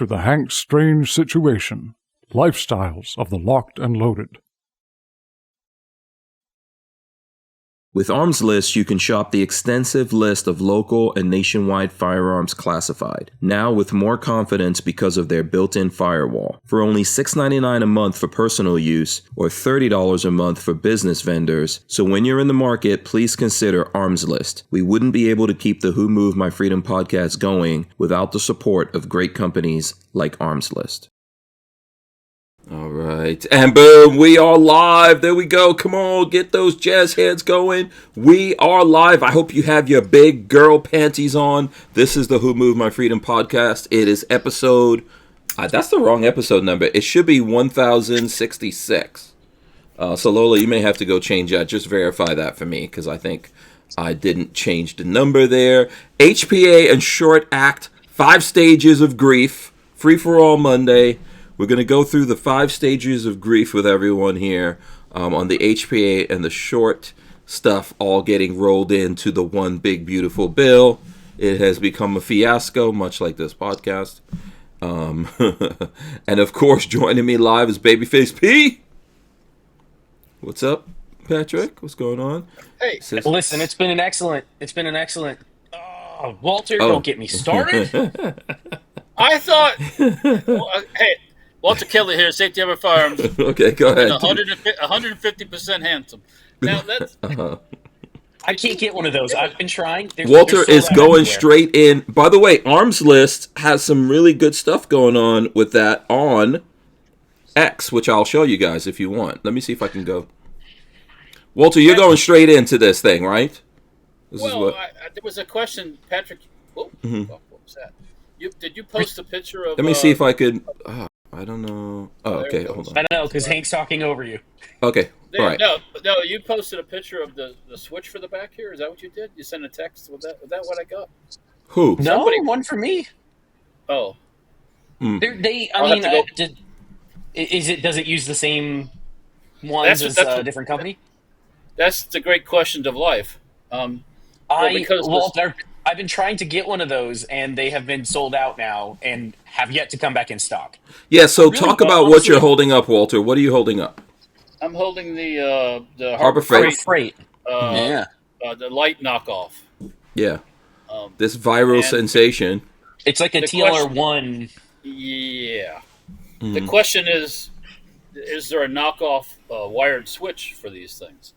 to the Hank Strange Situation, Lifestyles of the Locked and Loaded. With Armslist, you can shop the extensive list of local and nationwide firearms classified, now with more confidence because of their built-in firewall. For only $6.99 a month for personal use, or $30 a month for business vendors, so when you're in the market, please consider Armslist. We wouldn't be able to keep the Who Moved My Freedom podcast going without the support of great companies like Armslist. All right, and boom, we are live. There we go. Come on, get those jazz hands going. We are live. I hope you have your big girl panties on. This is the Who Moved My Freedom podcast. It is episode, that's the wrong episode number. It should be 1066. So Lola, you may have to go change that. Just verify that for me, because I think I didn't change the number there. HPA and Short Act, 5 stages of grief. Free for all Monday. We're going to go through the 5 stages of grief with everyone here on the HPA and the short stuff all getting rolled into the one big beautiful bill. It has become a fiasco, much like this podcast. And of course, joining me live is Babyface P. What's up, Patrick? What's going on? Hey, listen, it's been an excellent. Oh, Walter, don't get me started. I thought, hey. Walter Kelly here, Safety Harbor Firearms. Okay, go ahead. 150% handsome. Now that's. I can't get one of those. I've been trying. Walter is going straight in. By the way, Armslist has some really good stuff going on with that on X, which I'll show you guys if you want. Let me see if I can go. Walter, you're going straight into this thing, right? There was a question, Patrick. What was that? Did you post a picture of? Let me see if I could. I don't know. Oh, okay. Hold on. I don't know, because Hank's talking over you. Okay. All right. No, you posted a picture of the switch for the back here. Is that what you did? You sent a text? Was that what I got? Who? No, one for me. Oh. Does it use the same ones as a different company? That's the great question of life. I've been trying to get one of those, and they have been sold out now and have yet to come back in stock. Yeah, so really, talk about what you're holding up, Walter. What are you holding up? I'm holding the Harbor Freight. The light knockoff. Yeah. This viral sensation. It's like a TLR1. Yeah. Mm-hmm. The question is there a knockoff wired switch for these things?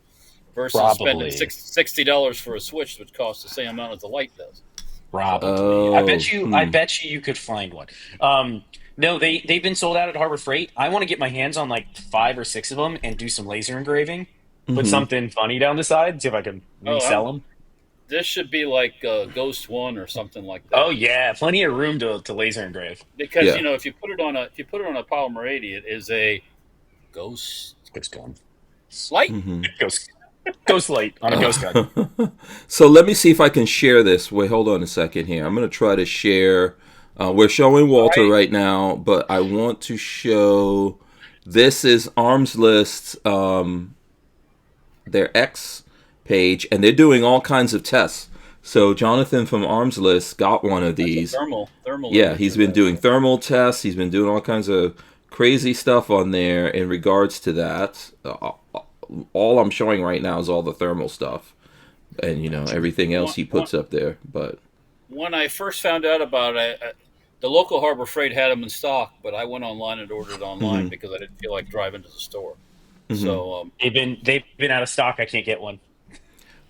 Versus spending $60 for a switch, which costs the same amount as the light does. Probably. I bet you could find one. No, they've been sold out at Harbor Freight. I want to get my hands on like 5 or 6 of them and do some laser engraving. Put something funny down the side. See if I can resell them. This should be like Ghost One or something like that. Oh yeah, plenty of room to laser engrave. Because if you put it on a polymer 80, it is a ghost gun. Light. Ghost light on a ghost gun. So let me see if I can share this. Wait, hold on a second here. I'm going to try to share. We're showing Walter right now, but I want to show. This is Armslist, their X page, and they're doing all kinds of tests. So Jonathan from Armslist got one of these. Thermal. Yeah, he's been doing thermal tests. He's been doing all kinds of crazy stuff on there in regards to that. All I'm showing right now is all the thermal stuff, and everything else he puts up there. But when I first found out about it, the local Harbor Freight had them in stock, but I went online and ordered online because I didn't feel like driving to the store. So they've been out of stock. I can't get one.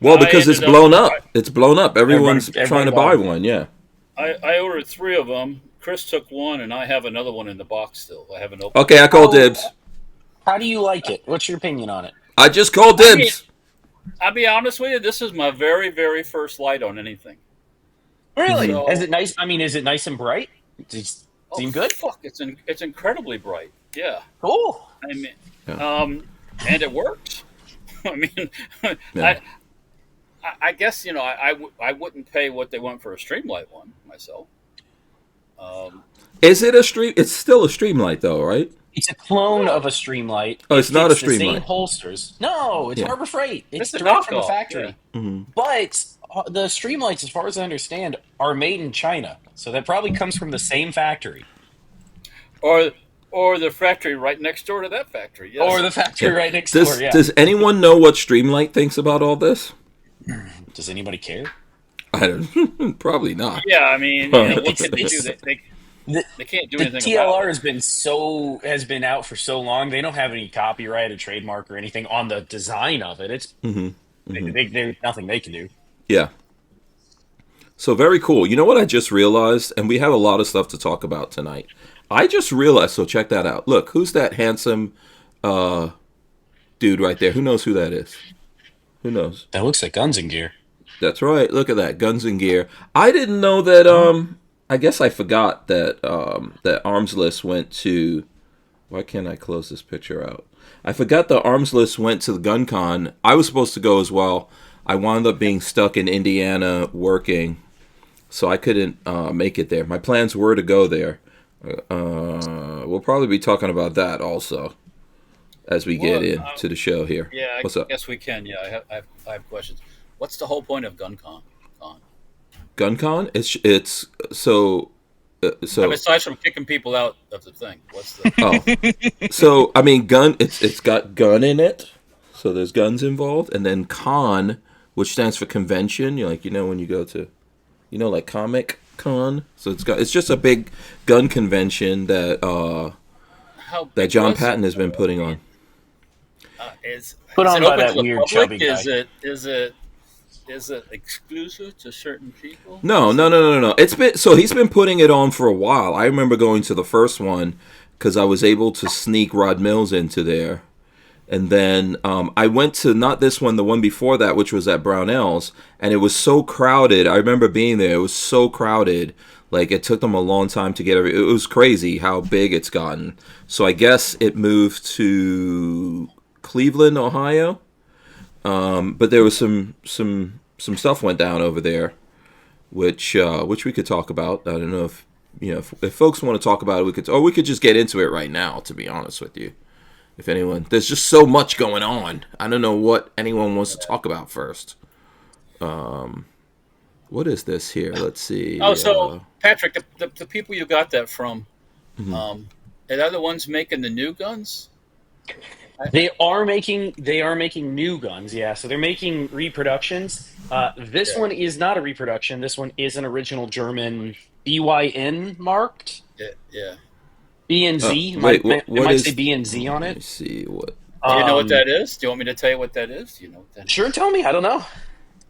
Well, because it's blown up. It's blown up. Everyone's trying to buy one. Yeah. I ordered 3 of them. Chris took one, and I have another one in the box still. I haven't opened. Okay, I call dibs. How do you like it? What's your opinion on it? I just called dibs. I'll be honest with you. This is my very, very first light on anything. Really? So, is it nice? I mean, is it nice and bright? Does it seem good? Fuck! It's incredibly bright. Yeah. Cool. I mean, and it works. I mean, I guess I wouldn't pay what they want for a Streamlight one myself. Is it a stream? It's still a Streamlight though, right? It's a clone of a Streamlight. Oh, it's not a Streamlight. Streamlight. Same holsters. No, it's Harbor Freight. It's direct from the factory. Yeah. Mm-hmm. But the Streamlights, as far as I understand, are made in China. So that probably comes from the same factory. or the factory right next door to that factory. Yes. Or the factory right next door. Yeah. Does anyone know what Streamlight thinks about all this? Does anybody care? I don't. Probably not. Yeah, I mean, what can they do? They can't do anything. The TLR about has been out for so long. They don't have any copyright or trademark or anything on the design of it. It's there's nothing they can do. Yeah. So very cool. You know what I just realized, and we have a lot of stuff to talk about tonight. I just realized. So check that out. Look, who's that handsome dude right there? Who knows who that is? Who knows? That looks like Guns and Gear. That's right. Look at that, Guns and Gear. I didn't know that. I guess I forgot that that Armslist went to. Why can't I close this picture out? I forgot the Armslist went to the Gun Con. I was supposed to go as well. I wound up being stuck in Indiana working, so I couldn't make it there. My plans were to go there. We'll probably be talking about that also as we get into the show here. Yeah, What's up? Yes, we can. Yeah, I have questions. What's the whole point of GunCon? GunCon? It's so. I mean, aside from kicking people out of the thing, what's the? Oh, so I mean, gun. It's got gun in it, so there's guns involved, and then con, which stands for convention. You when you go to, like Comic Con. So it's just a big gun convention that that John Patton has been putting on. Put on by open that to the weird public? chubby guy. Is it exclusive to certain people? No. He's been putting it on for a while. I remember going to the first one because I was able to sneak Rod Mills into there, and then I went to not this one, the one before that, which was at Brownell's, and it was so crowded. I remember being there. It was so crowded. Like, it took them a long time to get it was crazy how big it's gotten. So I guess it moved to Cleveland, Ohio. But there was some stuff went down over there, which we could talk about. I don't know if folks want to talk about it, we could just get into it right now. To be honest with you, if anyone, there's just so much going on. I don't know what anyone wants to talk about first. What is this here? Let's see. Oh, so Patrick, the people you got that from, are they the ones making the new guns? They are making new guns, yeah. So they're making reproductions. This one is not a reproduction. This one is an original German BYN marked. Yeah. B and Z. It might say B and Z on it. Let me see what. Do you know what that is? Do you want me to tell you what that is? Do you know what that is? Sure, tell me. I don't know.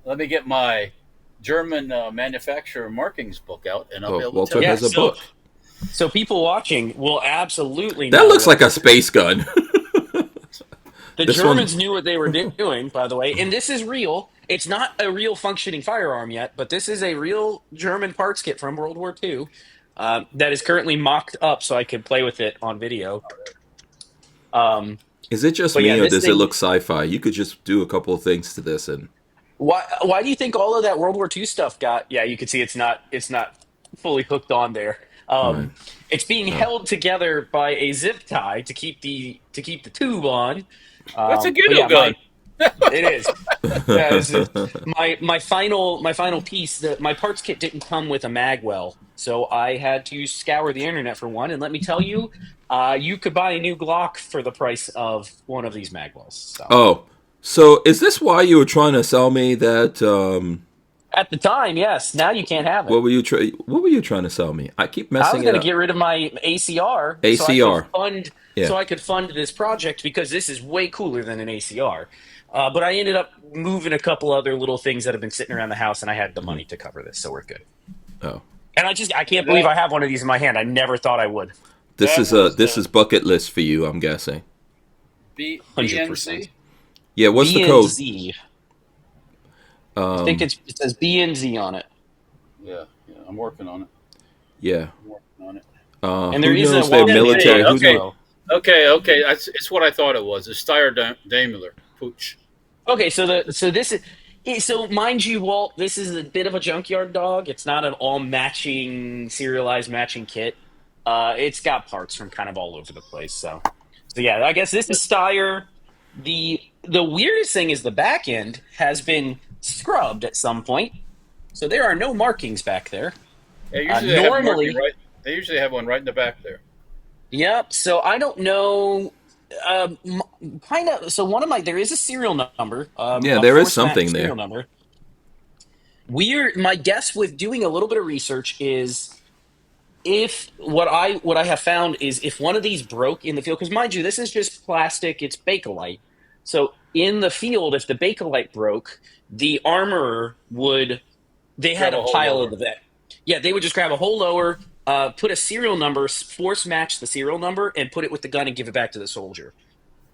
Let me get my German manufacturer markings book out, and I'll be able to Walter tell you. has a book. So people watching will absolutely That know looks like a space gun. The Germans knew what they were doing, by the way, and this is real. It's not a real functioning firearm yet, but this is a real German parts kit from World War II that is currently mocked up so I could play with it on video. Is it just me, or does it look sci-fi? You could just do a couple of things to this, and why do you think all of that World War II stuff got? Yeah, you can see it's not fully hooked on there. Right. It's being held together by a zip tie to keep the tube on. That's a Ghetto gun. It is. Yeah, my final piece. My parts kit didn't come with a magwell, so I had to scour the internet for one. And let me tell you, you could buy a new Glock for the price of one of these magwells. So is this why you were trying to sell me that? At the time, yes. Now you can't have it. What were you trying to sell me? I keep messing it up. I was going to get rid of my ACR. So I could fund this project because this is way cooler than an ACR. But I ended up moving a couple other little things that have been sitting around the house, and I had the money to cover this, so we're good. Oh. And I can't believe I have one of these in my hand. I never thought I would. This is bucket list for you, I'm guessing. 100%. Yeah, what's the code? BNZ. I think it says B and Z on it. Yeah, I'm working on it. Yeah. I'm working on it. And there is a military. Okay. It's what I thought it was. It's Steyr Daimler Pooch. Okay, so mind you, Walt, this is a bit of a junkyard dog. It's not an all serialized matching kit. It's got parts from kind of all over the place. So yeah, I guess this is Steyr. The weirdest thing is the back end has been scrubbed at some point, so there are no markings back there. Yeah, they usually have one right in the back there. Yep. So I don't know. Kind of. So one of my there is a serial number, Yeah, a there is force match something serial there. number. My guess with doing a little bit of research is if what I have found is if one of these broke in the field, because mind you, this is just plastic, it's Bakelite. So in the field, if the Bakelite broke, the armorer would they Grab had a a hole pile of lower. the vet. Yeah, they would just grab a hole lower, put a serial number, force match the serial number, and put it with the gun and give it back to the soldier.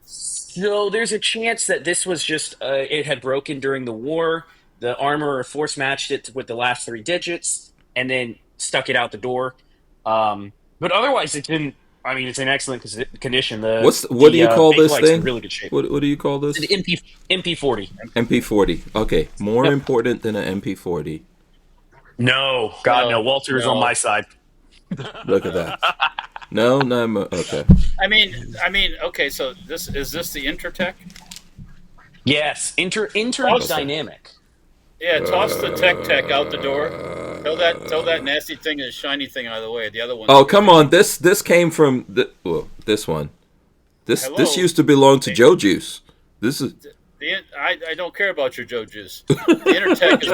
So there's a chance that this was just it had broken during the war. The armorer force matched it with the last three digits and then stuck it out the door. But otherwise, it's in. I mean, it's in excellent condition. The What do the you call this Bakelite's in thing? really good shape. What do you call It's an this? MP40. MP40. Okay, more Yep. important than an MP40. No, God, no. No, Walter is on no. my side. Look at that. No, no, okay. Okay. So this the Intertech? Yes, Okay. interdynamic. Yeah, toss the tech out the door. Throw that nasty thing and shiny thing out of the way. The other one's Oh, good. come on. This came from this one. This Hello. used to belong to Joe Juice. This is I don't care about your Joe Juice. The Intertech is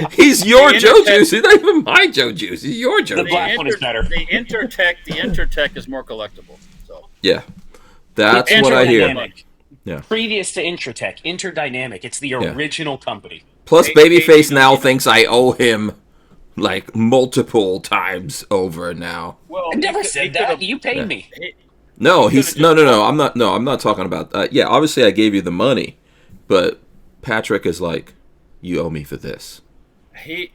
more. he's your Joe Intertech- Juice. He's not even my Joe Juice. He's your Joe The Juice. black one is better. The Intertech is more collectible. So Yeah, that's And what I hear. Interdynamic. Yeah. Previous to Intratech, Interdynamic. It's the original company. Plus, Hey, Babyface hey, now hey, thinks I owe him like multiple times over now. well, I never he said could've- that. You paid me. No, He he's could've no. I'm not talking about. Yeah, obviously I gave you the money, but Patrick is like, you owe me for this. He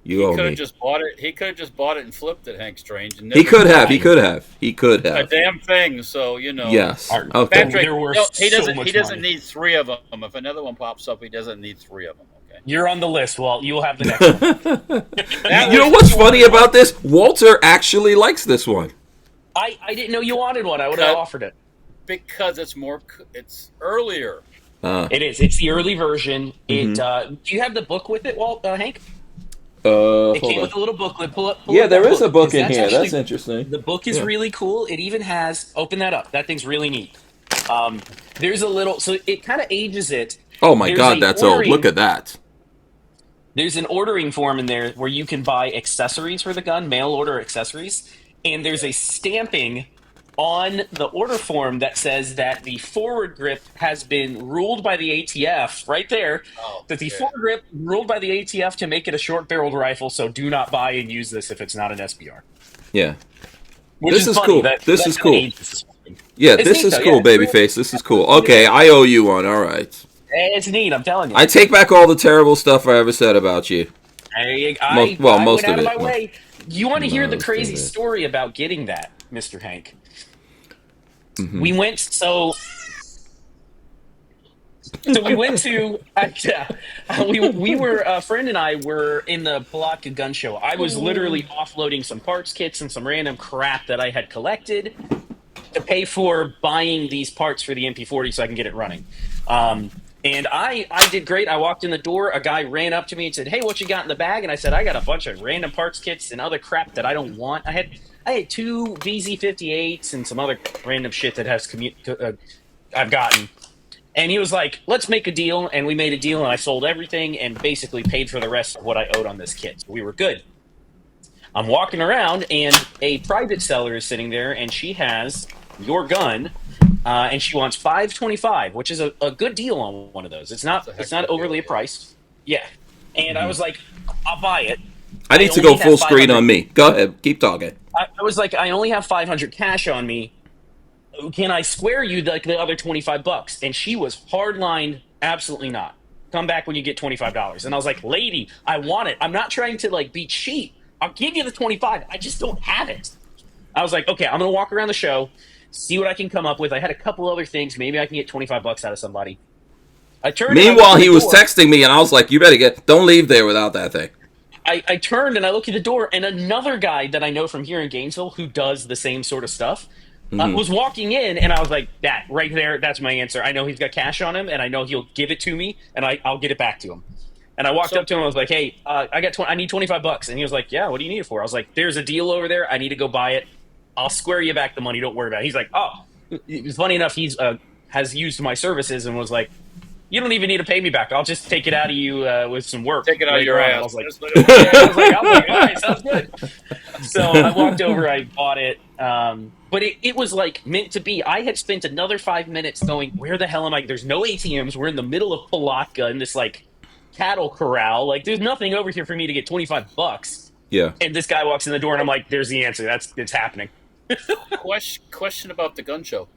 You owe could me. have just bought it. He could have just bought it and flipped it, Hank Strange. And He never could have. bought He could have. He could a have. damn thing. So Yes. Art. Okay. Patrick, They're worth he so doesn't. much He doesn't money. need three of them. If another one pops up, he doesn't need three of them. Okay. You're on the list, Walt. You will have the next one. That You know was- what's funny about this? Walter actually likes this one. I didn't know you wanted one. I would have Cut. offered it. Because it's earlier. It is. It's the early version. Mm-hmm. Do you have the book with it, Walt? Hank? It Hold came on. with a little booklet. Pull Yeah, up there that is a book 'cause in here. actually- That's interesting. The book is Yeah. really cool. It even has open that up. That thing's really neat. There's a little, so it kind of ages it. Oh my There's God, a that's old. ordering- Look at that. There's an ordering form in there where you can buy accessories for the gun, mail order accessories, and there's a stamping on the order form that says that the forward grip has been ruled by the ATF right there. Oh, That the yeah. forward grip ruled by the ATF to make it a short-barreled rifle, so do not buy and use this if it's not an SBR. Yeah. Which This is funny cool. that- This that is cool. ages this one. Yeah, It's this neat is though, cool, yeah. Babyface. This is cool. Okay, I owe you one. All right. It's neat, I'm telling you. I take back all the terrible stuff I ever said about you. I most went out of of my it. way. You want to hear the Most crazy of it. story about getting that, Mr. Hank? Mm-hmm. We went we went to we were a friend and I were in the Palatka gun show. I was literally offloading some parts kits and some random crap that I had collected to pay for buying these parts for the MP40 so I can get it running. And I did great. I walked in the door. A guy ran up to me and said, "Hey, what you got in the bag?" And I said, "I got a bunch of random parts kits and other crap that I don't want. I had two VZ58s and some other random shit that has I've gotten." And he was like, "Let's make a deal." And we made a deal, and I sold everything and basically paid for the rest of what I owed on this kit. So we were good. I'm walking around, and a private seller is sitting there, and she has your gun, and she wants $525, which is a good deal on one of those. It's not overly priced. Yeah. And I was like, "I'll buy it." I need to only go full have screen 500 on me. Go ahead. Keep talking. I was like, "I only have 500 cash on me. Can I square you like the other $25?" And she was hardline, absolutely not. Come back when you get $25. And I was like, "Lady, I want it. I'm not trying to like be cheap. I'll give you the 25. I just don't have it." I was like, "Okay, I'm gonna walk around the show, see what I can come up with." I had a couple other things. Maybe I can get $25 out of somebody. I turned. Meanwhile, he was texting me, and I was like, "You better don't leave there without that thing." I turned and I looked at the door, and another guy that I know from here in Gainesville who does the same sort of stuff was walking in, and I was like, "That right there, that's my answer. I know he's got cash on him, and I know he'll give it to me, and I'll get it back to him." And I walked up to him. I was like, "Hey, I need $25," and he was like, "Yeah, what do you need it for?" I was like, "There's a deal over there. I need to go buy it. I'll square you back the money. Don't worry about it. He's like, oh, it was funny enough. He's has used my services and was like, you don't even need to pay me back. I'll just take it out of you with some work. Take it out of later your on. ass. I was like, yeah. All right, sounds good. So I walked over, I bought it. But it was like meant to be. I had spent another 5 minutes going, where the hell am I? There's no ATMs. We're in the middle of Palatka in this like cattle corral. Like there's nothing over here for me to get $25. Yeah. And this guy walks in the door and I'm like, there's the answer. It's happening. Question about the gun show.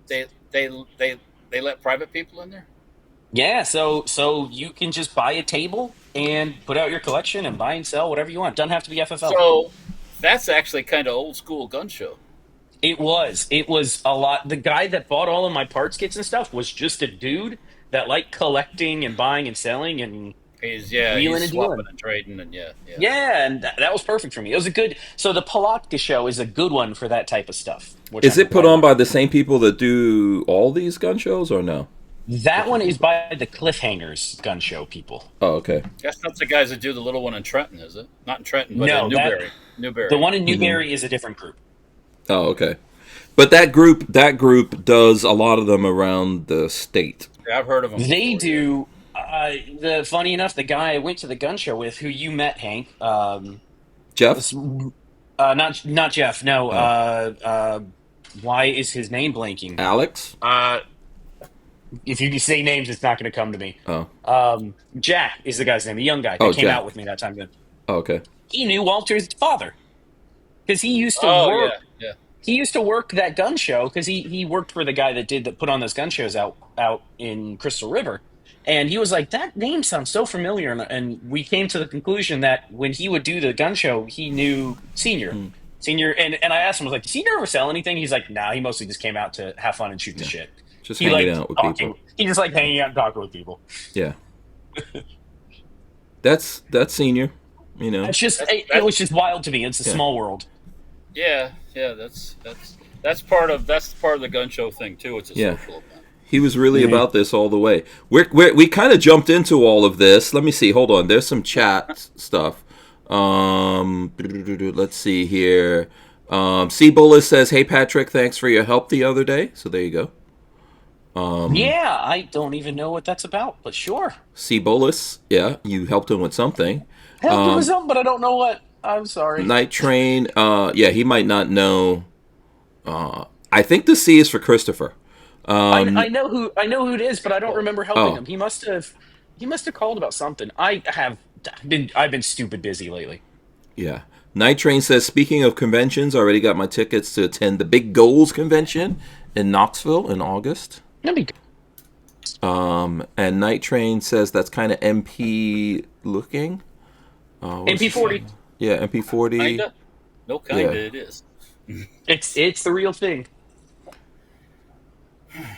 They let private people in there? Yeah, so you can just buy a table and put out your collection and buy and sell whatever you want. Doesn't have to be FFL. So that's actually kind of old school gun show. It was a lot. The guy that bought all of my parts kits and stuff was just a dude that liked collecting and buying and selling and He's and swapping and trading and yeah. And that was perfect for me. It was a good. So the Palatka show is a good one for that type of stuff. Is it put on by the same people that do all these gun shows or no? That one is by the Cliffhangers gun show people. Oh, okay. That's not the guys that do the little one in Trenton, is it? Not in Trenton, but No, in Newberry. The one in Newberry is a different group. Oh, okay. But that group does a lot of them around the state. Yeah, I've heard of them. They do. Funny enough, the guy I went to the gun show with, who you met, Hank, Jeff? not Jeff. No. Why is his name blanking? Alex? If you say names, it's not going to come to me. Oh. Jack is the guy's name, the young guy that came out with me that time. Oh, okay. He knew Walter's father because he used to work. Yeah. He used to work that gun show because he worked for the guy that put on those gun shows out in Crystal River. And he was like, that name sounds so familiar. And we came to the conclusion that when he would do the gun show, he knew Senior. Senior, and I asked him, I was like, does Senior ever sell anything? He's like, nah, he mostly just came out to have fun and shoot the shit. Just hanging out with people. He just liked hanging out and talking with people. Yeah. That's Senior, you know. It was just wild to me. It's a small world. Yeah, that's part of the gun show thing too. It's a social event. He was really about this all the way. We kind of jumped into all of this. Let me see. Hold on. There's some chat stuff. Let's see here. C. Bullis says, "Hey Patrick, thanks for your help the other day." So there you go. I don't even know what that's about, but sure. C. Bullis, yeah, you helped him with something. Helped him with something, but I don't know what. I'm sorry. Night Train, he might not know. I think the C is for Christopher. I know who it is, but I don't remember helping him. He must have called about something. I've been stupid busy lately. Yeah. Night Train says, speaking of conventions, I already got my tickets to attend the Big Goals convention in Knoxville in August. That'd be good. And Night Train says that's kind of MP looking. MP40. Yeah, MP40. Kinda? No, it is. It's the real thing.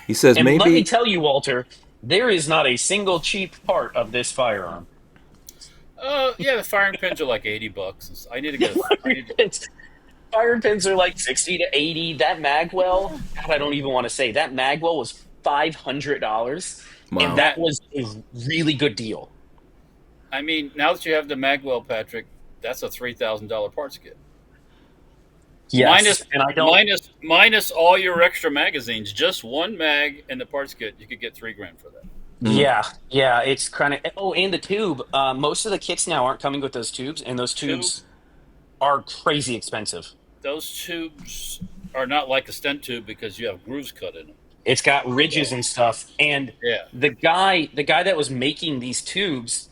He says, and maybe. Let me tell you, Walter, there is not a single cheap part of this firearm. The firing pins are like $80. I need to get Firing pins are like 60 to 80. That magwell, God, I don't even want to say that magwell was $500, and that was a really good deal. I mean, now that you have the magwell, Patrick, that's a $3,000 parts kit. Yes, minus all your extra magazines, just one mag and the parts kit, you could get $3,000 for that. Yeah, it's kind of. Oh, and the tube. Most of the kits now aren't coming with those tubes, and those tubes are crazy expensive. Those tubes are not like a stent tube because you have grooves cut in them. It's got ridges and stuff, and the guy that was making these tubes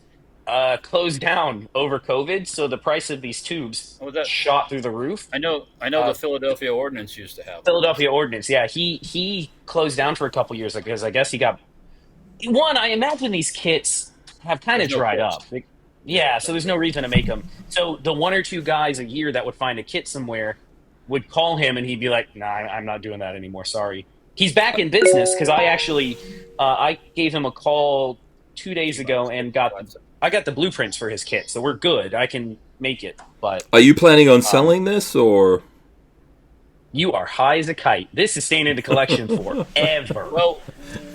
closed down over COVID, so the price of these tubes shot through the roof. I know. The Philadelphia Ordnance used to have Philadelphia Ordnance. Yeah, he closed down for a couple years because I guess he got one. I imagine these kits have kind of dried up. So there's no reason to make them. So the one or two guys a year that would find a kit somewhere would call him, and he'd be like, "Nah, I'm not doing that anymore. Sorry." He's back in business because I actually I gave him a call 2 days ago and I got the blueprints for his kit, so we're good. I can make it. But are you planning on selling this, or? You are high as a kite. This is staying in the collection forever. Well,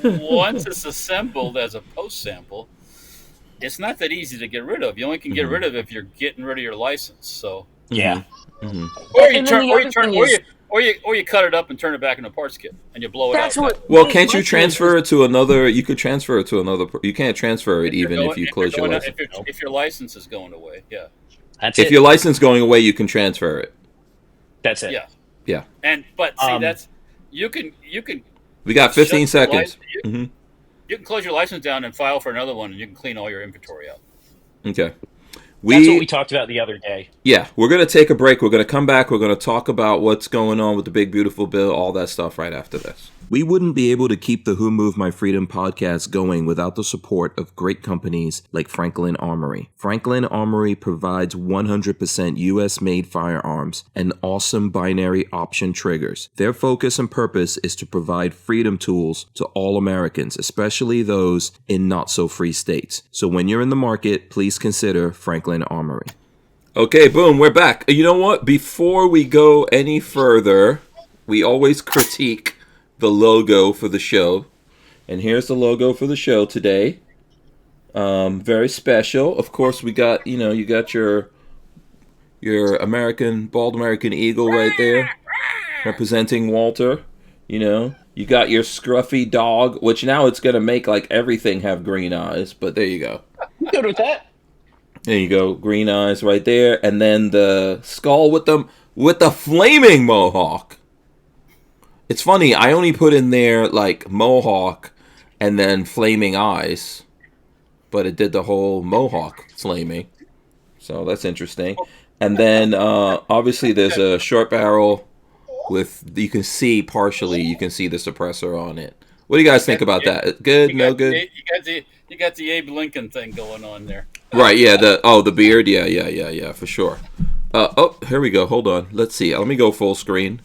once it's assembled as a post sample, it's not that easy to get rid of. You only can get rid of it if you're getting rid of your license. So yeah. Mm-hmm. Or you cut it up and turn it back into a parts kit, and you blow it out. Well, can't you transfer it to another? You could transfer it to another. You can't transfer it if you close your license. If your license is going away, yeah. If your license is going away, you can transfer it. That's it. Yeah. Yeah. But that's you can. We got 15 seconds. You can close your license down and file for another one, and you can clean all your inventory out. Okay. That's what we talked about the other day. Yeah, we're going to take a break. We're going to come back. We're going to talk about what's going on with the Big Beautiful Bill, all that stuff right after this. We wouldn't be able to keep the Who Moved My Freedom podcast going without the support of great companies like Franklin Armory. Franklin Armory provides 100% US-made firearms and awesome binary option triggers. Their focus and purpose is to provide freedom tools to all Americans, especially those in not-so-free states. So when you're in the market, please consider Franklin Armory. Okay, boom, we're back. You know what? Before we go any further, we always critique the logo for the show. And here's the logo for the show today. Very special. Of course, we got, you got your bald American eagle right there, representing Walter. You got your scruffy dog, which now it's going to make like everything have green eyes, but there you go. I'm good with that. There you go, green eyes right there, and then the skull with the flaming mohawk. It's funny, I only put in there like mohawk and then flaming eyes, but it did the whole mohawk flaming, so that's interesting. And then obviously there's a short barrel with you can see the suppressor on it. What do you guys think about that? Good, no good? You got the Abe Lincoln thing going on there. Right, yeah, the beard, yeah, for sure. Here we go, hold on, let's see, let me go full screen.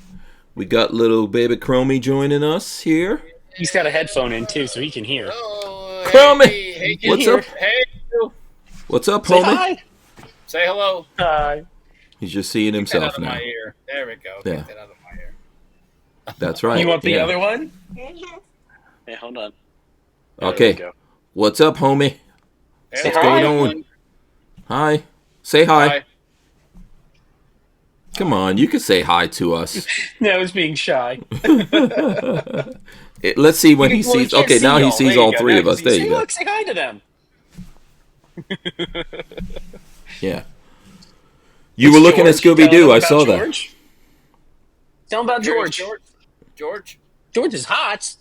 We got little baby Chromie joining us here. He's got a headphone in too, so he can hear. Oh, Chromie! Hey, What's up? Hey, what's up, Say homie? hi. say hello. Hi. He's just seeing himself now. Get that out of my ear. There we go. Yeah. Get that out of my ear. That's right. You want the other one? Hey, hold on. Okay. What's up, homie? Hey, What's going on? Hi. Say hi. Come on, you can say hi to us. No, he's being shy. Let's see when he sees. Okay, now he sees all three of us. There you go. Look, say hi to them. Yeah. You were looking at Scooby-Doo. I saw that. Tell him about George. George is hot.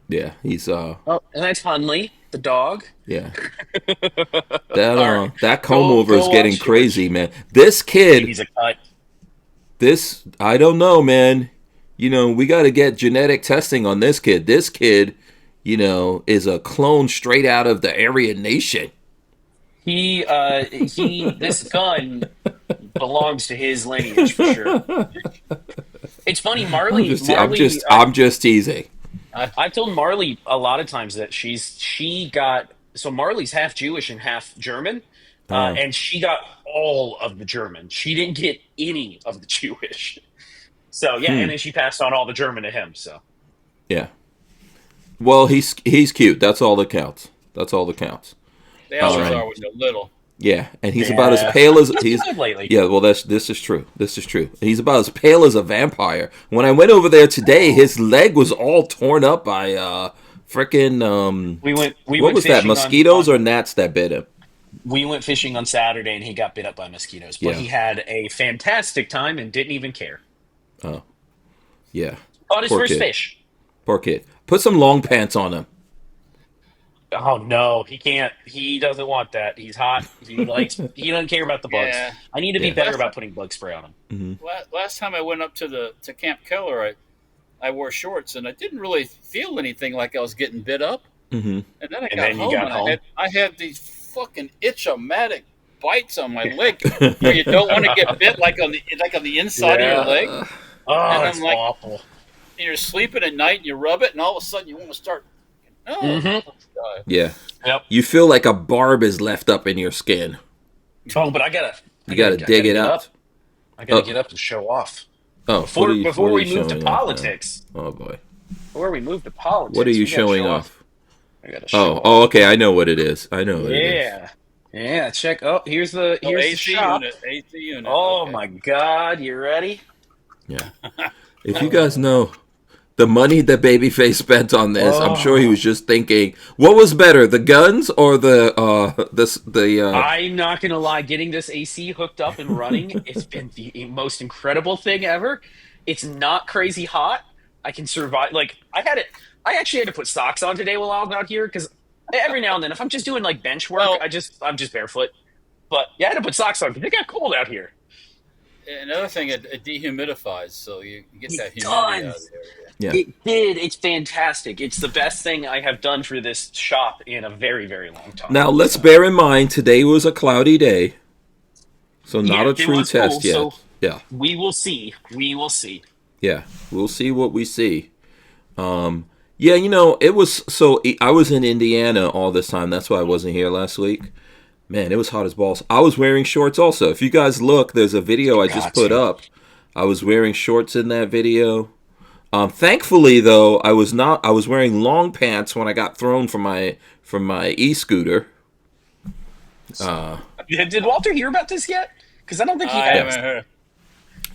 Yeah, he's Oh, and that's Hunley, the dog. Yeah. That comb over is getting crazy, man. This kid. He's a cut. I don't know, man. We got to get genetic testing on this kid. This kid, is a clone straight out of the Aryan Nation. This gun belongs to his lineage for sure. It's funny, Marley. I'm just teasing. I've told Marley a lot of times that so Marley's half Jewish and half German, and she got all of the German. She didn't get any of the Jewish. So yeah, and then she passed on all the German to him. So yeah. Well, he's cute. That's all that counts. They always are when they're little. Yeah, and he's about as pale as he's. Lately. Yeah, well, this is true. He's about as pale as a vampire. When I went over there today, his leg was all torn up by frickin' what was that? Mosquitoes or gnats that bit him? We went fishing on Saturday, and he got bit up by mosquitoes. But he had a fantastic time and didn't even care. Oh, yeah. Caught his first fish. Poor kid. Put some long pants on him. Oh no, he can't. He doesn't want that. He's hot. He doesn't care about the bugs. Yeah. I need to be better about putting bug spray on him. Mm-hmm. Last time I went up to Camp Keller, I wore shorts and I didn't really feel anything like I was getting bit up. Mm-hmm. And then I got home. I had these fucking itch-o-matic bites on my leg where you don't want to get bit like on the inside of your leg. Oh, that's awful. And you're sleeping at night and you rub it and all of a sudden you want to start. Oh, yeah. Yep. You feel like a barb is left up in your skin. Oh, but I gotta dig it out. I gotta get up and show off. Oh, before we move to politics. Oh boy. Before we move to politics. What are you showing off? I gotta show off. Oh, okay. I know what it is. Yeah. Check. Oh, here's the AC shop. AC unit. Oh okay. my God! You ready? Yeah. If you guys know the money that Babyface spent on this, I'm sure he was just thinking, what was better, the guns or I'm not gonna lie, getting this AC hooked up and running, it's been the most incredible thing ever. It's not crazy hot. I can survive. Like I actually had to put socks on today while I was out here because every now and then, if I'm just doing like bench work, Well, I'm just barefoot. But yeah, I had to put socks on because it got cold out here. another thing, it dehumidifies, so you get that It humidity out of does. there. yeah. It did. It's fantastic. It's the best thing I have done for this shop in a very, very long time. Now let's bear in mind today was a cloudy day, so not Yeah, a it true was test cold, yet. so Yeah, we will see. We will see. yeah, we'll see what we see. Yeah, it was so I was in Indiana all this time. That's why I wasn't here last week. Man, it was hot as balls. I was wearing shorts also. If you guys look, there's a video I just put up. I was wearing shorts in that video. Thankfully, though, I was not. I was wearing long pants when I got thrown from my e-scooter. Did Walter hear about this yet? Because I don't think he I has. haven't heard.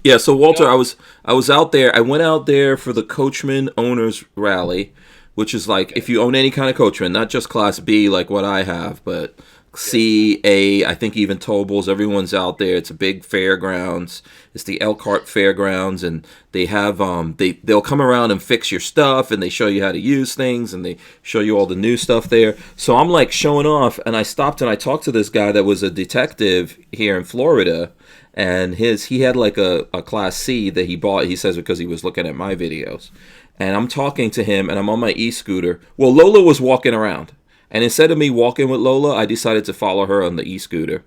Yeah, so Walter, I was out there. I went out there for the Coachman Owners Rally, which is like if you own any kind of Coachman, not just Class B like what I have, but C, A, I think even Tobles, everyone's out there. It's a big fairgrounds. It's the Elkhart Fairgrounds, and they have they'll come around and fix your stuff, and they show you how to use things, and they show you all the new stuff there. So I'm like showing off, and I stopped and I talked to this guy that was a detective here in Florida, and he had like a Class C that he bought. He says because he was looking at my videos, and I'm talking to him, and I'm on my e-scooter. Well, Lola was walking around. And instead of me walking with Lola, I decided to follow her on the e-scooter.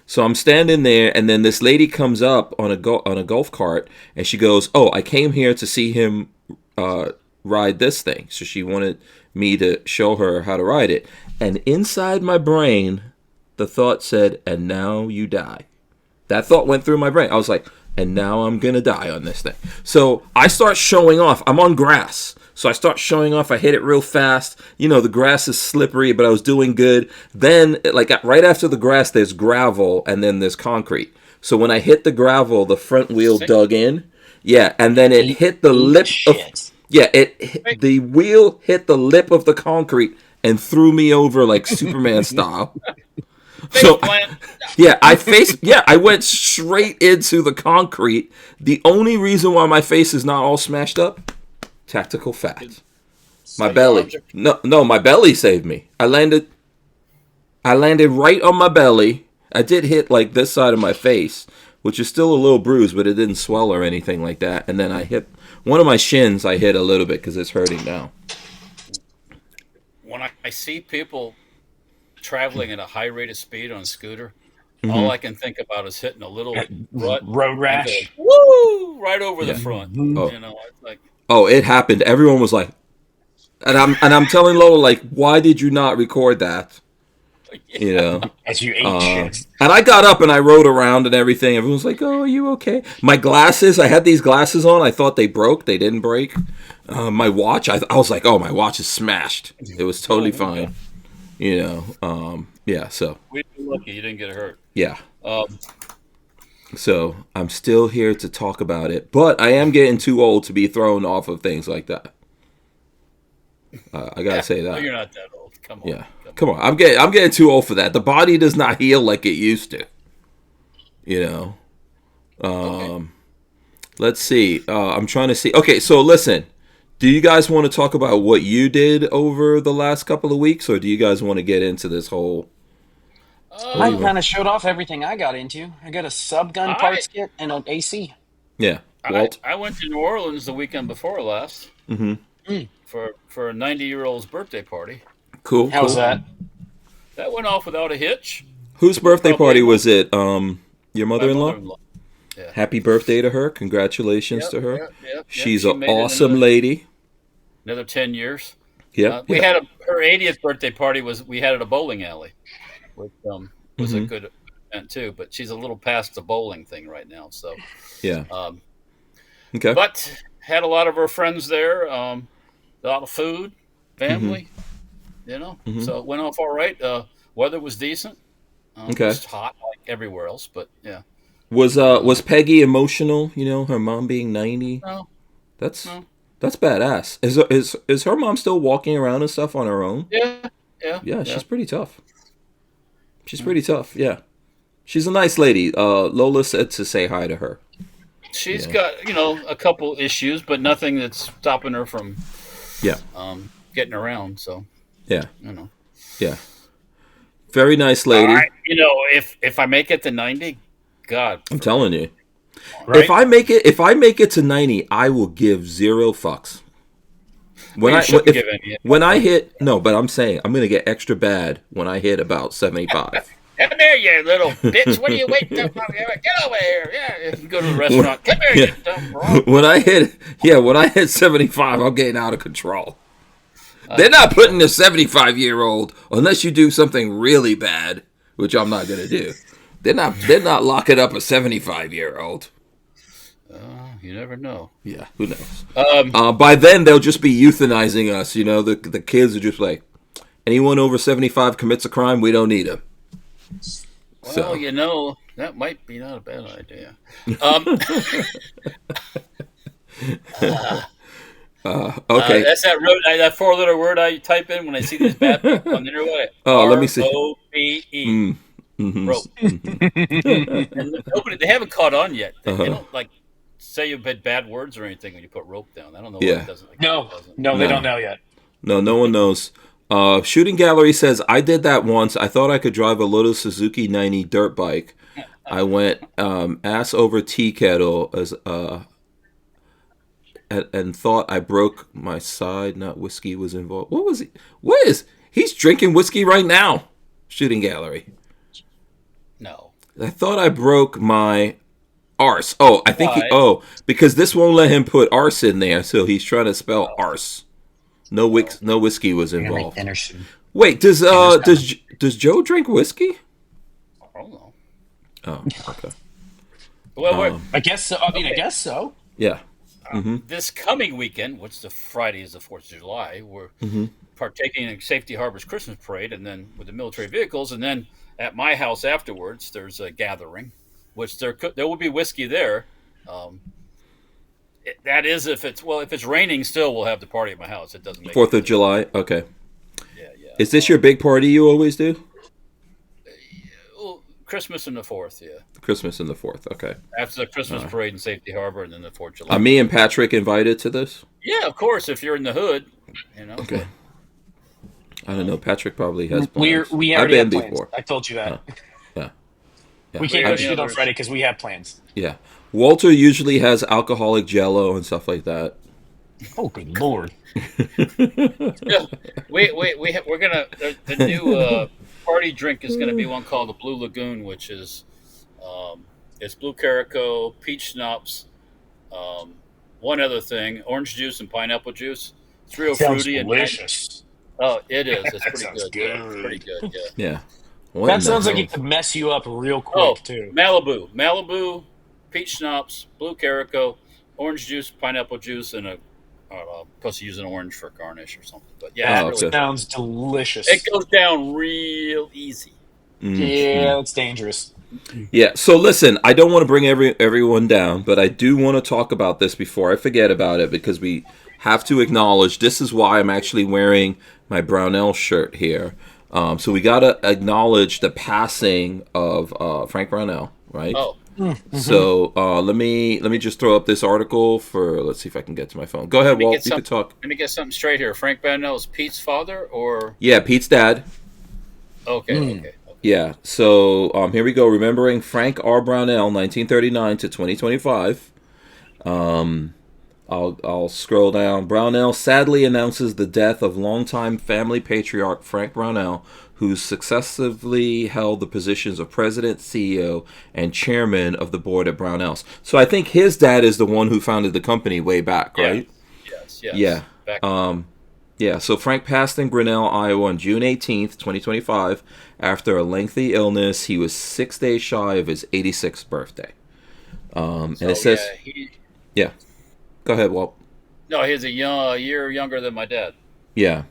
So I'm standing there, and then this lady comes up on a golf cart, and she goes, "Oh, I came here to see him ride this thing." So she wanted me to show her how to ride it. And inside my brain, the thought said, "And now you die." That thought went through my brain. I was like, "And now I'm gonna die on this thing." So I start showing off. I'm on grass. So I start showing off. I hit it real fast. The grass is slippery, but I was doing good. Then, like right after the grass, there's gravel, and then there's concrete. So when I hit the gravel, the front wheel dug in. Yeah, and then it hit the lip of... Yeah, the wheel hit the lip of the concrete and threw me over like Superman style. So, I went straight into the concrete. The only reason why my face is not all smashed up... Tactical fat. My belly. No, my belly saved me. I landed right on my belly. I did hit like this side of my face, which is still a little bruised, but it didn't swell or anything like that. And then I hit one of my shins. I hit a little bit because it's hurting now. When I see people traveling at a high rate of speed on a scooter, all I can think about is hitting a little road rash. Woo! Right over the front. Oh. It's like. Oh, it happened. Everyone was like, and I'm telling Lola, like, why did you not record that? As you ate shit. And I got up and I rode around and everything. Everyone's like, "Oh, are you okay?" My glasses, I had these glasses on. I thought they broke. They didn't break. My watch, I was like, "Oh, my watch is smashed." It was totally fine. Yeah. So we're lucky you didn't get hurt. Yeah. So I'm still here to talk about it, but I am getting too old to be thrown off of things like that. I gotta say that. No, you're not that old. Come on. Yeah, come on. I'm getting too old for that. The body does not heal like it used to. Okay. Let's see. I'm trying to see. Okay, so listen. Do you guys want to talk about what you did over the last couple of weeks, or do you guys want to get into this whole? I kind of showed off everything I got into. I got a sub-gun parts kit and an AC. Yeah. Walt? I went to New Orleans the weekend before last for a 90-year-old's birthday party. Cool. How was that? That went off without a hitch. Whose birthday party was it? Your mother-in-law? My mother-in-law. Yeah. Happy birthday to her. Congratulations to her. Yep. She's an awesome lady. Another 10 years. Yeah. We had her 80th birthday party we had at a bowling alley. Which was a good event too, but she's a little past the bowling thing right now. So yeah. Okay. But had a lot of her friends there. A lot of food, family. So it went off all right. Weather was decent. It was hot like everywhere else, but yeah. Was Peggy emotional? You know, her mom being 90. No, That's no. that's badass. Is her mom still walking around and stuff on her own? Yeah. She's pretty tough. She's pretty tough. Yeah, she's a nice lady. Lola said to say hi to her. She's got a couple issues, but nothing that's stopping her from Yeah. getting around. So Yeah. you Yeah. Very nice lady. If I make it to 90, God, I'm telling you. Right? If I make it to 90, I will give zero fucks. When I hit no, but I'm saying I'm gonna get extra bad when I hit about 75. Come here, you little bitch! What are you waiting for? Get over here! Yeah, if you go to the restaurant, come here, you dumb bro. When I hit 75, I'm getting out of control. They're not putting a 75-year-old unless you do something really bad, which I'm not gonna do. They're not locking up a 75-year-old. You never know. Yeah, who knows? By then they'll just be euthanizing us. You know, the kids are just like, anyone over 75 commits a crime, we don't need him. Well, that might be not a bad idea. Okay. That's that 4-letter word I type in when I see these bad people on the internet. Let me see. ROPE. Rope. And they haven't caught on yet. They don't say you've had bad words or anything when you put rope down. I don't know. Yeah. It doesn't. No, they don't know yet. No one knows. Shooting Gallery says, I did that once. I thought I could drive a little Suzuki 90 dirt bike. I went ass over tea kettle and thought I broke my side. Not whiskey was involved. What was he? He's drinking whiskey right now. Shooting Gallery. No. I thought I broke my arse. Oh, I think Why? because this won't let him put arse in there, so he's trying to spell arse. No whiskey was involved. Wait, does Joe drink whiskey? I don't know. Oh, okay. Well, I guess so. I guess so. Yeah. this coming weekend, which the Friday is the 4th of July, we're partaking in Safety Harbor's Christmas parade, and then with the military vehicles, and then at my house afterwards, there's a gathering, which there will be whiskey there. That is if it's raining still, we'll have the party at my house. It doesn't make 4th of July. Okay. Yeah. Is this your big party you always do? Well, Christmas and the 4th, yeah. Christmas and the 4th. Okay. After the Christmas parade in Safety Harbor, and then the 4th of July. Me and Patrick invited to this? Yeah, of course. If you're in the hood, Okay. I don't know. Patrick probably has plans. We I've already been have plans. before. I told you that. Yeah. We can't go shoot on Friday because we have plans. Yeah. Walter usually has alcoholic Jello and stuff like that. Oh, good lord! Yeah, we're gonna the new party drink is gonna be one called the Blue Lagoon, which is it's blue caraco, peach schnapps, one other thing, orange juice and pineapple juice. It's real Sounds fruity delicious. Oh, it is. It's pretty sounds good. good. Yeah, it's pretty good. Yeah. Yeah. That sounds like it could mess you up real quick too. Malibu, peach schnapps, blue caraco, orange juice, pineapple juice, and plus use an orange for garnish or something. But yeah, That sounds delicious. It goes down real easy. Yeah, it's dangerous. Yeah, so listen, I don't want to bring everyone down, but I do want to talk about this before I forget about it, because we have to acknowledge this is why I'm actually wearing my Brownell shirt here. So we got to acknowledge the passing of Frank Brownell, right? Oh. Mm-hmm. So let me just throw up this article for, let's see if I can get to my phone. Go ahead, Walt, you can talk. Let me get something straight here. Frank Brownell is Pete's father, or? Yeah, Pete's dad. Okay. Yeah, so here we go. Remembering Frank R. Brownell, 1939 to 2025. I'll scroll down. Brownell sadly announces the death of longtime family patriarch Frank Brownell, who successively held the positions of president, CEO, and chairman of the board at Brownells. So I think his dad is the one who founded the company way back, right? Yes. Yeah. Yeah, so Frank passed in Grinnell, Iowa on June 18th, 2025. After a lengthy illness, he was 6 days shy of his 86th birthday. And it says... Yeah. Go ahead, Walt. No, he's a year younger than my dad. Yeah.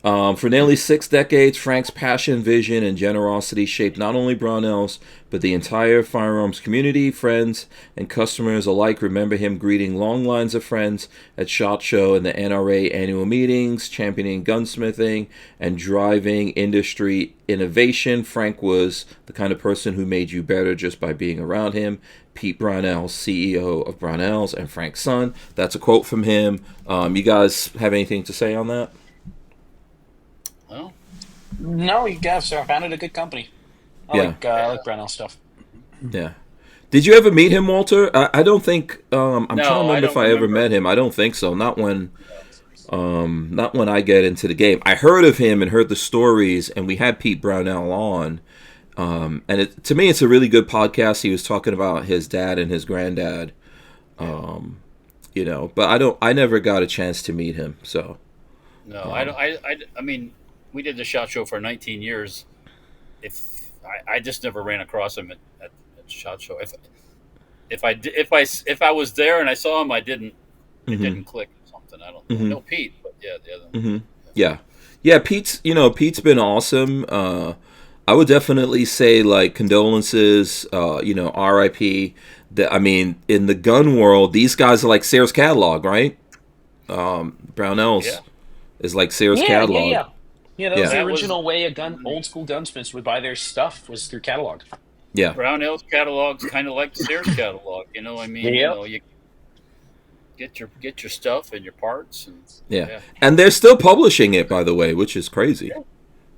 For nearly 6 decades, Frank's passion, vision, and generosity shaped not only Brownell's, but the entire firearms community. Friends and customers alike remember him greeting long lines of friends at SHOT Show and the NRA annual meetings, championing gunsmithing and driving industry innovation. Frank was the kind of person who made you better just by being around him. Pete Brownell, CEO of Brownell's, and Frank's son. That's a quote from him. You guys have anything to say on that? Well, no, you guys founded a good company. I like Brownell stuff. Yeah. Did you ever meet him, Walter? I don't think. I'm trying to remember if I ever met him. I don't think so. Not when I get into the game. I heard of him and heard the stories, and we had Pete Brownell on. And to me, it's a really good podcast. He was talking about his dad and his granddad. But I never got a chance to meet him. So. No, I mean, we did the SHOT Show for 19 years. I just never ran across him at SHOT Show. If I was there and I saw him, it didn't click or something. I don't know Pete, but yeah, the other. Yeah. Pete's been awesome. I would definitely say like condolences. R.I.P. In the gun world, these guys are like Sears catalog, right? Brownell's is like Sears catalog. Yeah, that was the original way old school gunsmiths would buy their stuff was through catalog. Yeah. Brownell's catalog's kind of like the Sears catalog, you get your stuff and your parts and and they're still publishing it, by the way, which is crazy.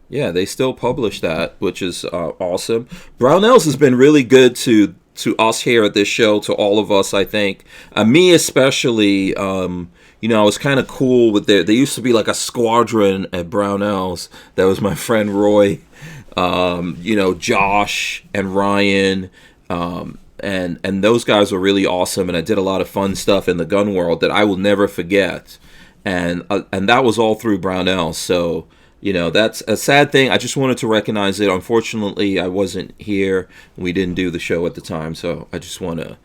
Yeah, they still publish that, which is awesome. Brownell's has been really good to us here at this show, to all of us, I think. Me especially. I was kind of cool with there used to be like a squadron at Brownell's. That was my friend Roy, Josh and Ryan, and those guys were really awesome. And I did a lot of fun stuff in the gun world that I will never forget. And that was all through Brownell's. So, that's a sad thing. I just wanted to recognize it. Unfortunately, I wasn't here. We didn't do the show at the time. So I just want to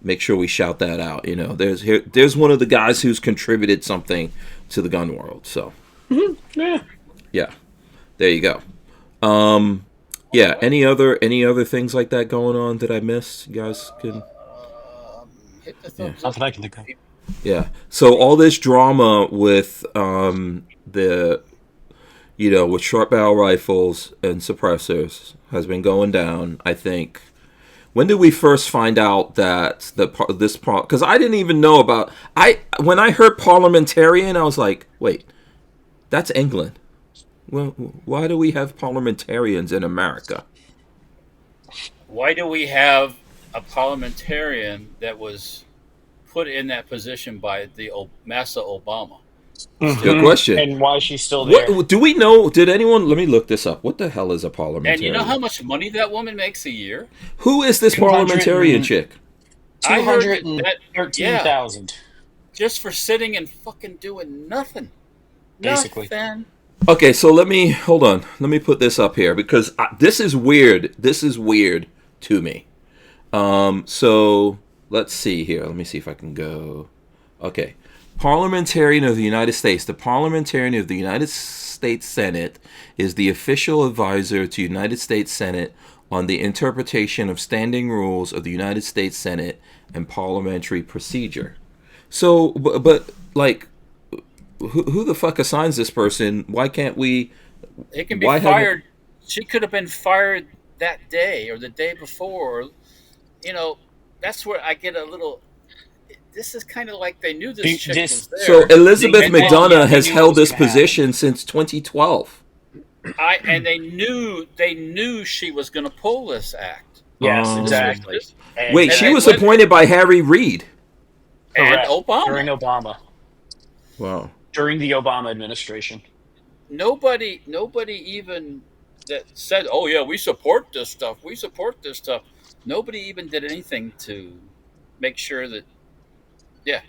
make sure we shout that out. There's one of the guys who's contributed something to the gun world. So, yeah, there you go. Any other things like that going on that I missed? You guys can. Nothing I can think of. Yeah. So all this drama with with short barrel rifles and suppressors has been going down, I think. When did we first find out that because I didn't even know about when I heard parliamentarian, I was like, wait, that's England. Well, why do we have parliamentarians in America? Why do we have a parliamentarian that was put in that position by the Massa Obama? Good question. And why is she still there? What, do we know? Did anyone? Let me look this up. What the hell is a parliamentarian? And you know how much money that woman makes a year? Who is this parliamentarian chick? 213,000. Just for sitting and fucking doing nothing. Basically. Nothing. Okay, so hold on. Let me put this up here because this is weird. This is weird to me. So let's see here. Let me see if I can go. Okay. Parliamentarian of the United States. The Parliamentarian of the United States Senate is the official advisor to United States Senate on the interpretation of standing rules of the United States Senate and parliamentary procedure. So, but like, who the fuck assigns this person? Why can't we? It can be fired. She could have been fired that day or the day before. That's where I get a little. This is kind of like they knew this chick was there. So Elizabeth McDonough has held this position since 2012. And they knew she was going to pull this act. Yes, exactly. Wait, she was appointed by Harry Reid. And Obama. During Obama. Wow. During the Obama administration. Nobody even that said, "Oh yeah, we support this stuff. We support this stuff." Nobody even did anything to make sure that. Yeah.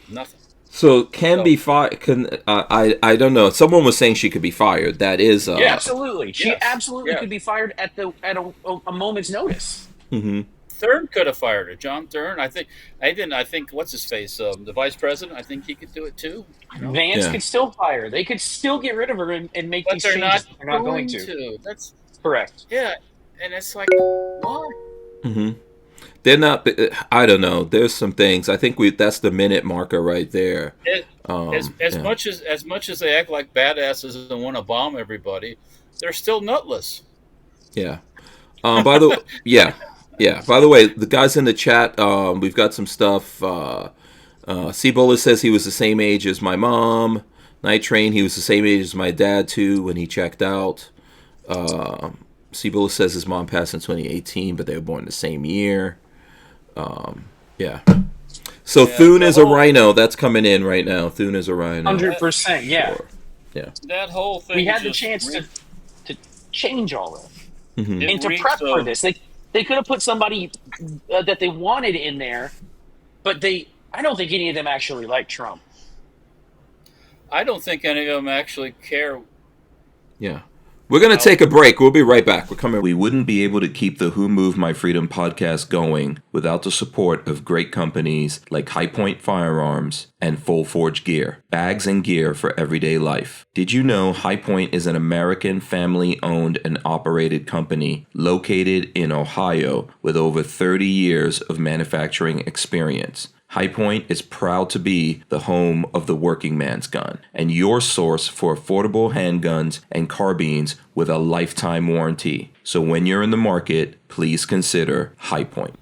Nothing. So be fired. I don't know. Someone was saying she could be fired. That is. Yeah, absolutely. She absolutely could be fired at a moment's notice. Mm-hmm. Thurn could have fired her. John Thurn. I think what's his face? The vice president. I think he could do it too. Vance could still fire. They could still get rid of her and make but these they're changes. not They're not going to. That's correct. Yeah, and it's like, why? Mm-hmm. They're not. I don't know. There's some things. I think that's the minute marker right there. As much as they act like badasses and want to bomb everybody, they're still nutless. Yeah. By the By the way, the guys in the chat, we've got some stuff. Cibola says he was the same age as my mom. Night Train, he was the same age as my dad too when he checked out. Cibola says his mom passed in 2018, but they were born the same year. So Thune is a rhino. That's coming in right now. Thune is a rhino. 100%. Yeah. Sure. Yeah. That whole thing. We had the chance to change all this Mm-hmm. and to prep for this. They could have put somebody that they wanted in there, but I don't think any of them actually like Trump. I don't think any of them actually care. Yeah. We're going to take a break. We'll be right back. We're coming. We wouldn't be able to keep the Who Moved My Freedom podcast going without the support of great companies like High Point Firearms and Full Forge Gear, bags and gear for everyday life. Did you know High Point is an American family-owned and operated company located in Ohio with over 30 years of manufacturing experience? High Point is proud to be the home of the working man's gun and your source for affordable handguns and carbines with a lifetime warranty. So when you're in the market, please consider High Point.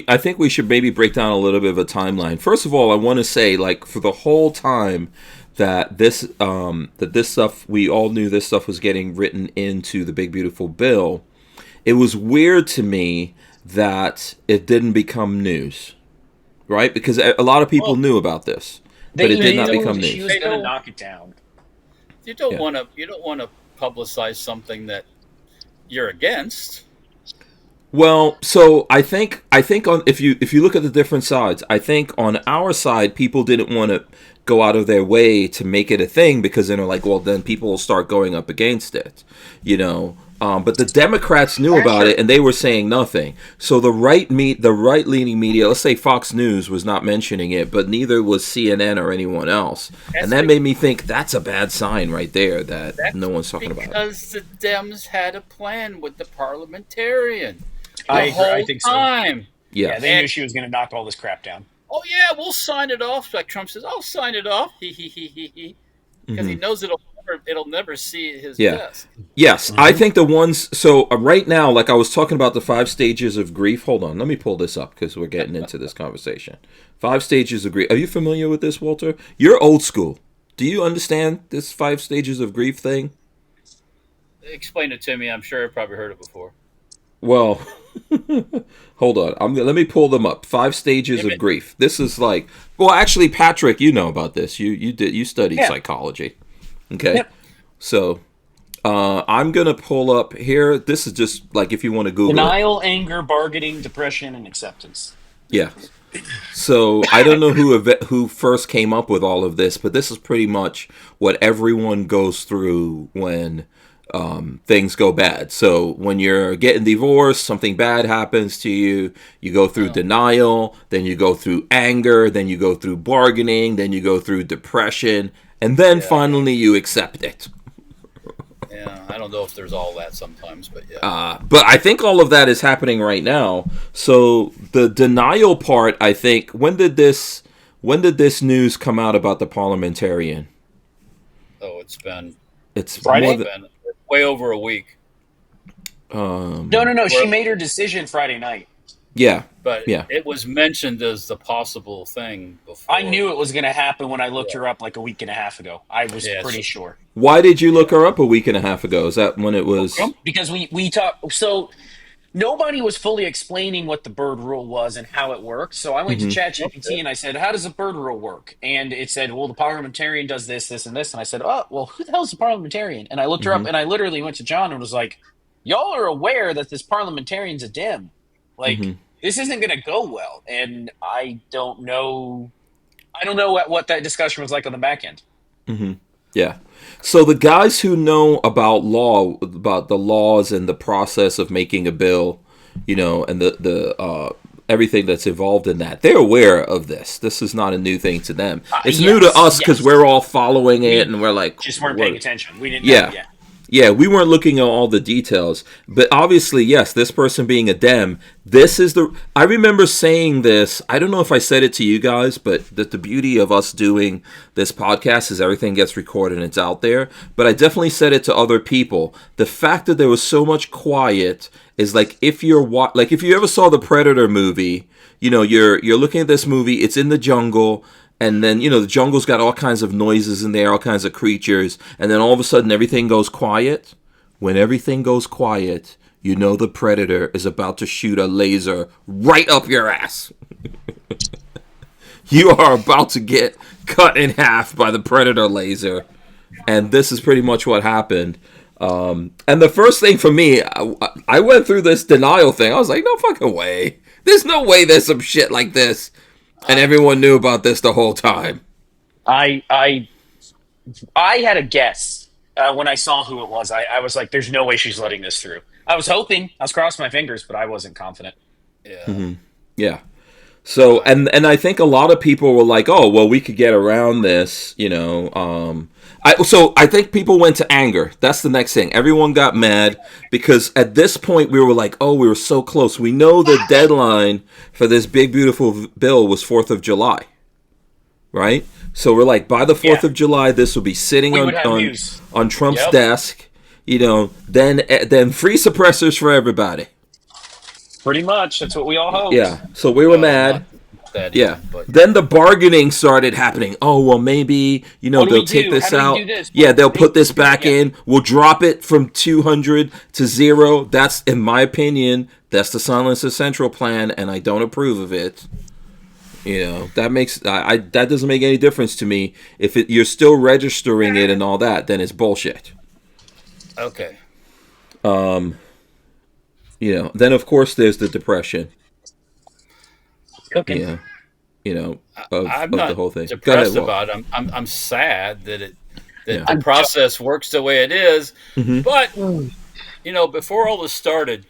I think we should maybe break down a little bit of a timeline. First of all, I want to say, like, for the whole time that this stuff, we all knew this stuff was getting written into the Big Beautiful Bill, it was weird to me that it didn't become news. Right, because a lot of people knew about this, but it did not become news. She was going to knock it down. You don't want to publicize something that you're against. Well, so I think on if you look at the different sides, I think on our side, people didn't want to go out of their way to make it a thing because then they're like, well, then people will start going up against it, you know. But the Democrats knew about it, and they were saying nothing. So the right-leaning media, let's say Fox News, was not mentioning it, but neither was CNN or anyone else. And that made me think that's a bad sign right there that no one's talking about it. Because the Dems had a plan with the parliamentarian I think time. So. Yeah, they knew she was going to knock all this crap down. Oh, yeah, we'll sign it off. Like Trump says, I'll sign it off. Because he knows it'll never see his desk. Yes, I think the ones. So right now, like I was talking about the 5 stages of grief. Hold on, let me pull this up because we're getting into this conversation. 5 stages of grief. Are you familiar with this, Walter? You're old school. Do you understand this 5 stages of grief thing? Explain it to me. I'm sure I've probably heard it before. Well, hold on. Let me pull them up. 5 stages of grief. This is like. Well, actually, Patrick, you know about this. You studied psychology. Okay, so I'm going to pull up here. This is just like if you want to Google denial, anger, bargaining, depression, and acceptance. Yeah. So I don't know who first came up with all of this, but this is pretty much what everyone goes through when things go bad. So when you're getting divorced, something bad happens to you, you go through denial, then you go through anger, then you go through bargaining, then you go through depression. And then finally you accept it. Yeah, I don't know if there's all that sometimes, but yeah. But I think all of that is happening right now. So the denial part, I think, when did this news come out about the parliamentarian? Oh, it's Friday? Been way over a week. No. She made her decision Friday night. Yeah. But it was mentioned as the possible thing before. I knew it was going to happen when I looked her up like a week and a half ago. I was pretty sure. Why did you look her up a week and a half ago? Is that when it was? Because we talked. So nobody was fully explaining what the bird rule was and how it worked. So I went to ChatGPT and I said, how does the bird rule work? And it said, well, the parliamentarian does this, this, and this. And I said, oh, well, who the hell is the parliamentarian? And I looked her up and I literally went to John and was like, y'all are aware that this parliamentarian's a Dem. Like, this isn't going to go well. And I don't know what that discussion was like on the back end. Mm-hmm. Yeah. So the guys who know about the laws and the process of making a bill, and the everything that's involved in that. They're aware of this. This is not a new thing to them. It's new to us because we're all following it, and we're like, just weren't paying attention. We didn't know yet. Yeah, we weren't looking at all the details. But obviously, yes, this person being a Dem, this is the... I remember saying this, I don't know if I said it to you guys, but the beauty of us doing this podcast is everything gets recorded and it's out there. But I definitely said it to other people. The fact that there was so much quiet is like if you ever saw the Predator movie, you're looking at this movie, it's in the jungle... And then, the jungle's got all kinds of noises in there, all kinds of creatures. And then all of a sudden, everything goes quiet. When everything goes quiet, the predator is about to shoot a laser right up your ass. You are about to get cut in half by the predator laser. And this is pretty much what happened. And the first thing for me, I went through this denial thing. I was like, no fucking way. There's no way there's some shit like this. And everyone knew about this the whole time. I had a guess when I saw who it was. I was like, "There's no way she's letting this through." I was hoping. I was crossing my fingers, but I wasn't confident. Yeah. Mm-hmm. Yeah. So, and I think a lot of people were like, "Oh, well, we could get around this," So I think people went to anger. That's the next thing. Everyone got mad because at this point we were like, oh, we were so close. We know the deadline for this big, beautiful bill was 4th of July, right? So we're like, by the 4th of July, this will be sitting on Trump's desk, then free suppressors for everybody. Pretty much. That's what we all hoped. Yeah. So we were mad. Then the bargaining started happening. Oh, well, maybe, they'll take this out. They'll put this back in. We'll drop it from 200 to 0. That's, in my opinion, that's the Silence Central plan, and I don't approve of it. That makes that doesn't make any difference to me. If you're still registering it and all that, then it's bullshit. Okay. Then of course there's the depression. Cooking. Of the whole thing. Depressed about it. I'm sad that the process works the way it is. Mm-hmm. But before all this started,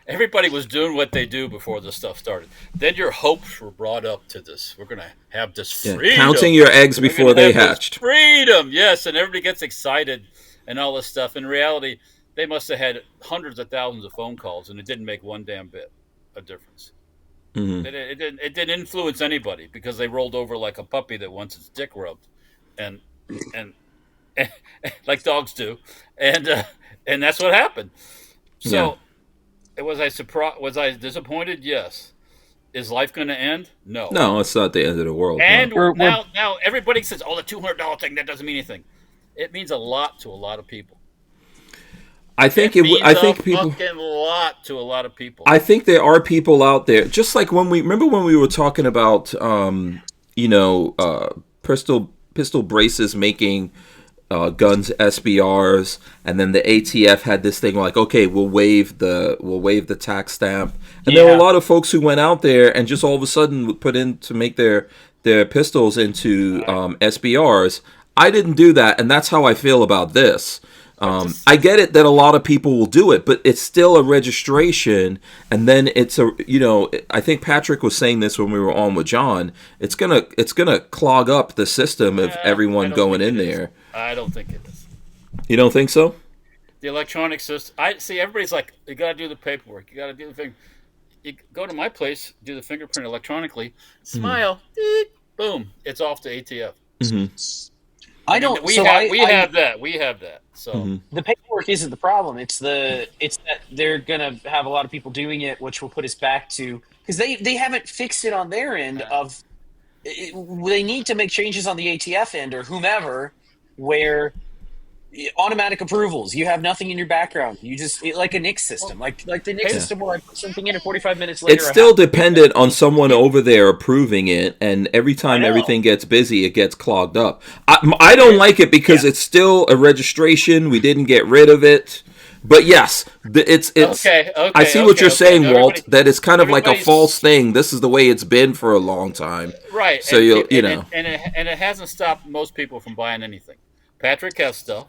everybody was doing what they do before this stuff started. Then your hopes were brought up to this. We're going to have this freedom. Counting your eggs before they hatched. Freedom, yes, and everybody gets excited and all this stuff. In reality, they must have had hundreds of thousands of phone calls, and it didn't make one damn bit of difference. Mm-hmm. It didn't influence anybody because they rolled over like a puppy that wants its dick rubbed, and like dogs do, and that's what happened. So, was I surprised? Was I disappointed? Yes. Is life going to end? No. No, it's not the end of the world. And now everybody says, "Oh, the $200 thing that doesn't mean anything." It means a lot to a lot of people. I think I think people fucking lot to a lot of people. I think there are people out there, just like when we were talking about, pistol braces making guns SBRs, and then the ATF had this thing like, okay, we'll waive the tax stamp, and there were a lot of folks who went out there and just all of a sudden put in to make their pistols into SBRs. I didn't do that, and that's how I feel about this. I get it that a lot of people will do it, but it's still a registration, and then it's I think Patrick was saying this when we were on with John. It's gonna clog up the system of everyone going in there. I don't think it is. You don't think so? The electronic system. I see. Everybody's like, you got to do the paperwork. You got to do the thing. You go to my place, do the fingerprint electronically. Smile, boom, it's off to ATF. Mm-hmm. I don't. We have that. So the paperwork isn't the problem. It's that they're gonna have a lot of people doing it, which will put us back to because they haven't fixed it on their end. They need to make changes on the ATF end or whomever, where automatic approvals. You have nothing in your background. You just like a NICS system, like the NICS system where I put something in and 45 minutes later. It's still dependent on someone over there approving it, and every time everything gets busy, it gets clogged up. I don't like it because it's still a registration. We didn't get rid of it. But yes, it's okay. I see what you're saying, Walt. That it's kind of like a false thing. This is the way it's been for a long time, right? So and it hasn't stopped most people from buying anything. Patrick has stuff.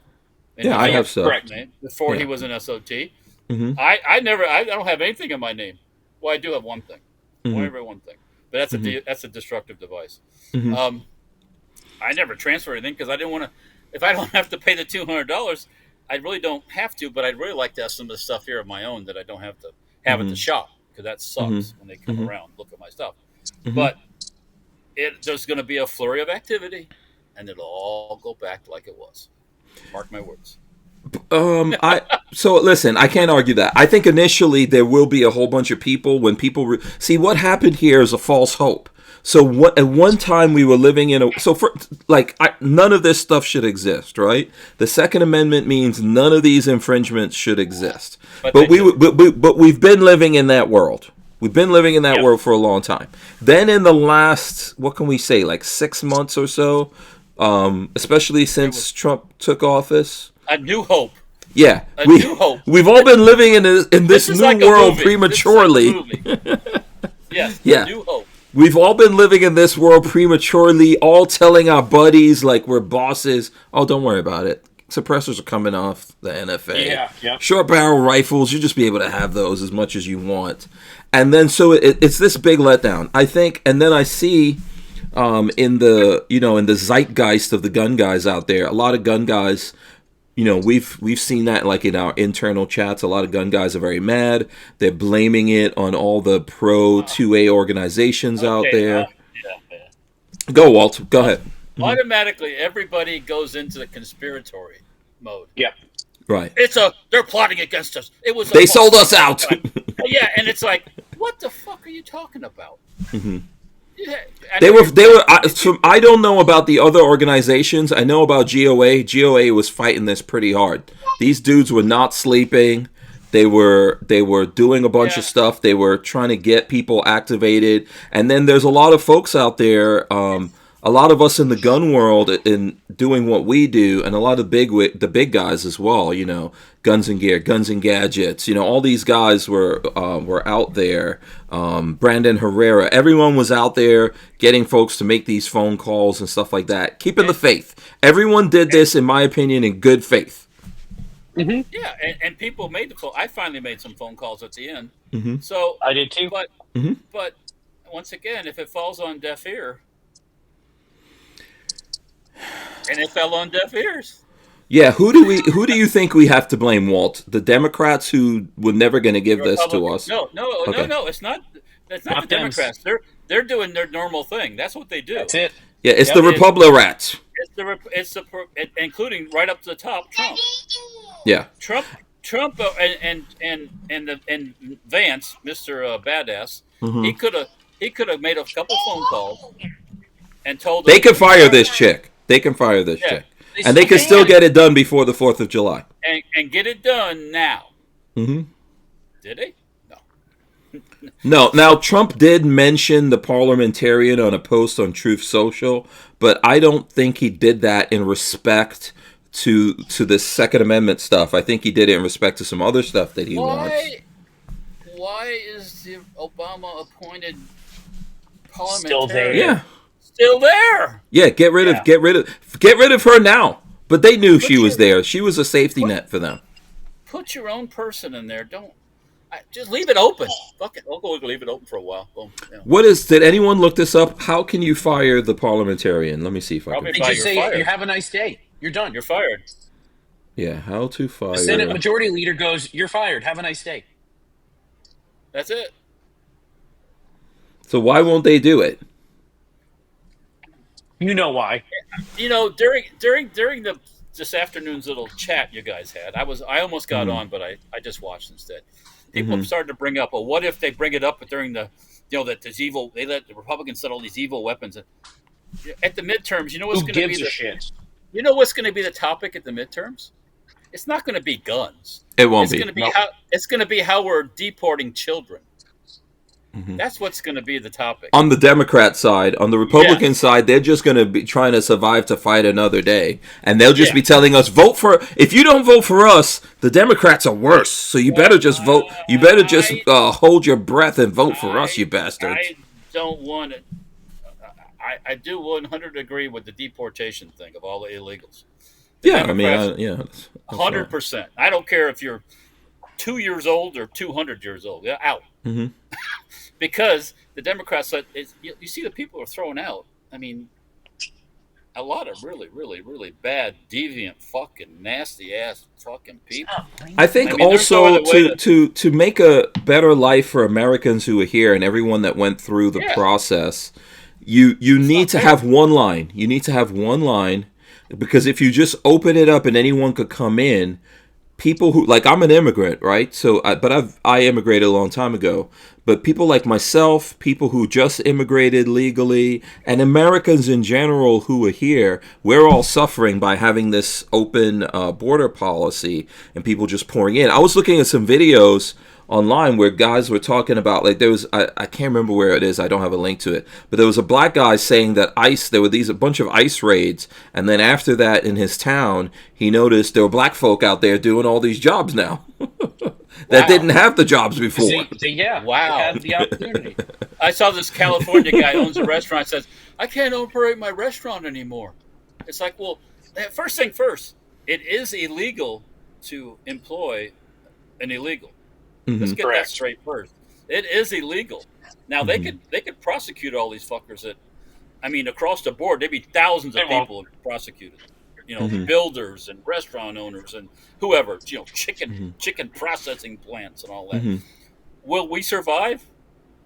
Yeah, I have stuff. Correct. Before he was an SOT. I don't have anything in my name. Well, I do have one thing. One thing. But that's a destructive device. I never transferred anything because I didn't want to. If I don't have to pay the $200, I really don't have to. But I'd really like to have some of the stuff here of my own that I don't have to have at the shop, because that sucks when they come around look at my stuff. But there's going to be a flurry of activity, and it'll all go back like it was. Mark my words. So listen, I can't argue that. I think initially there will be a whole bunch of people when people see what happened here is a false hope. So at one time we were living in none of this stuff should exist, right? The Second Amendment means none of these infringements should exist. But we've been living in that world. We've been living in that world for a long time. Then in the last, what can we say, like 6 months or so, especially since Trump took office. A new hope. Yeah, new hope. We've all been living in this new like world prematurely. Yes, yeah. New hope. We've all been living in this world prematurely, all telling our buddies like we're bosses. Oh, don't worry about it. Suppressors are coming off the NFA. Yeah. Short barrel rifles, you'll just be able to have those as much as you want. And then so it's this big letdown, I think. And then I see in the zeitgeist of the gun guys out there, a lot of gun guys. We've seen that like in our internal chats. A lot of gun guys are very mad. They're blaming it on all the pro 2A organizations out there. Go, Walt. Go ahead. Automatically, everybody goes into the conspiratory mode. Yep. Right. They're plotting against us. They sold us out. Yeah, and it's like, what the fuck are you talking about? They were. I don't know about the other organizations. I know about GOA. GOA was fighting this pretty hard. These dudes were not sleeping. They were doing a bunch of stuff. They were trying to get people activated. And then there's a lot of folks out there. A lot of us in the gun world in doing what we do, and a lot of the big guys as well. Guns and Gear, Guns and Gadgets. All these guys were out there. Brandon Herrera, everyone was out there getting folks to make these phone calls and stuff like that, keeping the faith. Everyone did this, in my opinion, in good faith. Yeah, and people made the phone. I finally made some phone calls at the end. So I did too. But once again, if it falls on deaf ear. And it fell on deaf ears. Yeah, who do you think we have to blame, Walt? The Democrats who were never going to give this to us? No, it's not. That's not the Democrats. They're doing their normal thing. That's what they do. That's it. Yeah, it's the Republicrats. It's including right up to the top, Trump. Yeah, Trump, and Vance, Mr. Badass. He could have made a couple phone calls and told them they could fire this chick. They can fire this chick. And they can still get it done before the 4th of July. And get it done now. Did they? No. No. Now, Trump did mention the parliamentarian on a post on Truth Social, but I don't think he did that in respect to the Second Amendment stuff. I think he did it in respect to some other stuff that he wants. Why is the Obama-appointed parliamentarian still there? Yeah. Still there. Yeah, get rid of her now. But they knew she was there. She was a safety net for them. Put your own person in there. Just leave it open. Fuck it. I'll go leave it open for a while. Boom. Yeah. Did anyone look this up? How can you fire the parliamentarian? Let me see if I can. They just say you have a nice day. You're done. You're fired. Yeah, how to fire. The Senate Majority Leader goes, "You're fired. Have a nice day." That's it. So why won't they do it? You know why? During this afternoon's little chat you guys had, I almost got on, but I just watched instead. People started to bring up, well, what if they bring it up during that this evil? They let the Republicans set all these evil weapons at the midterms. You know what's going to be the shit? You know what's going to be the topic at the midterms? It's not going to be guns. It won't be. It's going to be how we're deporting children. That's what's going to be the topic. On the Democrat side, on the Republican side, they're just going to be trying to survive to fight another day. And they'll just be telling us, if you don't vote for us, the Democrats are worse. So you better just vote. You better just hold your breath and vote for us, you bastards. I don't want it. I do 100 agree with the deportation thing of all the illegals. Yeah, I mean, yeah, 100%. I don't care if you're 2 years old or 200 years old. They're out. Mm-hmm. Because the Democrats said, you see the people are thrown out. I mean, a lot of really, really, really bad, deviant, fucking nasty ass fucking people. I think also to make a better life for Americans who are here and everyone that went through the process, you need to have one line. You need to have one line, because if you just open it up and anyone could come in, people who, like, I'm an immigrant, right? So, I immigrated a long time ago. But people like myself, people who just immigrated legally, and Americans in general who are here, we're all suffering by having this open border policy and people just pouring in. I was looking at some videos online where guys were talking about, like, there was, I can't remember where it is, I don't have a link to it, but there was a black guy saying that there were a bunch of ICE raids, and then after that in his town, he noticed there were black folk out there doing all these jobs now. That didn't have the jobs before. Wow. They had the opportunity. I saw this California guy owns a restaurant, says, I can't operate my restaurant anymore. It's like, well, first thing first, it is illegal to employ an illegal. Let's get that straight first. It is illegal. Now they could prosecute all these fuckers that, I mean, across the board, there'd be thousands of people prosecuted. You know, builders and restaurant owners and whoever, you know, chicken processing plants and all that. Will we survive?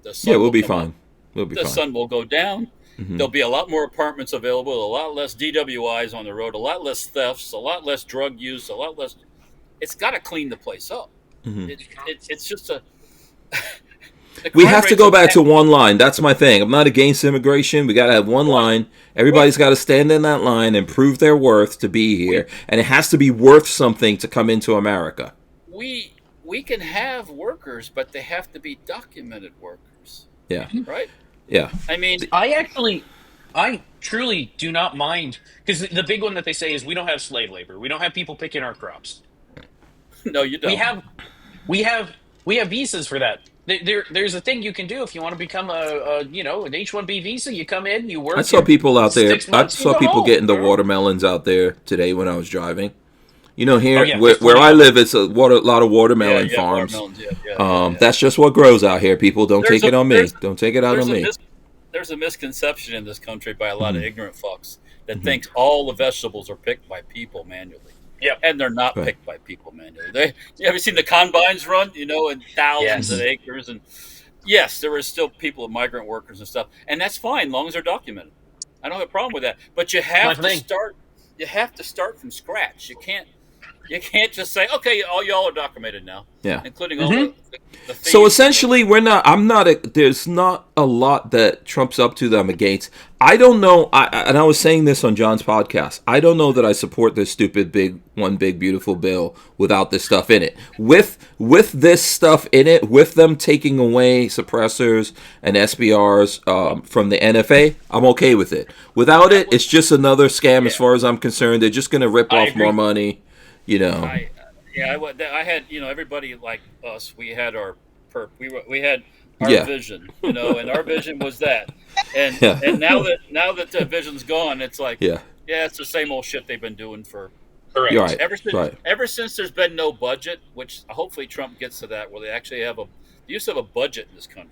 We'll be fine. The sun will go down. There'll be a lot more apartments available, a lot less DWIs on the road, a lot less thefts, a lot less drug use, a lot less. It's got to clean the place up. It's just a. We have to go back to one line. That's my thing. I'm not against immigration. We got to have one line. Everybody's got to stand in that line and prove their worth to be here. And it has to be worth something to come into America. We can have workers, but they have to be documented workers. Yeah. Right? Yeah. I mean, I truly do not mind, because the big one that they say is we don't have slave labor. We don't have people picking our crops. No, you don't. We have visas for that. There's a thing you can do if you want to become an H-1B visa. You come in, you work. I saw people out there. 6 months, I saw people getting the watermelons out there today when I was driving. You know, here where I live, it's a lot of watermelon farms. That's just what grows out here. People, don't take it on me. Don't take it out on me. There's a misconception in this country by a lot of ignorant fucks that thinks all the vegetables are picked by people manually. Yeah, and they're not picked by people manually. You ever seen the combines run? You know, in thousands of acres, and yes, there are still people, migrant workers and stuff, and that's fine, as long as they're documented. I don't have a problem with that. But you have to start. You have to start from scratch. You can't just say, okay, all y'all are documented now. Yeah, including all the so essentially, there's not a lot that Trump's up to that I'm against. I don't know, and I was saying this on John's podcast, I don't know that I support this stupid big beautiful bill without this stuff in it. With this stuff in it, with them taking away suppressors and SBRs from the NFA, I'm okay with it. Without it, it's just another scam as far as I'm concerned. They're just going to rip off more money, you know. I had, you know, everybody like us, we had our we had our vision, you know, and our vision was that. And and now that the vision's gone, it's like it's the same old shit they've been doing for ever since there's been no budget, which hopefully Trump gets to that, where they actually have they used to have a budget in this country.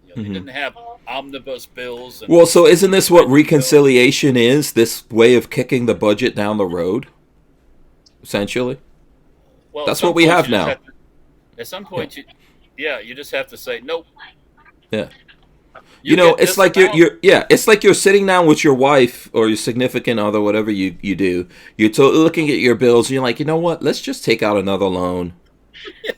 You know, they didn't have omnibus bills. Well, so isn't this what reconciliation is? This way of kicking the budget down the road, essentially. Well, that's what we have now. At some point, you just have to say nope. Yeah. You know, it's like it's like you're sitting down with your wife or your significant other, whatever you do. You're looking at your bills, and you're like, you know what? Let's just take out another loan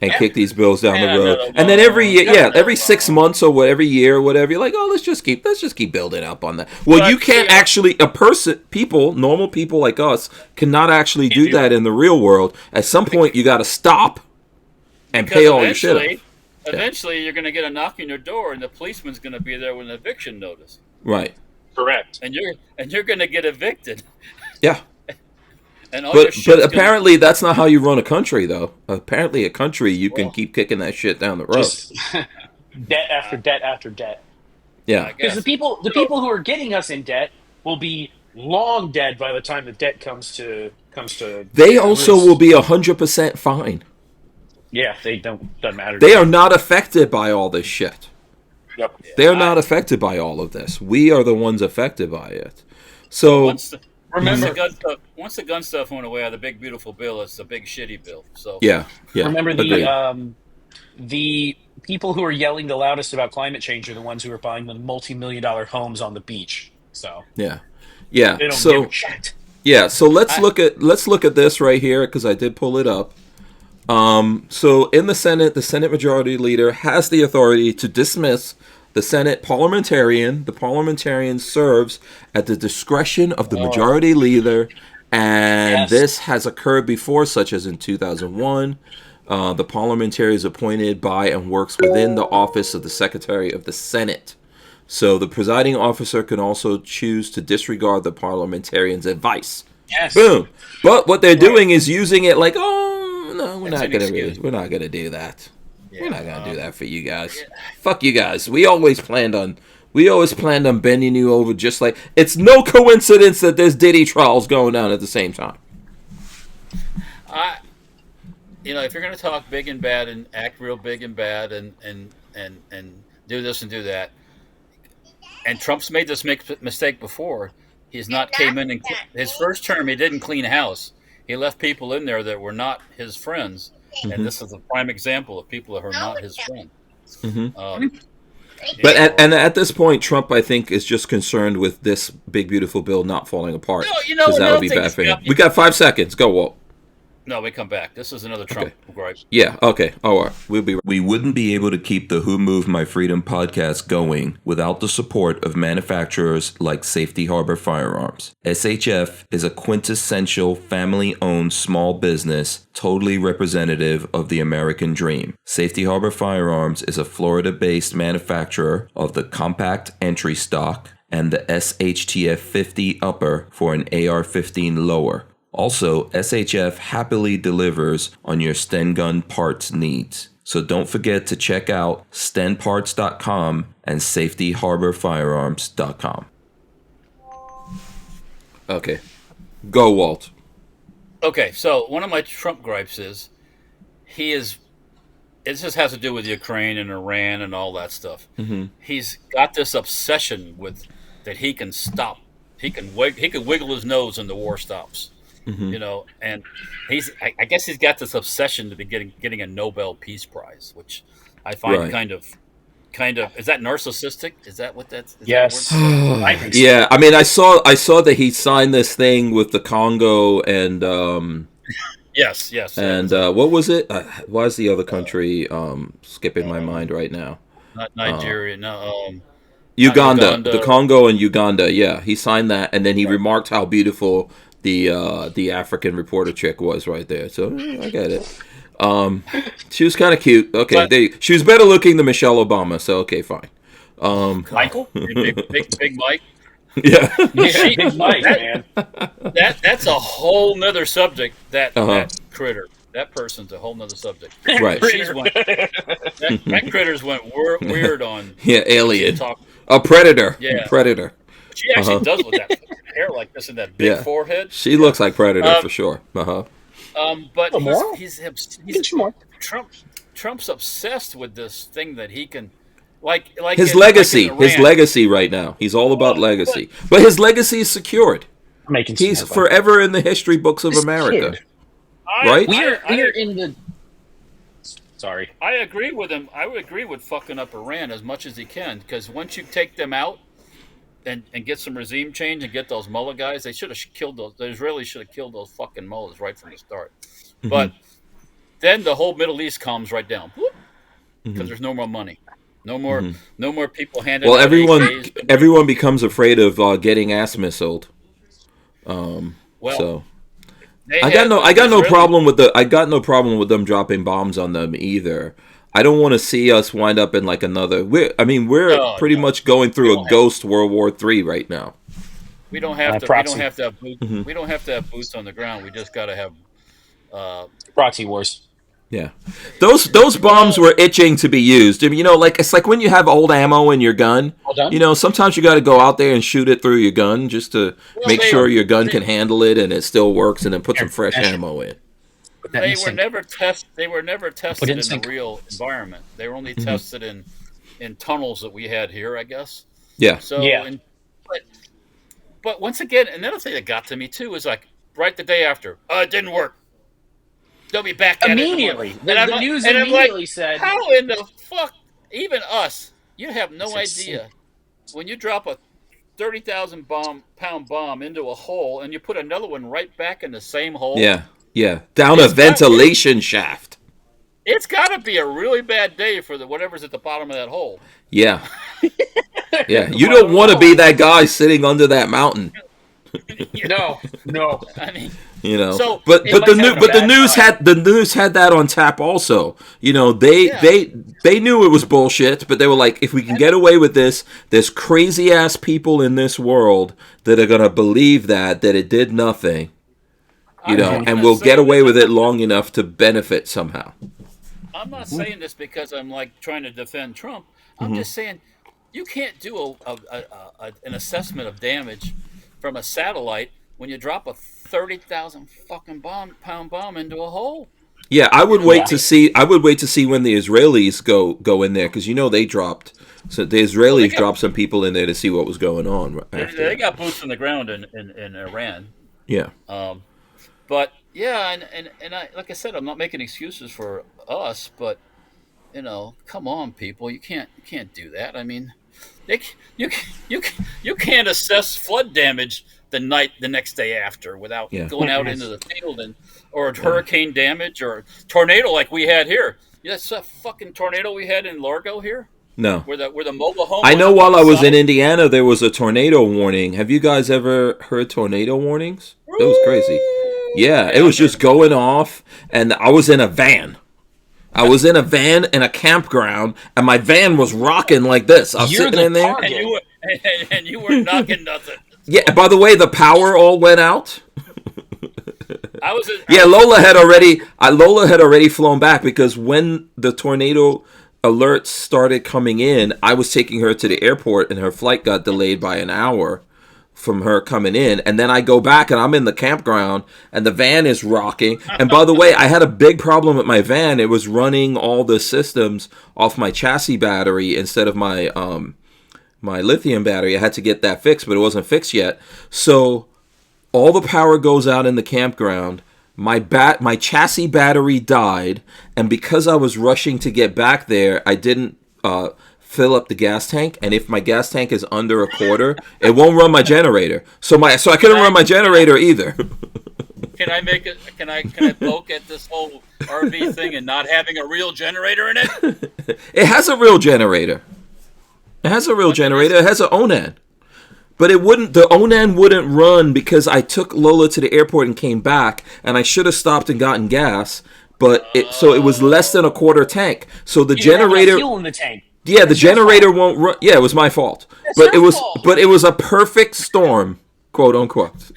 and kick these bills down the road. And then every year, every 6 months or whatever year, or whatever, you're like, oh, let's just keep building up on that. Well, you can't actually normal people like us cannot actually do that in the real world. At some point, you got to stop and pay all your shit off. Eventually, you're going to get a knock on your door, and the policeman's going to be there with an eviction notice. Right. Correct. And you're going to get evicted. Yeah. But apparently that's not how you run a country, though. Apparently, a country you can keep kicking that shit down the road. Debt after debt after debt. Yeah. Because the people who are getting us in debt will be long dead by the time the debt comes to comes to they also will be 100% fine. Yeah, they doesn't matter. They are not affected by all this shit. Yep. They are not affected by all of this. We are the ones affected by it. So once the gun stuff went away, the big beautiful bill, it's the big shitty bill. So yeah. Remember the people who are yelling the loudest about climate change are the ones who are buying the multi-million-dollar homes on the beach. So yeah. They don't give a shit. Yeah, so let's look at this right here because I did pull it up. So in the Senate Majority Leader has the authority to dismiss the Senate parliamentarian. The parliamentarian serves at the discretion of the Majority Leader, and this has occurred before, such as in 2001. The parliamentarian is appointed by and works within the office of the Secretary of the Senate. So the presiding officer can also choose to disregard the parliamentarian's advice. Yes. Boom. But what they're doing is using it like, oh no, we're not gonna do that. Yeah, we're not gonna do that for you guys. Yeah. Fuck you guys. We always planned on bending you over. Just like it's no coincidence that there's Diddy trials going down at the same time. If you're gonna talk big and bad and act real big and bad and do this and do that. And Trump's made this mistake before. He's not came in and his first term. He didn't clean house. He left people in there that were not his friends, and this is a prime example of people that are not his friends. But at this point, Trump, I think, is just concerned with this big beautiful bill not falling apart because that would be bad for him. We got 5 seconds. Go, Walt. No, we come back. This is another Trump gripe. Yeah, okay. All right. We wouldn't be able to keep the Who Moved My Freedom podcast going without the support of manufacturers like Safety Harbor Firearms. SHF is a quintessential family-owned small business, totally representative of the American dream. Safety Harbor Firearms is a Florida-based manufacturer of the compact entry stock and the SHTF 50 upper for an AR-15 lower. Also, SHF happily delivers on your Sten gun parts needs. So don't forget to check out stenparts.com and safetyharborfirearms.com. Okay. Go, Walt. Okay, so one of my Trump gripes is it just has to do with Ukraine and Iran and all that stuff. He's got this obsession with that he can stop. He can wiggle his nose and the war stops. And I guess he's got this obsession to be getting a Nobel Peace Prize, which I find kind of is that narcissistic? Is that what that's? Yes. I think so. Yeah, I mean, I saw that he signed this thing with the Congo and yes. And what was it? Why is the other country skipping my mind right now? Not Nigeria, Uganda, the Congo and Uganda. Yeah, he signed that, and then he remarked how beautiful the African reporter chick was right there. So I get it. She was kind of cute. Okay, she was better looking than Michelle Obama. So okay, fine. Michael, big Mike. Yeah, big Mike, man. That's a whole nother subject. That critter. That person's a whole nother subject. Right. That critters went weird on. Yeah, alien. A predator. Yeah, predator. She actually does with that hair like this and that big forehead. She looks like Predator for sure. But he's Trump's obsessed with this thing that he can like his legacy. His legacy right now. He's all about legacy. But his legacy is secured. He's forever in the history books of America. Right? We are in the. Sorry. I agree with him. I would agree with fucking up Iran as much as he can, because once you take them out and get some regime change and get those mullah guys, they should have killed those. The Israelis should have killed those fucking mullahs right from the start. But then the whole Middle East calms right down because there's no more money, no more people handing. Well, everyone becomes afraid of getting ass missiled. So. I got no problem with them dropping bombs on them either. I don't want to see us wind up in like another. We're pretty much going through a ghost World War III right now. We don't have to. We don't have to have boots. We don't have to have boots on the ground. We just got to have proxy wars. Yeah, those bombs were itching to be used. I mean, it's like when you have old ammo in your gun. Sometimes you got to go out there and shoot it through your gun just to make sure your gun can handle it and it still works, and then put some fresh ammo in. They were never tested in a real environment. They were only tested in tunnels that we had here, I guess. Yeah. So, but once again, another thing that got to me too is like right the day after, it didn't work. They'll be back at immediately. It The news immediately said, "How in the fuck? Even us, you have no idea when you drop a 30,000 pound bomb into a hole and you put another one right back in the same hole." Yeah, down a ventilation shaft. It's got to be a really bad day for whatever's at the bottom of that hole. Yeah, yeah. You don't want to be that guy sitting under that mountain. No. I mean. So, but the news had that on tap also. They knew it was bullshit, but they were like, if we can get away with this, there's crazy ass people in this world that are gonna believe that it did nothing, and we'll get away with it long enough to benefit somehow. I'm not saying this because I'm like trying to defend Trump. I'm just saying you can't do an assessment of damage from a satellite when you drop a 30,000 fucking pound bomb into a hole. Yeah, I would wait to see. I would wait to see when the Israelis go in there, because they dropped. So the Israelis dropped some people in there to see what was going on. They got boots on the ground in Iran. Yeah. But yeah, and I, like I said, I'm not making excuses for us, but come on, people, you can't do that. I mean, you can't assess flood damage the next day after without going out into the field or hurricane damage or tornado like we had here. That's a fucking tornado we had in Largo here. No, where the mobile home. I know. While I was in Indiana, there was a tornado warning. Have you guys ever heard tornado warnings? That was crazy. Yeah, it was just going off, and I was in a van. I was in a van in a campground, and my van was rocking like this. I was sitting in there, and you were knocking nothing. Yeah. By the way, the power all went out. Lola had already flown back, because when the tornado alerts started coming in, I was taking her to the airport, and her flight got delayed by an hour from her coming in. And then I go back, and I'm in the campground, and the van is rocking. And by the way, I had a big problem with my van. It was running all the systems off my chassis battery instead of my my lithium battery. I had to get that fixed, but it wasn't fixed yet. So all the power goes out in the campground. My chassis battery died, and because I was rushing to get back there, I didn't fill up the gas tank. And if my gas tank is under a quarter, it won't run my generator. So I couldn't run my generator either. Can I make it? Can I poke at this whole RV thing and not having a real generator in it? It has a real generator. It has an Onan. But it wouldn't. The Onan wouldn't run because I took Lola to the airport and came back, and I should have stopped and gotten gas. But so it was less than a quarter tank. So the generator. Have fuel in the tank. Yeah, the generator won't run. Yeah, it was my fault. But it was a perfect storm, quote unquote.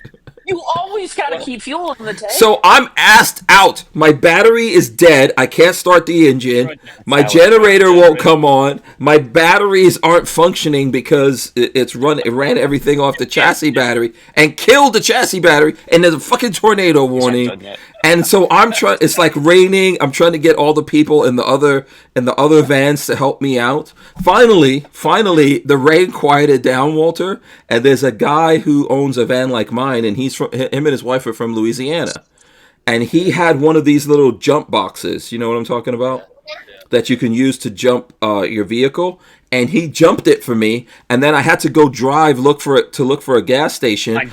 You always gotta keep fuel in the tank. So I'm assed out. My battery is dead. I can't start the engine. My generator won't come on. My batteries aren't functioning because it ran everything off the chassis battery and killed the chassis battery. And there's a fucking tornado warning. And so I'm trying. It's like raining. I'm trying to get all the people in the other vans to help me out. Finally, the rain quieted down, Walter. And there's a guy who owns a van like mine, and him and his wife are from Louisiana. And he had one of these little jump boxes. You know what I'm talking about? That you can use to jump your vehicle. And he jumped it for me, and then I had to go look for a gas station.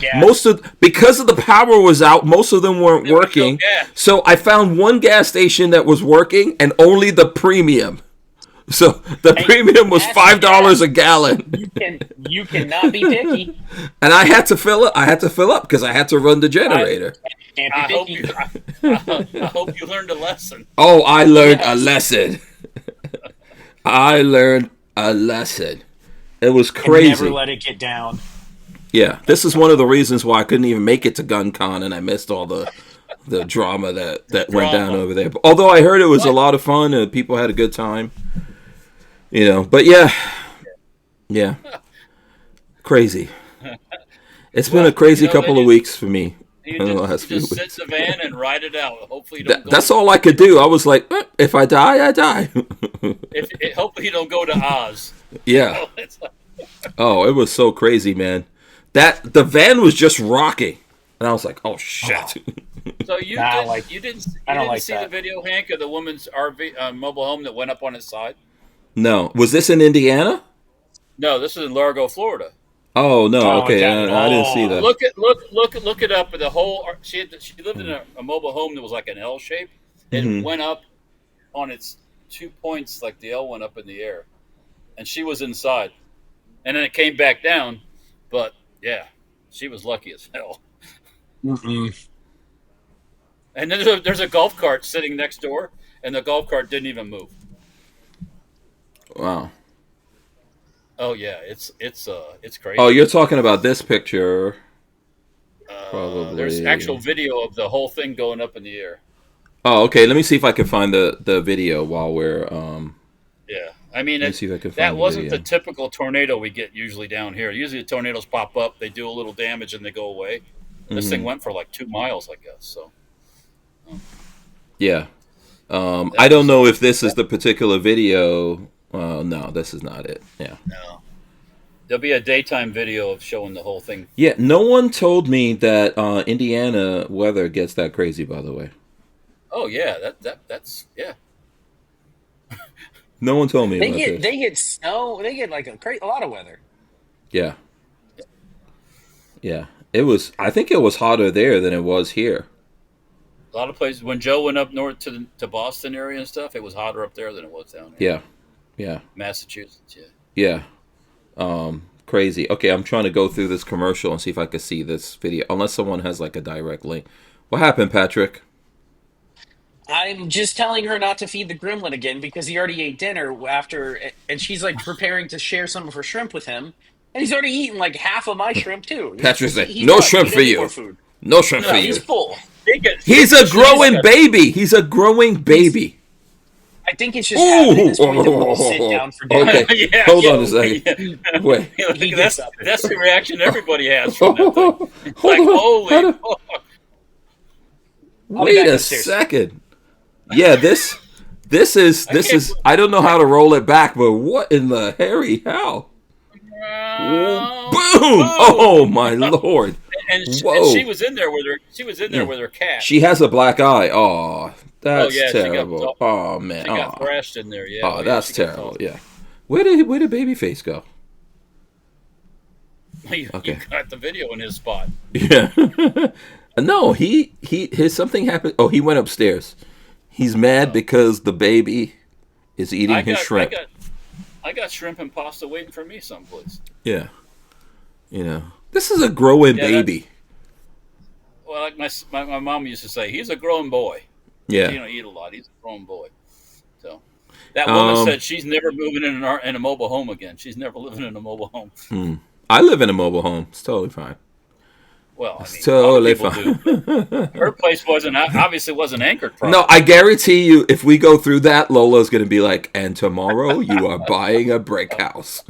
Because of the power was out, most of them weren't working. So I found one gas station that was working, and only the premium. So the premium was $5 a gallon. You cannot be picky. And I had to fill up because I had to run the generator. I hope you learned a lesson. Oh, I learned a lesson. I learned a lesson. It was crazy. And never let it get down. Yeah, this is one of the reasons why I couldn't even make it to GunCon, and I missed all the the drama that went down over there. Although I heard it was a lot of fun and people had a good time. But yeah, crazy. It's been a crazy couple of weeks for me. You just sit in the van and ride it out. Hopefully, you don't. That's all I could do. I was like, if I die, I die. Hopefully, you don't go to Oz. Yeah. Oh, it was so crazy, man. The van was just rocking, and I was like, "Oh shit!" So you didn't see the video, Hank, of the woman's RV mobile home that went up on its side? No, was this in Indiana? No, this is in Largo, Florida. Oh no, okay, I didn't see that. Look it up. The whole she lived in a mobile home that was like an L shape. It went up on its 2 points, like the L went up in the air, and she was inside, and then it came back down. But yeah, she was lucky as hell. Mm-mm. And then there's a golf cart sitting next door, and the golf cart didn't even move. Wow. Oh yeah, it's crazy. Oh, you're talking about this picture. Probably. There's actual video of the whole thing going up in the air. Oh, okay. Let me see if I can find the video while we're. Yeah, I mean, let me see if I can find that wasn't video. the typical tornado we get usually down here. Usually, the tornadoes pop up, they do a little damage, and they go away. This thing went for like 2 miles, I guess. So. Yeah. I don't know if this is the particular video. No, this is not it. Yeah. No. There'll be a daytime video of showing the whole thing. Yeah, no one told me that Indiana weather gets that crazy, by the way. Oh yeah, that's yeah. No one told me about this. They get snow. They get like a lot of weather. Yeah. Yeah. It was. I think it was hotter there than it was here. A lot of places. When Joe went up north to Boston area and stuff, it was hotter up there than it was down here. Yeah. Yeah. Massachusetts. Yeah. Crazy. Okay, I'm trying to go through this commercial and see if I can see this video. Unless someone has like a direct link. What happened, Patrick? I'm just telling her not to feed the gremlin again because he already ate dinner after, and she's like preparing to share some of her shrimp with him, and he's already eaten like half of my shrimp too. Patrick's like, no shrimp for you. No shrimp for you. He's full. He's a growing baby. He's a growing baby. I think it's just happening this point that we'll sit down for dinner. Okay, hold on a second. Yeah. Wait. That's the reaction everybody has from that thing. It's like, holy fuck. Wait a second. Yeah, this is. I don't know how to roll it back, but what in the hairy hell? Boom! Oh my lord! And she was in there with her cat. She has a black eye. Oh, that's terrible. Oh man, she got thrashed in there. Yeah. Oh, that's terrible. Yeah. Where did Babyface go? You got the video in his spot. Yeah. No, his something happened. Oh, he went upstairs. He's mad because the baby is eating his shrimp. I got shrimp and pasta waiting for me someplace. Yeah. This is a growing baby. Well, like my mom used to say, he's a growing boy. Yeah. He don't eat a lot. He's a growing boy. So that woman said she's never moving in a mobile home again. She's never living in a mobile home. I live in a mobile home. It's totally fine. Well, it's totally fine. Her place obviously wasn't anchored properly. No, I guarantee you, if we go through that, Lola's going to be like, and tomorrow you are buying a brick house.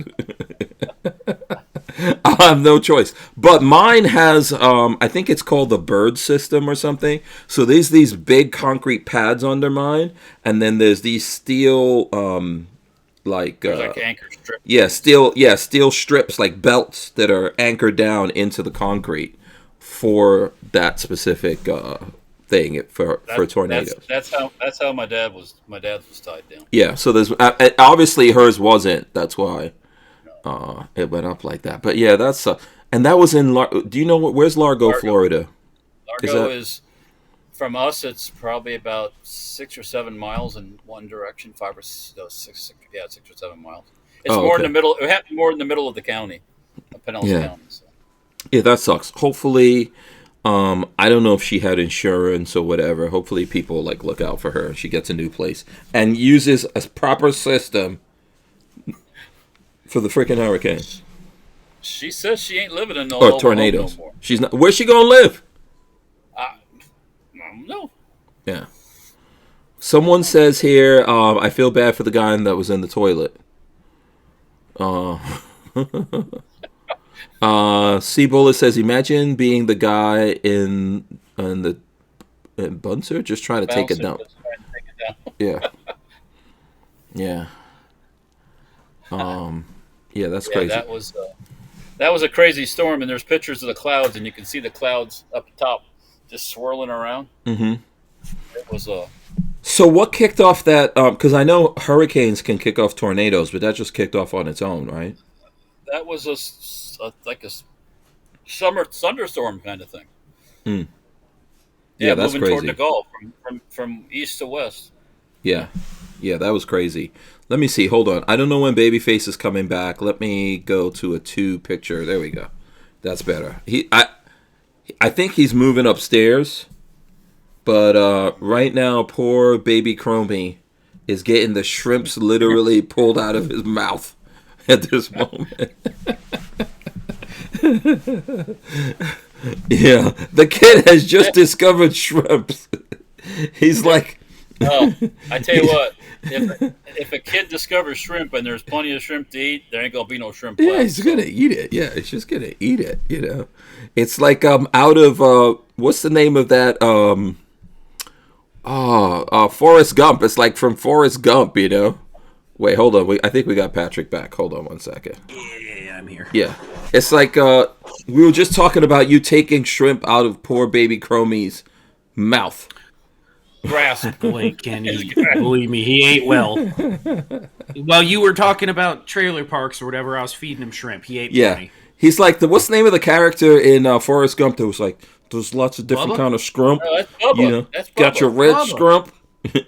I have no choice. But mine has, I think it's called the bird system or something. So there's these big concrete pads under mine, and then there's these steel, like anchor strips. Steel strips like belts that are anchored down into the concrete for that specific thing for tornadoes. That's how my dad was tied down. Yeah, so there's obviously hers wasn't. That's why it went up like that. But yeah, that's and that was in. Do you know where's Largo, Florida? Largo is from us. It's probably about 6 or 7 miles in one direction. 6 or 7 miles. It's more in the middle. It happened more in the middle of the county, of Pinellas County. So. Yeah, that sucks. Hopefully, I don't know if she had insurance or whatever. Hopefully, people look out for her. She gets a new place and uses a proper system for the freaking hurricanes. She says she ain't living in no tornadoes. No more. She's not. Where's she gonna live? No, Yeah. Someone says here, I feel bad for the guy that was in the toilet. C Bullet says, imagine being the guy in Bunser just trying to take a dump. Yeah. Yeah. Yeah, that's crazy. That was a crazy storm, and there's pictures of the clouds, and you can see the clouds up top just swirling around. Mm-hmm. It was a. So what kicked off that? Because I know hurricanes can kick off tornadoes, but that just kicked off on its own, right? That was like a summer thunderstorm kind of thing. Hmm. Yeah, that's moving crazy. Toward the Gulf from east to west. Yeah, that was crazy. Let me see. Hold on. I don't know when Babyface is coming back. Let me go to a 2 picture. There we go. That's better. I think he's moving upstairs, but right now, poor baby Chromie is getting the shrimps literally pulled out of his mouth at this moment. Yeah, the kid has just discovered shrimps. He's like, oh, I tell you what, if a kid discovers shrimp and there's plenty of shrimp to eat, there ain't gonna be no shrimp left. Yeah, he's gonna eat it. Yeah, he's just gonna eat it. You know, it's like out of what's the name of that Forrest Gump. It's like from Forrest Gump. You know. Wait, hold on. I think we got Patrick back. Hold on 1 second. Yeah, I'm here. Yeah, it's like we were just talking about you taking shrimp out of poor baby Chromie's mouth. Grasp. Boy, Kenny, believe me, he ate well. While you were talking about trailer parks or whatever, I was feeding him shrimp. He ate plenty. He's like what's the name of the character in Forrest Gump that was like, there's lots of different kind of scrump. Oh, that's Bubba. You know, that's Bubba. Got your red Bubba. scrump.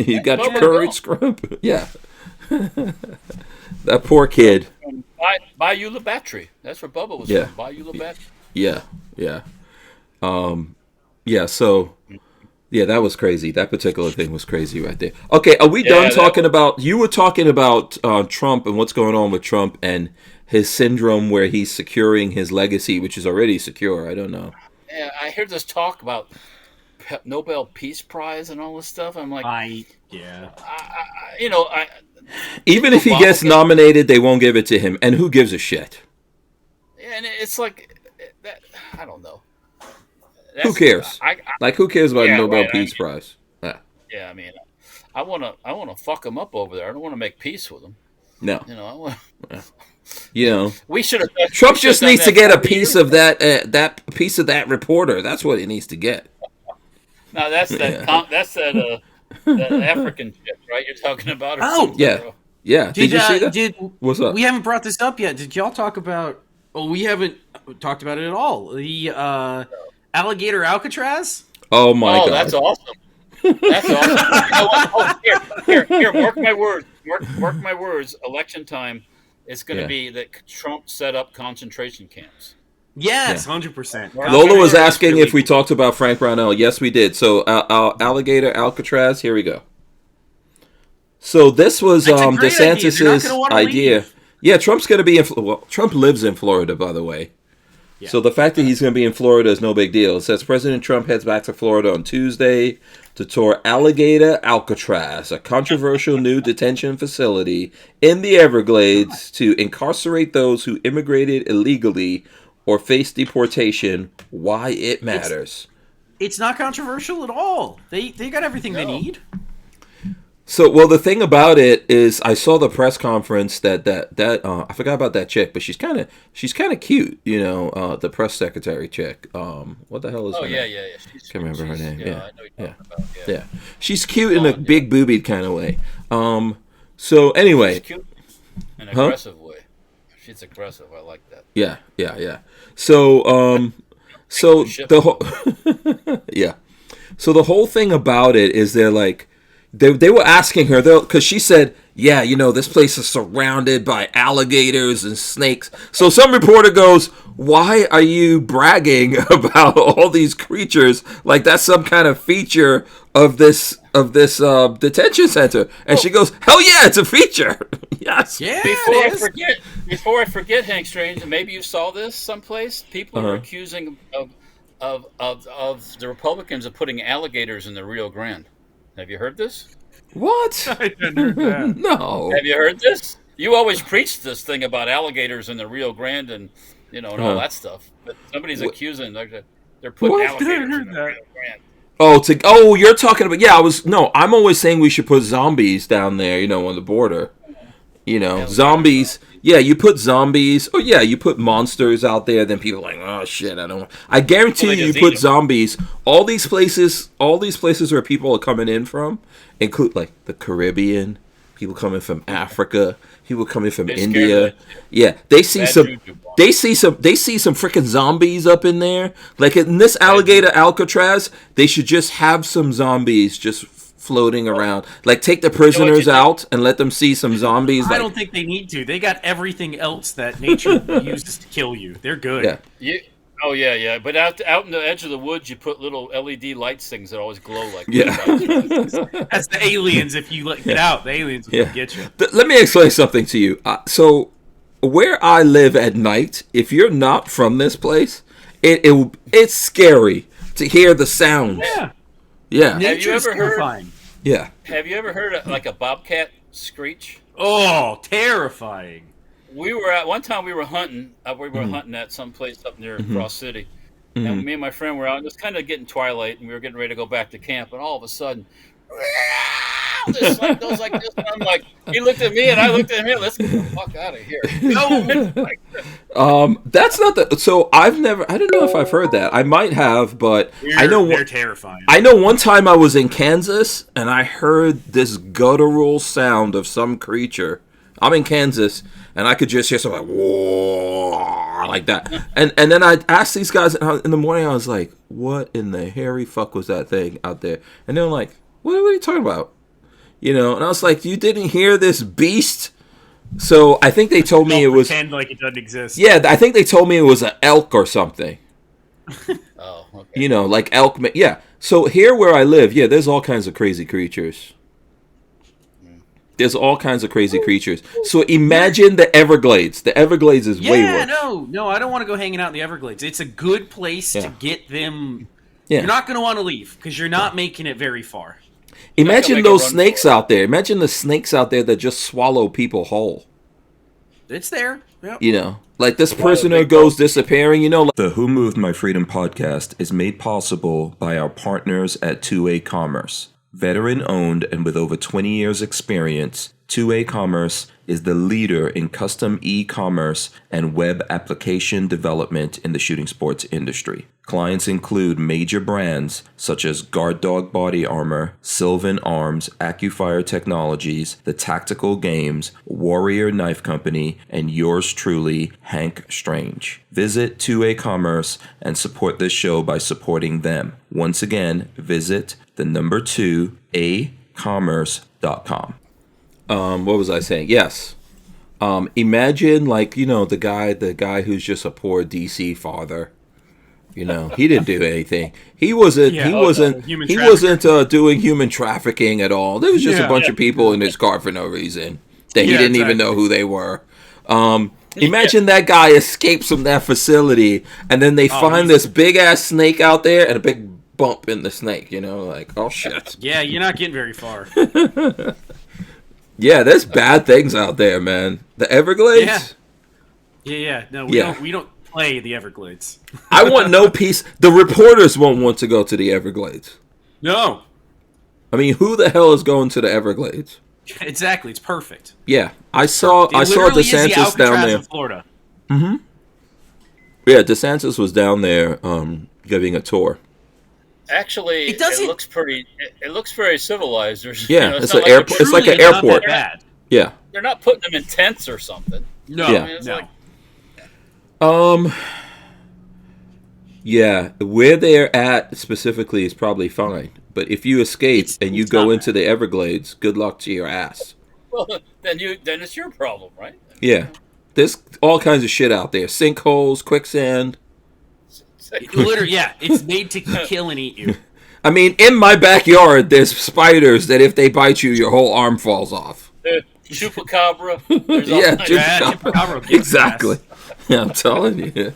You got your curried scrump. Yeah. That poor kid. Bayou La Battery. That's where Bubba was from. Bayou La Battery. Yeah. So that was crazy. That particular thing was crazy right there. Okay, are we done talking about? You were talking about Trump and what's going on with Trump and his syndrome where he's securing his legacy, which is already secure. I don't know. Yeah, I hear this talk about Nobel Peace Prize and all this stuff. I'm like, even if he gets nominated, they won't give it to him, and who gives a shit? And it's like that. I don't know. Who cares? Who cares about Nobel Peace Prize? Yeah, I mean, I wanna fuck him up over there. I don't want to make peace with him. No, I want. We should have. Trump just needs to get a piece of that piece of that reporter. That's what he needs to get. No, that's that African shit, right? You're talking about. Yeah. Did you see that? What's up? We haven't brought this up yet. Did y'all talk about? Oh, we haven't talked about it at all. The alligator Alcatraz. Oh my god, that's awesome. That's awesome. You know what? Oh, here. Mark my words. Mark my words. Election time. It's going to be that Trump set up concentration camps. Yes, 100%. Lola was asking if we talked about Frank Brownell. Yes, we did. So, alligator Alcatraz. Here we go. So this was DeSantis' idea. Yeah, Trump's going to be Trump lives in Florida, by the way. Yeah. So the fact that he's going to be in Florida is no big deal. It says President Trump heads back to Florida on Tuesday to tour Alligator Alcatraz, a controversial new detention facility in the Everglades to incarcerate those who immigrated illegally or face deportation. Why it matters. It's not controversial at all. They got everything they need. So, the thing about it is, I saw the press conference that I forgot about that chick, but she's kind of cute, the press secretary chick. What the hell is her name? Yeah. Can't remember her name. Yeah, I know you're talking about. Yeah. She's cute in a big boobied kind of way. So anyway, she's cute in an aggressive way. She's aggressive. I like that. Yeah. So the whole So the whole thing about it is they're like. They were asking her, because she said, this place is surrounded by alligators and snakes. So some reporter goes, why are you bragging about all these creatures? Like that's some kind of feature of this detention center. And she goes, hell yeah, it's a feature. Yes. Yeah. Before I forget, Hank Strange, maybe you saw this someplace. People are accusing of the Republicans of putting alligators in the Rio Grande. Have you heard this? What? I didn't hear that. No. Have you heard this? You always preach this thing about alligators in the Rio Grande and and all that stuff. But somebody's accusing they're putting alligators in the Rio Grande. You're talking about I'm always saying we should put zombies down there, on the border. Zombies. Yeah, you put zombies. Oh yeah, you put monsters out there. Then people are like, oh shit, I don't. I guarantee you put zombies. All these places where people are coming in from, include like the Caribbean, people coming from Africa, people coming from India. Yeah, they see some freaking zombies up in there. Like in this alligator Alcatraz, they should just have some zombies just floating around. Like take the prisoners out and let them see some zombies. I don't think they need to. They got everything else that nature uses to kill you. They're good. Yeah. Yeah. But out in the edge of the woods, you put little LED lights things that always glow like That's the aliens. If you get out, the aliens will get you. Let me explain something to you. So where I live at night, if you're not from this place, it's scary to hear the sounds. Yeah. Have you ever heard? Yeah. Have you ever heard like a bobcat screech? Oh, terrifying! We were one time we were hunting. Hunting at some place up near Cross City, and me and my friend were out. And it was kind of getting twilight, and we were getting ready to go back to camp. And all of a sudden, this snake goes like this. And I'm like, he looked at me, and I looked at him. Let's get the fuck out of here. That's not the. So I don't know if I've heard that. I might have, but I know they're terrifying. I know one time I was in Kansas and I heard this guttural sound of some creature. I'm in Kansas and I could just hear something like whoa, like that. And then I asked these guys in the morning. I was like, "What in the hairy fuck was that thing out there?" And they were like, "What are you talking about?" And I was like, "You didn't hear this beast?" So I think they told me it was pretend like it doesn't exist. Yeah, I think they told me it was an elk or something. Oh, okay. Like elk. Yeah. So here where I live, there's all kinds of crazy creatures. There's all kinds of crazy creatures. So imagine the Everglades. The Everglades is way worse. No, I don't want to go hanging out in the Everglades. It's a good place to get them. Yeah. You're not going to want to leave because you're not making it very far. Imagine those snakes out there. Imagine the snakes out there that just swallow people whole. It's there. Yep. Like this prisoner goes disappearing, The Who Moved My Freedom podcast is made possible by our partners at 2A Commerce. Veteran owned and with over 20 years experience, 2A Commerce is the leader in custom e-commerce and web application development in the shooting sports industry. Clients include major brands such as Guard Dog Body Armor, Sylvan Arms, AccuFire Technologies, The Tactical Games, Warrior Knife Company, and yours truly, Hank Strange. Visit 2A Commerce and support this show by supporting them. Once again, visit the number 2acommerce.com. What was I saying? Yes. Imagine the guy who's just a poor DC father. He didn't do anything. He wasn't doing human trafficking at all. There was just a bunch of people in his car for no reason that he didn't even know who they were. Imagine that guy escapes from that facility and then they find this big ass snake out there and a big bump in the snake, like, oh shit. Yeah, you're not getting very far. Yeah, there's bad things out there, man. The Everglades? Yeah. No, we don't play the Everglades. I want no peace. The reporters won't want to go to the Everglades. No. I mean, who the hell is going to the Everglades? Exactly, it's perfect. Yeah, I saw DeSantis down there. Florida. Mm-hmm. Yeah, DeSantis was down there giving a tour. Actually, it looks pretty. It looks very civilized. It's like it's like an airport. Bad. Yeah, they're not putting them in tents or something. No, yeah, where they're at specifically is probably fine. But if you escape and you go into the Everglades, good luck to your ass. Well, then it's your problem, right? Yeah, there's all kinds of shit out there: sinkholes, quicksand. Literally, it's made to kill and eat you. I mean, in my backyard, there's spiders that if they bite you, your whole arm falls off. Chupacabra. Chupacabra. Exactly. Yeah, I'm telling you.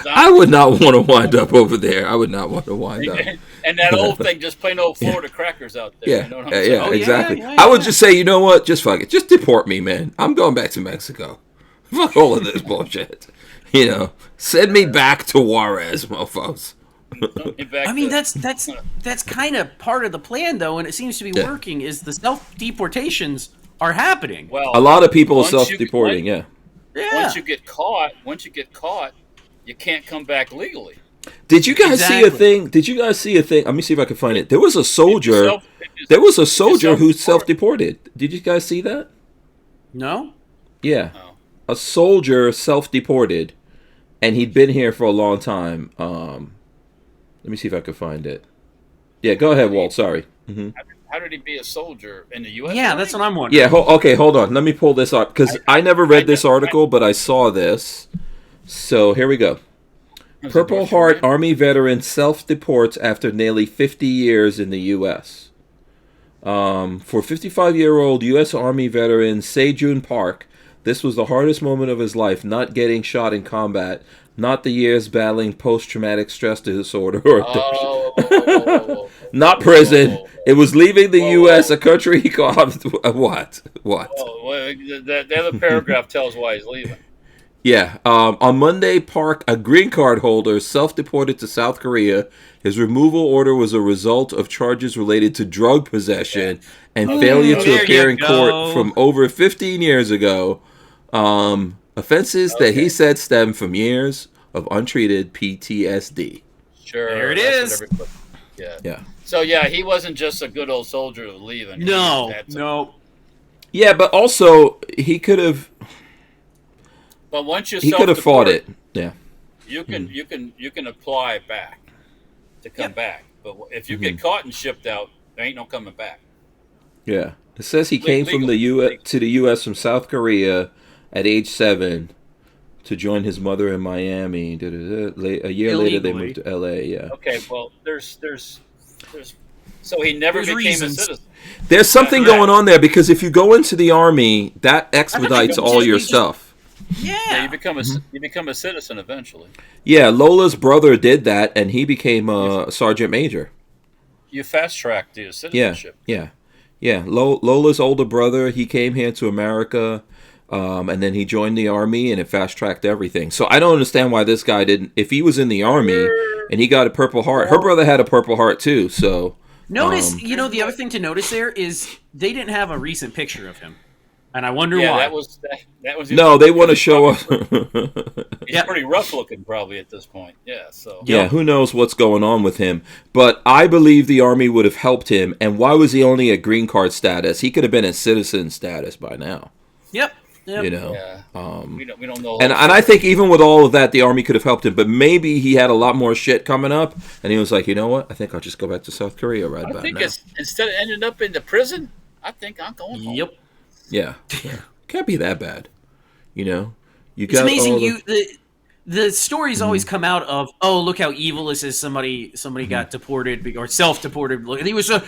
I would not want to wind up over there. I would not want to wind up. And that old thing, just plain old Florida crackers out there. Yeah, you know what I'm saying? yeah, exactly. I would just say, you know what? Just fuck it. Just deport me, man. I'm going back to Mexico. Fuck all of this bullshit. You know, send me back to Juarez, mofos. I mean, that's kind of part of the plan, though, and it seems to be working. Is the self-deportations are happening? Well, a lot of people are self-deporting. Yeah. Once you get caught, you can't come back legally. Did you guys see a thing? Let me see if I can find it. There was a soldier. Who self-deported. Did you guys see that? No. Yeah, a soldier self-deported, and he'd been here for a long time. Let me see if I can find it. Yeah, go ahead, Walt. Sorry. Mm-hmm. How did he be a soldier in the U.S.? Yeah, that's what I'm wondering. Yeah, okay, hold on. Let me pull this up, because I never read this article, but I saw this. So, here we go. Purple Heart Army veteran self-deports after nearly 50 years in the U.S. For 55-year-old U.S. Army veteran Sejun Park, this was the hardest moment of his life, not getting shot in combat, not the years battling post-traumatic stress disorder or not prison. It was leaving the U.S., a country he called what? The other paragraph tells why he's leaving. Yeah. On Monday, Park, a green card holder, self-deported to South Korea. His removal order was a result of charges related to drug possession and failure to appear in court from over 15 years ago. Offenses that he said stem from years of untreated PTSD. Sure. There it is. Yeah. So, yeah, he wasn't just a good old soldier leaving. No. Yeah, but also, he could have... But once he could have fought it. Yeah. You can apply back to come back. But if you get caught and shipped out, there ain't no coming back. Yeah. It says he came from the U.S. to the U.S. from South Korea at age 7 to join his mother in Miami. A year later, they moved to L.A. Yeah. Okay. Well, there's so he never became a citizen. There's something going on there, because if you go into the Army, that expedites all your stuff. Yeah, you become a citizen eventually. Yeah, Lola's brother did that, and he became a sergeant major. You fast tracked the citizenship. Yeah. Lola's older brother, he came here to America, and then he joined the Army, and it fast tracked everything. So I don't understand why this guy didn't. If he was in the Army and he got a Purple Heart, her brother had a Purple Heart too. So notice, the other thing to notice there is they didn't have a recent picture of him. And I wonder why. That was. No, they want to show us. He's pretty rough looking, probably at this point. Yeah. So. Yeah, who knows what's going on with him? But I believe the Army would have helped him. And why was he only at green card status? He could have been at citizen status by now. Yep. You know. Yeah. We don't know. And I think even with all of that, the Army could have helped him. But maybe he had a lot more shit coming up, and he was like, you know what? I think I'll just go back to South Korea right about now. Instead of ending up in the prison, I think I'm going home. Yep. Yeah. Can't be that bad. You know? It's amazing the stories always come out of, oh, look how evil this is. Somebody got deported or self-deported. Look, he was a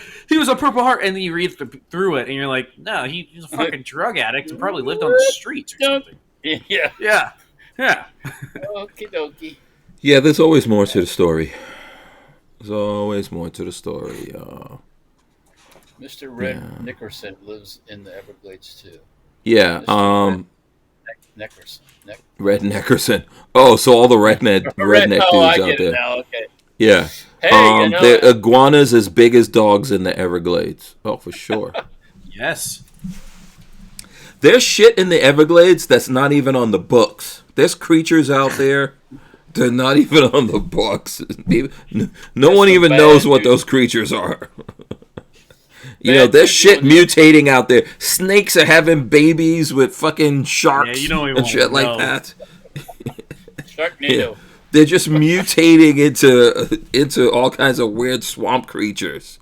Purple Heart, and then you read through it and you're like, no, he's a fucking drug addict and probably lived on the streets or something. Yeah. Okie dokie. Yeah, there's always more to the story. Mr. Red Nickerson lives in the Everglades too. Yeah. Nickerson. Red Nickerson. Oh, so all the redneck dudes out there. Now, okay. Yeah. Hey, the iguanas as big as dogs in the Everglades. Oh, for sure. Yes. There's shit in the Everglades that's not even on the books. There's creatures out there. They're not even on the books. No one even knows what those creatures are. There's shit mutating out there. Snakes are having babies with fucking sharks and shit like that. Sharknado. They're just mutating into all kinds of weird swamp creatures.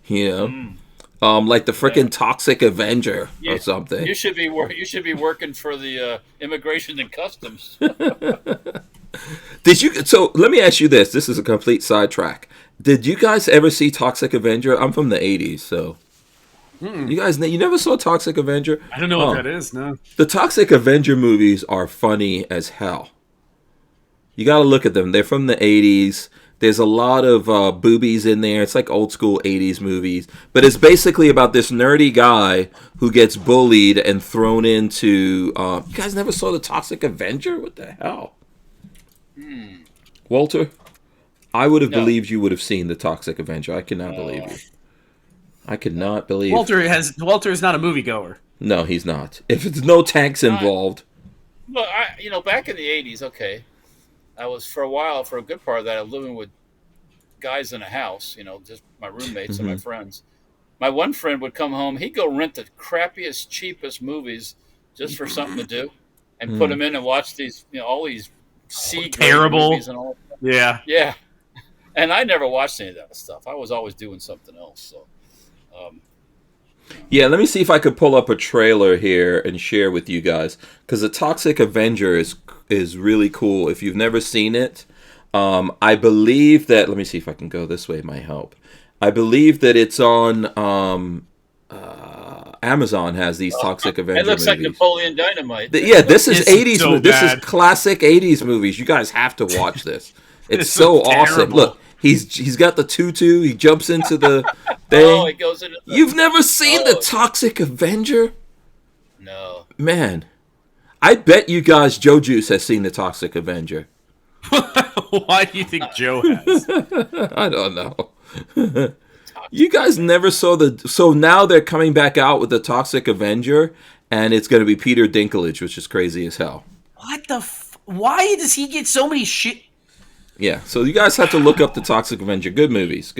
Like the freaking Toxic Avenger or something. You should be working for the Immigration and Customs. So let me ask you this. This is a complete sidetrack. Did you guys ever see Toxic Avenger? I'm from the 80s, so... You guys, you never saw Toxic Avenger? I don't know what that is, no. The Toxic Avenger movies are funny as hell. You got to look at them. They're from the 80s. There's a lot of boobies in there. It's like old school 80s movies. But it's basically about this nerdy guy who gets bullied and thrown into... you guys never saw The Toxic Avenger? What the hell? Walter? I would have believed you would have seen The Toxic Avenger. I cannot believe you. I could not believe... Walter is not a moviegoer. No, he's not. If there's no tanks involved... Well, back in the 80s, okay, I was for a while, for a good part of that, I was living with guys in a house, just my roommates and my friends. My one friend would come home, he'd go rent the crappiest, cheapest movies just for something to do and put them in and watch these, all these terrible movies and all that. Yeah. Yeah. And I never watched any of that stuff. I was always doing something else. So, yeah, let me see if I could pull up a trailer here and share with you guys, because The Toxic Avenger is really cool. If you've never seen it, I believe that... Let me see if I can go this way. It might help. I believe that it's on... Amazon has these Toxic Avenger movies. It looks like Napoleon Dynamite. Yeah, this is 80s. So this bad. is classic 80s movies. You guys have to watch this. It's so awesome. terrible. Look, he's got the tutu. He jumps into the thing. Oh, it goes into the... You've never seen The Toxic Avenger? No. Man, I bet you guys Joe Juice has seen The Toxic Avenger. Why do you think Joe has? I don't know. You guys never saw so now they're coming back out with The Toxic Avenger, and it's going to be Peter Dinklage, which is crazy as hell. What the why does he get so many shit? Yeah, so you guys have to look up The Toxic Avenger. Good movies.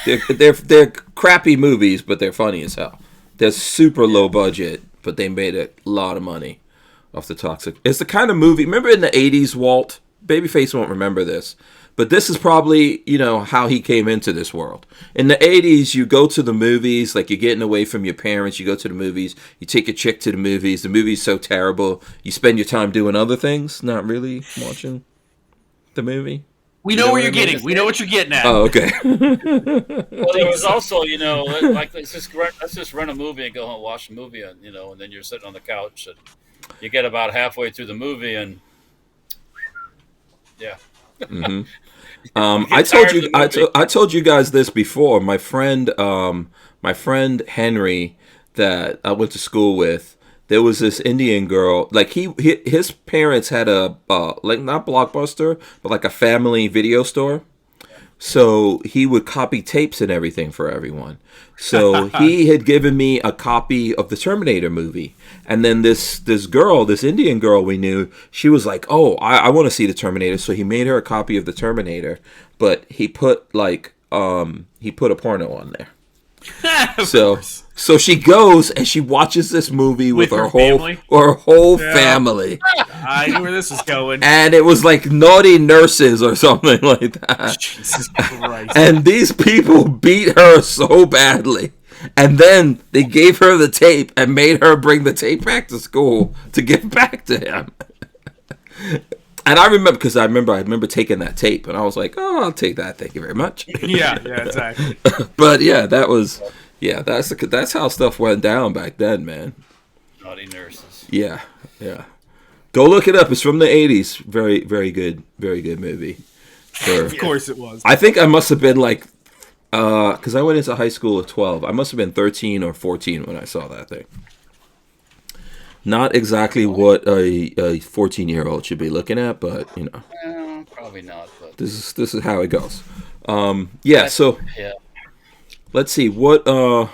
They're crappy movies, but they're funny as hell. They're super low budget, but they made a lot of money off The Toxic. It's the kind of movie... Remember in the 80s, Walt? Babyface won't remember this. But this is probably, how he came into this world. In the 80s, you go to the movies, like you're getting away from your parents, you go to the movies, you take a chick to the movies, the movie's so terrible, you spend your time doing other things, not really watching the movie. We know where you're getting. We know what you're getting at. Oh, okay. Well, there was also, like let's just rent a movie and go home and watch a movie, and then you're sitting on the couch and you get about halfway through the movie and yeah. Mm-hmm. I told you guys this before. My friend Henry that I went to school with. There was this Indian girl. Like his parents had a like not Blockbuster, but like a family video store. So he would copy tapes and everything for everyone. So he had given me a copy of the Terminator movie. And then this Indian girl we knew, she was like, oh, I want to see the Terminator. So he made her a copy of the Terminator, but he put a porno on there. So she goes and she watches this movie with her whole family. I knew where this was going. And it was like Naughty Nurses or something like that. Jesus Christ. And these people beat her so badly. And then they gave her the tape and made her bring the tape back to school to give back to him. And I remember taking that tape and I was like, oh, I'll take that. Thank you very much. Yeah, exactly. But yeah, that's how stuff went down back then, man. Naughty Nurses. Yeah. Go look it up. It's from the 80s. Very, very good movie. Of course it was. I think I must have been like, because I went into high school at 12. I must have been 13 or 14 when I saw that thing. Not exactly what a 14-year-old should be looking at, but probably not. But this is how it goes. So let's see what else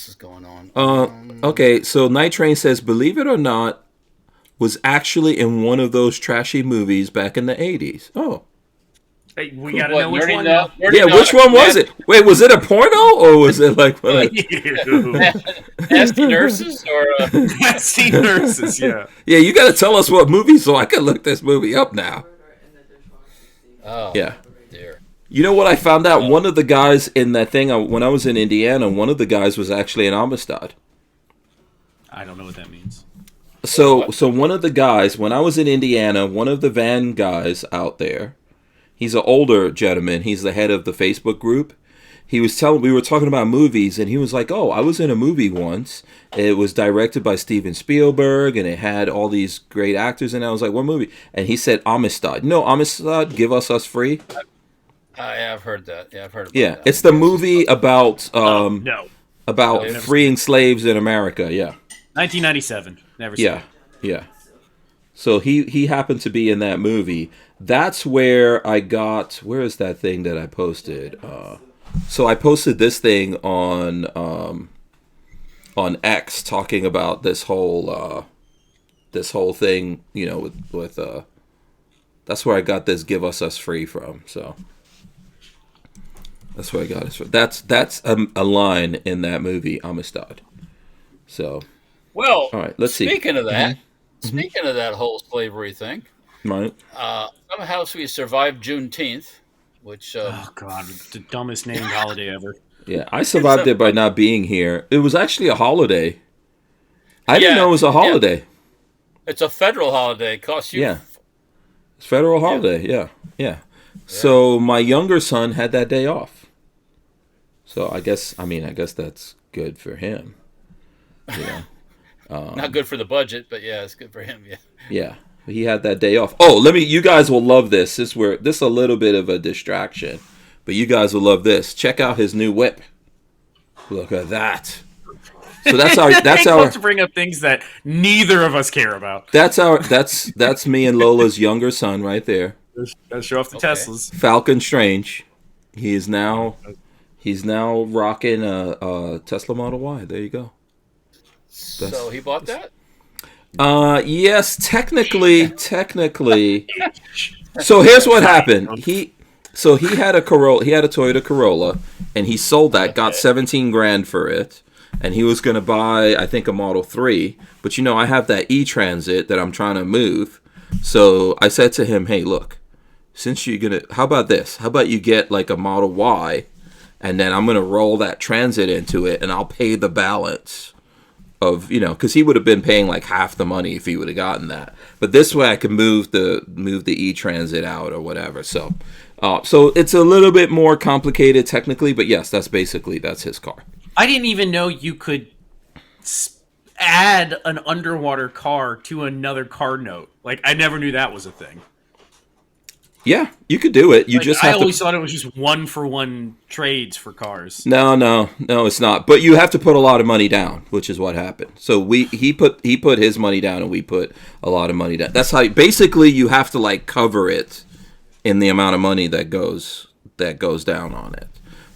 is going on. Okay, so Night Train says, believe it or not, was actually in one of those trashy movies back in the 80s. Oh. Hey, we gotta know which one. Which one was it? Wait, was it a porno or was it like Nasty Nurses or Nasty Nurses? Yeah. Yeah, you got to tell us what movie so I can look this movie up now. Oh. Yeah. Dear. You know what I found out? One of the guys in that thing when I was in Indiana, one of the guys was actually in Amistad. I don't know what that means. So one of the guys when I was in Indiana, one of the van guys out there. He's an older gentleman. He's the head of the Facebook group. we were talking about movies, and he was like, "Oh, I was in a movie once. It was directed by Steven Spielberg, and it had all these great actors." And I was like, "What movie?" And he said, "Amistad." No, Amistad, Give Us Free. I have heard that. Yeah, I've heard about that. It's the movie about No. about freeing slaves in America. Yeah, 1997. Never seen it. Yeah. So he happened to be in that movie. That's where I got. Where is that thing that I posted? So I posted this thing on X talking about this whole thing. You know, with that's where I got this "Give Us Free" from. So that's where I got it from. That's a line in that movie, Amistad. So. Well, all right, let's see. Speaking of that, speaking of that whole slavery thing, right? Somehow we survived Juneteenth, which oh god, the dumbest named holiday ever. Yeah, I survived it by not being here. It was actually a holiday. I didn't know it was a holiday. Yeah. It's a federal holiday. It costs you. Yeah, it's federal holiday. Yeah. So my younger son had that day off. So I guess that's good for him. Yeah. Not good for the budget, but yeah, it's good for him. Yeah. Yeah, he had that day off. Oh, you guys will love this. This is a little bit of a distraction, but you guys will love this. Check out his new whip. Look at that. So that's our to bring up things that neither of us care about. That's me and Lola's younger son right there. Gotta show off the Teslas. Falcon Strange. He's now rocking a Tesla Model Y. There you go. So he bought that? Yes, technically. So here's what happened. He had a Toyota Corolla, and he sold that, got $17,000 for it, and he was gonna buy, I think, a Model 3. But I have that E-Transit that I'm trying to move. So I said to him, "Hey, look, since how about this? How about you get like a Model Y, and then I'm gonna roll that Transit into it, and I'll pay the balance." Of because he would have been paying like half the money if he would have gotten that, but this way I can move the E-Transit out or whatever. So it's a little bit more complicated technically, but yes, that's his car. I didn't even know you could add an underwater car to another car note. Like I never knew that was a thing. Yeah, you could do it. I always thought it was just 1-for-1 trades for cars. No, it's not. But you have to put a lot of money down, which is what happened. So he put his money down, and we put a lot of money down. That's how basically you have to like cover it in the amount of money that goes down on it.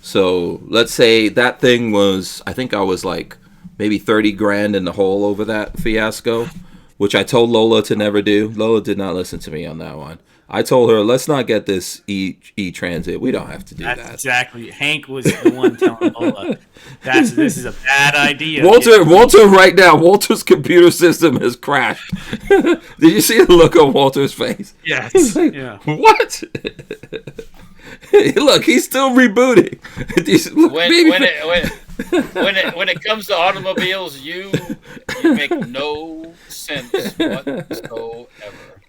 So let's say that thing was, I think I was like maybe $30,000 in the hole over that fiasco, which I told Lola to never do. Lola did not listen to me on that one. I told her, let's not get this E-Transit. We don't have to do that. Exactly. Hank was the one telling Lola, this is a bad idea. Walter, right now, Walter's computer system has crashed. Did you see the look on Walter's face? Yes. Like, yeah. What? Look, he's still rebooting. When it comes to automobiles, you make no sense whatsoever.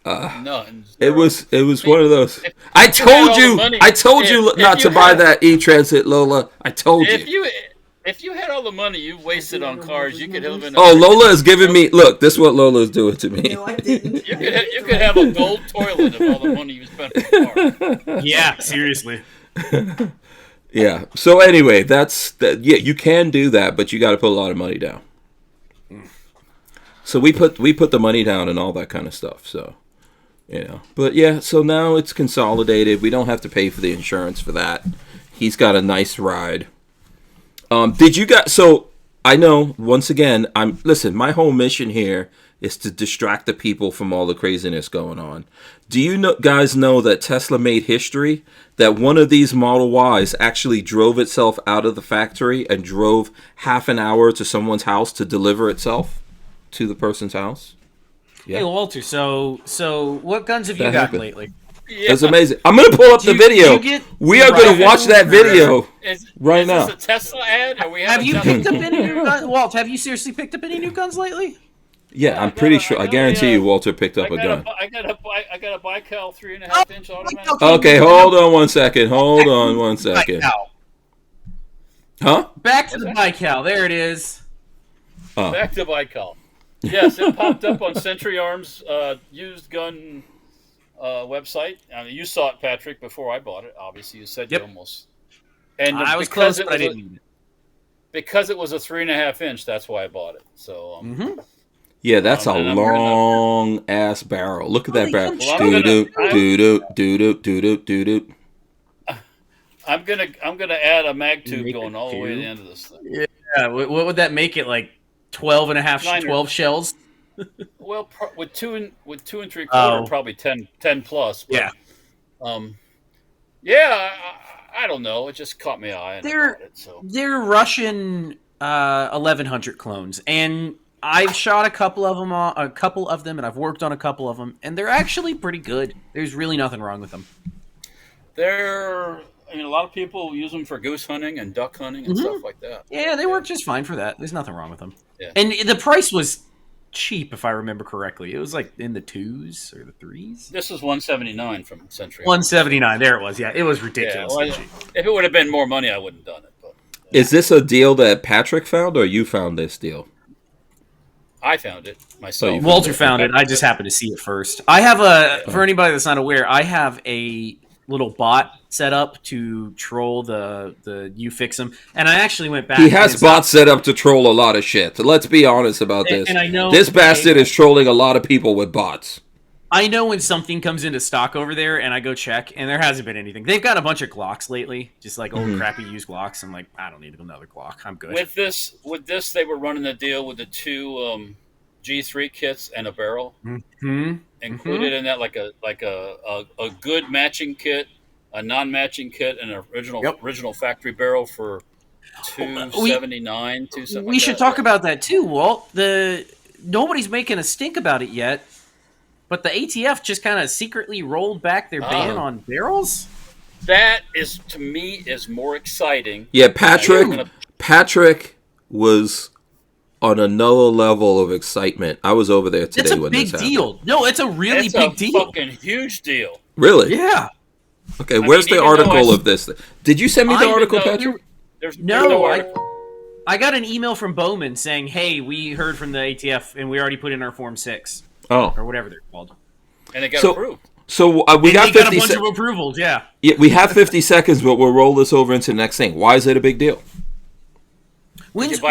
None. It was one of those. I told you not to buy that E-Transit, Lola. I told you. If you had all the money you wasted on cars, you could live in. Lola is giving me. Look, this is what Lola is doing to me. No, I didn't. You could have a gold toilet of all the money you spent on a car. Yeah, seriously. Yeah. So anyway, that's that. Yeah, you can do that, but you got to put a lot of money down. So we put the money down and all that kind of stuff. So. But yeah, so now it's consolidated. We don't have to pay for the insurance for that. He's got a nice ride. Did you guys? So I know once again, listen. My whole mission here is to distract the people from all the craziness going on. Do you guys know that Tesla made history? That one of these Model Ys actually drove itself out of the factory and drove half an hour to someone's house to deliver itself to the person's house. Yeah. Hey Walter, so what guns have you gotten lately? Yeah. That's amazing. I'm gonna pull up the video. We are gonna watch that video right now. Is this a Tesla ad? Have you picked up any new guns, Walt? Have you seriously picked up any new guns lately? Yeah, I'm pretty sure. I guarantee you, Walter picked up a gun. I got a Baikal 3.5-inch automatic. Okay, hold on one second. Huh? Back to the Baikal. There it is. Back to Baikal. Yes, it popped up on Century Arms used gun website. I mean, you saw it, Patrick, before I bought it. Obviously, you said you almost. And I was close, but I didn't need it. Because it was a 3.5 inch, that's why I bought it. So. Yeah, that's a long ass barrel. Look at that barrel. Do. I'm gonna add a mag tube going all the way to the end of this thing. Yeah, what would that make it, like 12 and a half, 12 shells? Well, with two and 3/4, probably 10 plus. But, yeah. I don't know. It just caught my eye. They're Russian 1100 clones, and I've shot a couple of them, and I've worked on a couple of them, and they're actually pretty good. There's really nothing wrong with them. A lot of people use them for goose hunting and duck hunting and stuff like that. Yeah, they work just fine for that. There's nothing wrong with them. Yeah. And the price was cheap, if I remember correctly. It was like in the 2s or the 3s. This is $179 from Century. $179. There it was. Yeah, it was ridiculous. Yeah, if it would have been more money, I wouldn't have done it. But is this a deal that Patrick found, or you found this deal? I found it myself. Walter found it. I just happened to see it first. I have for anybody that's not aware, I have a little bot set up to troll the you fix them, and I actually went back. He has bots set up to troll a lot of shit. Let's be honest about this. And I know this bastard is trolling a lot of people with bots. I know when something comes into stock over there, and I go check, and there hasn't been anything. They've got a bunch of Glocks lately, just like old crappy used Glocks. I'm like, I don't need another Glock. I'm good. With this, they were running the deal with the two G3 kits and a barrel included in that, like a good matching kit, a non-matching kit, and an original factory barrel for $279. We should talk about that too, Walt. Nobody's making a stink about it yet, but the ATF just kind of secretly rolled back their ban on barrels. That is, to me, is more exciting. Yeah, Patrick was on another level of excitement. I was over there today when this happened. It's a big deal. No, it's a really big deal. It's a fucking huge deal. Really? Yeah. Okay, where's the article of this? Did you send me the article, Patrick? There's no article. I got an email from Bowman saying, hey, we heard from the ATF, and we already put in our Form 6. Oh. Or whatever they're called. And it got approved. So we got 50 got a bunch of approvals, yeah. Yeah, we have 50 seconds, but we'll roll this over into the next thing. Why is it a big deal? When's the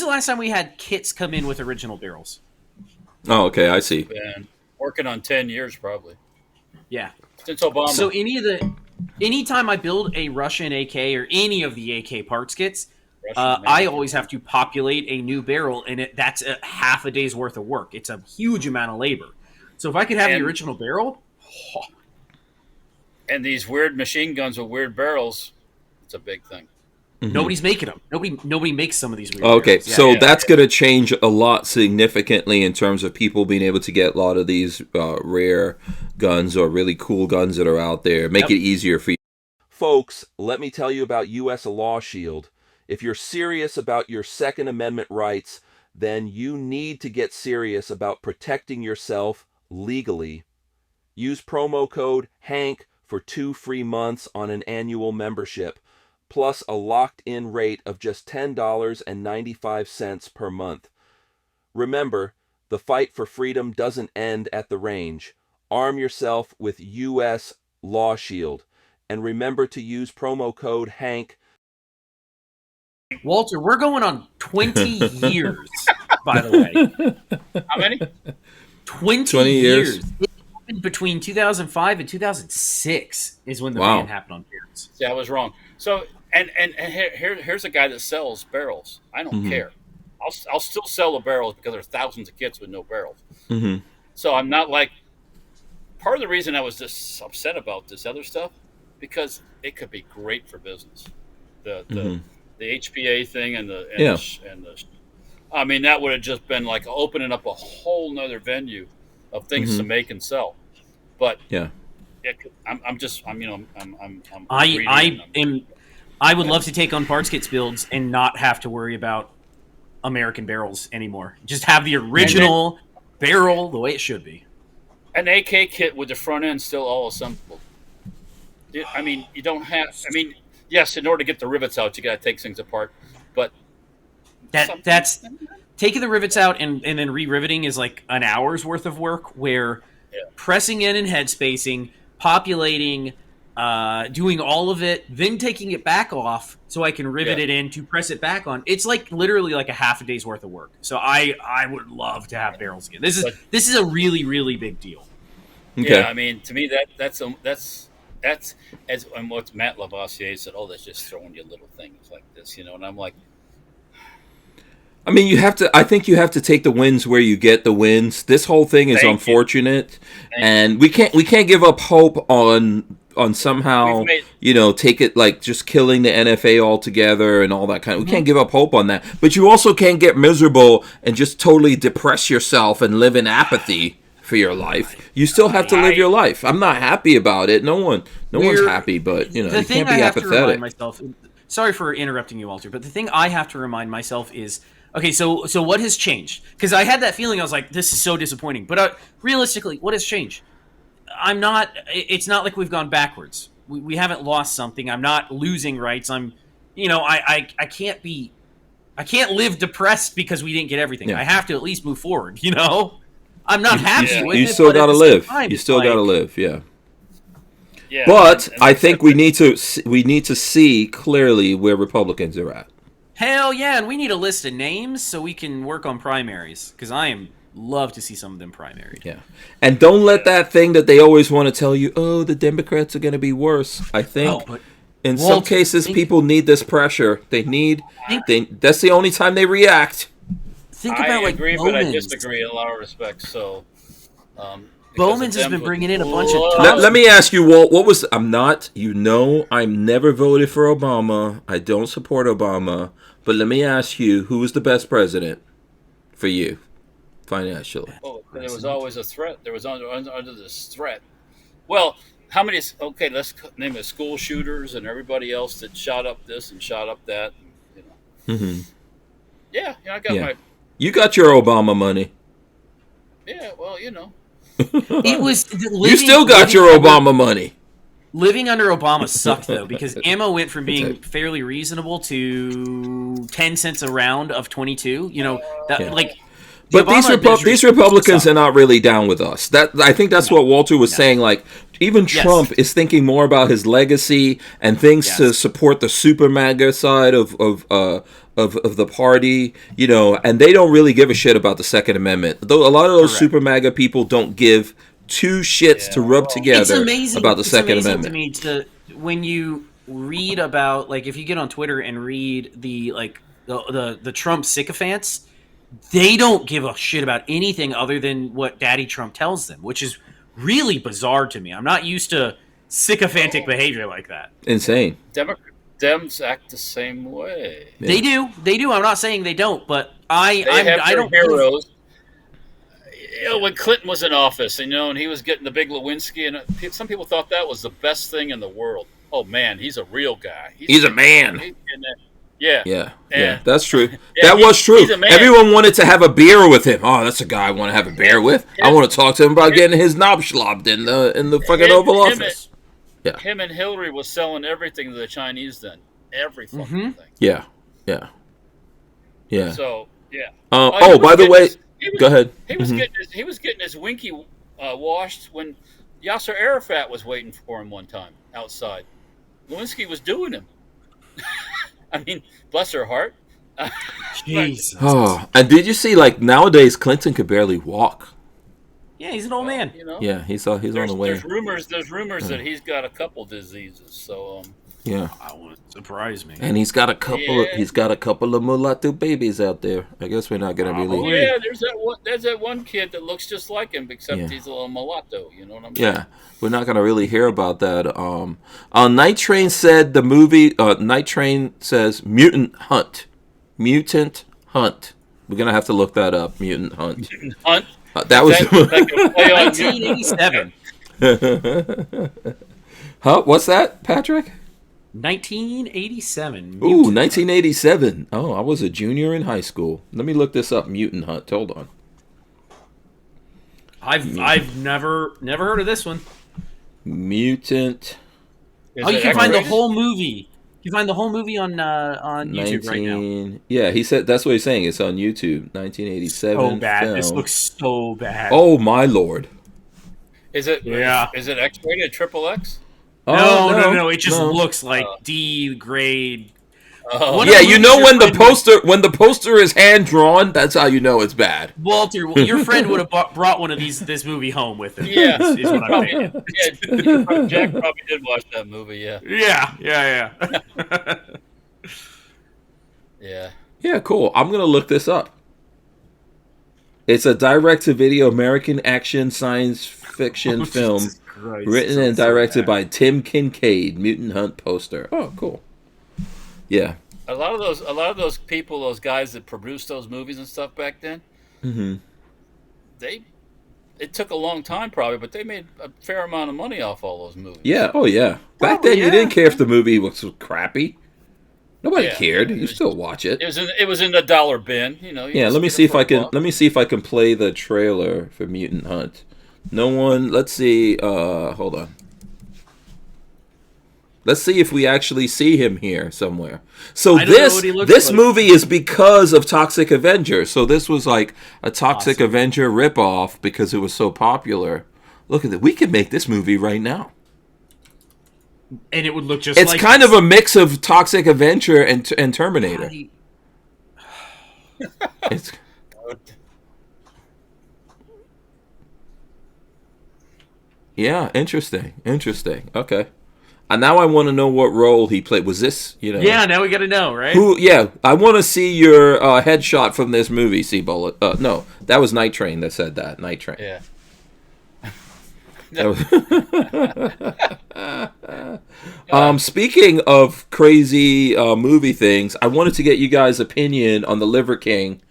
last time we had kits come in with original barrels? Oh, okay, I see. Been working on 10 years, probably. Yeah. Since Obama. So anytime I build a Russian AK or any of the AK parts kits, I always have to populate a new barrel, and that's a half a day's worth of work. It's a huge amount of labor. So if I could have the original barrel... And these weird machine guns with weird barrels, it's a big thing. Mm-hmm. Nobody's making them. Nobody makes some of these weird barrels. Yeah. So that's going to change a lot significantly in terms of people being able to get a lot of these rare guns or really cool guns that are out there. Make it easier for you. Folks, let me tell you about U.S. Law Shield. If you're serious about your Second Amendment rights, then you need to get serious about protecting yourself legally. Use promo code HANK for 2 free months on an annual membership, plus a locked-in rate of just $10.95 per month. Remember, the fight for freedom doesn't end at the range. Arm yourself with U.S. Law Shield, and remember to use promo code HANK. Walter, we're going on 20 years, by the way. How many? 20 years. It happened between 2005 and 2006 is when the ban happened on barrels. Yeah, I was wrong. So, and here's a guy that sells barrels. I don't care. I'll still sell the barrels because there's thousands of kits with no barrels. Mm-hmm. So I'm not like... Part of the reason I was just upset about this other stuff, because it could be great for business. The HPA thing and the I mean, that would have just been like opening up a whole nother venue of things to make and sell. But I would love to take on parts kits builds and not have to worry about American barrels anymore. Just have the original barrel the way it should be. An AK kit with the front end still all assembled. I mean, you don't have. I mean, yes, in order to get the rivets out, you got to take things apart. But that's taking the rivets out and then re-riveting is like an hour's worth of work, where pressing in and head spacing, populating, doing all of it, then taking it back off so I can rivet it in to press it back on. It's like literally like a half a day's worth of work. So I would love to have barrels again. This is a really, really big deal. Okay. Yeah, I mean, to me that's as and what Matt Lavoisier said. Oh, that's just throwing you little things like this, And I'm like, I mean, I think you have to take the wins where you get the wins. This whole thing is unfortunate, and we can't give up hope on somehow, take it like just killing the NFA altogether and all that kind of. We can't give up hope on that. But you also can't get miserable and just totally depress yourself and live in apathy for your life. You still have to live your life. I'm not happy about it. No one's happy, but you can't be apathetic. Sorry for interrupting you, Walter, but the thing I have to remind myself is, okay, so what has changed? Because I had that feeling, I was like, this is so disappointing. But realistically, what has changed? It's not like we've gone backwards. We haven't lost something. I'm not losing rights. I can't live depressed because we didn't get everything. I have to at least move forward, I'm not happy with it. You still got to live. You still got to live, yeah. But I think we need to see clearly where Republicans are at. Hell yeah, and we need a list of names so we can work on primaries, because love to see some of them primaried. Yeah, and don't let that thing that they always want to tell you, the Democrats are going to be worse. I think in some cases people need this pressure. That's the only time they react. Think about I agree, but I disagree in a lot of respects. So, Bowman's has been bringing in a bunch of. Let me ask you, Walt. What was? I'm never voted for Obama. I don't support Obama. But let me ask you, who was the best president for you, financially? Oh, there was always a threat. There was under this threat. Well, how many? Okay, let's name it school shooters and everybody else that shot up this and shot up that. Mm-hmm. Yeah, I got my. You got your Obama money. Yeah, well, It was. You still got your Obama money. Living under Obama sucked, though, because ammo went from being fairly reasonable to 10 cents a round of 22. But these Republicans are not really down with us. I think that's what Walter was saying. Like, even Trump is thinking more about his legacy and things to support the super MAGA side of the party, and they don't really give a shit about the Second Amendment. Though a lot of those super MAGA people don't give two shits to rub together about the Second Amendment. It's amazing to me when you read about, like, if you get on Twitter and read the Trump sycophants, they don't give a shit about anything other than what Daddy Trump tells them, which is really bizarre to me. I'm not used to sycophantic behavior like that. Insane. Dems act the same way. Yeah. They do. I'm not saying they don't, but I don't. Heroes. When Clinton was in office, and he was getting the big Lewinsky, and some people thought that was the best thing in the world. Oh man, he's a real guy. He's a man. Yeah, that's true. That was true. Everyone wanted to have a beer with him. Oh, that's a guy I want to have a beer with. I want to talk to him about getting his knob slobbed in the fucking Oval Office. Him and Hillary was selling everything to the Chinese then. Every fucking thing. Yeah. So, yeah. By the way, go ahead. He was getting his winky washed when Yasser Arafat was waiting for him one time outside. Lewinsky was doing him. I mean, bless her heart. Jesus. And did you see, like, nowadays Clinton could barely walk? Yeah, he's an old man. Yeah, he's on the way. There's rumors that he's got a couple diseases. So yeah, that wouldn't surprise me. And he's got a couple of mulatto babies out there. I guess we're not gonna really. Oh yeah, there's that one kid that looks just like him, except he's a little mulatto. You know what I'm saying? Yeah, we're not gonna really hear about that. Night Train said the movie. Night Train says Mutant Hunt. Mutant Hunt. We're gonna have to look that up. Mutant Hunt. Mutant Hunt. That was 1987. Huh? What's that, Patrick? 1987. Ooh, 1987. Oh, I was a junior in high school. Let me look this up. Mutant Hunt. Hold on. I've never heard of this one. Mutant. You can find the whole movie. You find the whole movie on YouTube right now. Yeah, he said that's what he's saying. It's on YouTube. 1987 So bad. film. This looks so bad. Oh my lord. Is it? Yeah. Is it X-rated? XXX? No. It just looks like D grade. Yeah, you know when the poster is hand drawn, that's how you know it's bad. Walter, your friend would have brought one of this movie home with him. Yeah, is what I'm thinking. Yeah, Jack probably did watch that movie. Yeah. Yeah. Yeah. Yeah, cool. I'm gonna look this up. It's a direct-to-video American action science fiction film, written and directed by Tim Kincaid. Mutant Hunt poster. Oh, cool. Yeah. A lot of those people, those guys that produced those movies and stuff back then, it took a long time probably, but they made a fair amount of money off all those movies. Yeah. Oh yeah. Back then, you didn't care if the movie was crappy. Nobody cared. You still watch it. It was in the dollar bin, you know. Let me see if I can play the trailer for Mutant Hunt. No one. Let's see. Hold on. Let's see if we actually see him here somewhere. So this movie is because of Toxic Avenger. So this was like a Toxic Avenger ripoff because it was so popular. Look at that. We could make this movie right now. And it would look just It's kind of a mix of Toxic Avenger and Terminator. It's... Yeah, interesting. Okay. And now I want to know what role he played. Was this, Yeah, now we got to know, right? I want to see your headshot from this movie, C-Bullet. No, that was Night Train that said that. Night Train. Yeah. Speaking of crazy movie things, I wanted to get you guys' opinion on the Liver King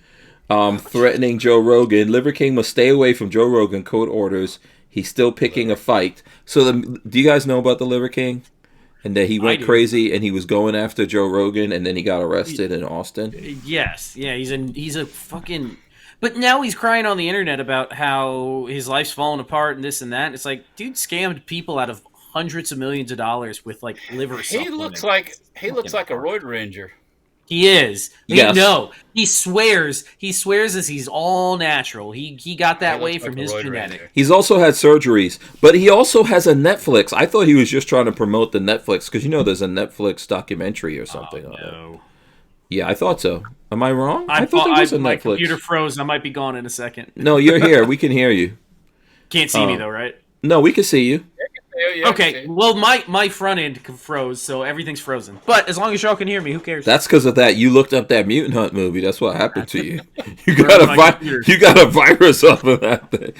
threatening Joe Rogan. Liver King must stay away from Joe Rogan. Code orders. He's still picking a fight. So, do you guys know about the Liver King? And that he went crazy and he was going after Joe Rogan, and then he got arrested in Austin. Yes, yeah, he's a fucking. But now he's crying on the internet about how his life's falling apart and this and that. It's like, dude scammed people out of hundreds of millions of dollars with like liver. He looks like a roid ranger. He is. Yes. No, he swears as he's all natural. He got that way from his genetic. Ranger. He's also had surgeries, but he also has a Netflix. I thought he was just trying to promote the Netflix because there's a Netflix documentary or something. No. Yeah, I thought so. Am I wrong? I thought there was a Netflix. My computer froze. I might be gone in a second. No, you're here. We can hear you. Can't see me though, right? No, we can see you. Okay, well, my front end froze, so everything's frozen. But as long as y'all can hear me, who cares? That's because of that. You looked up that Mutant Hunt movie. That's what happened to you. You got a virus off of that thing.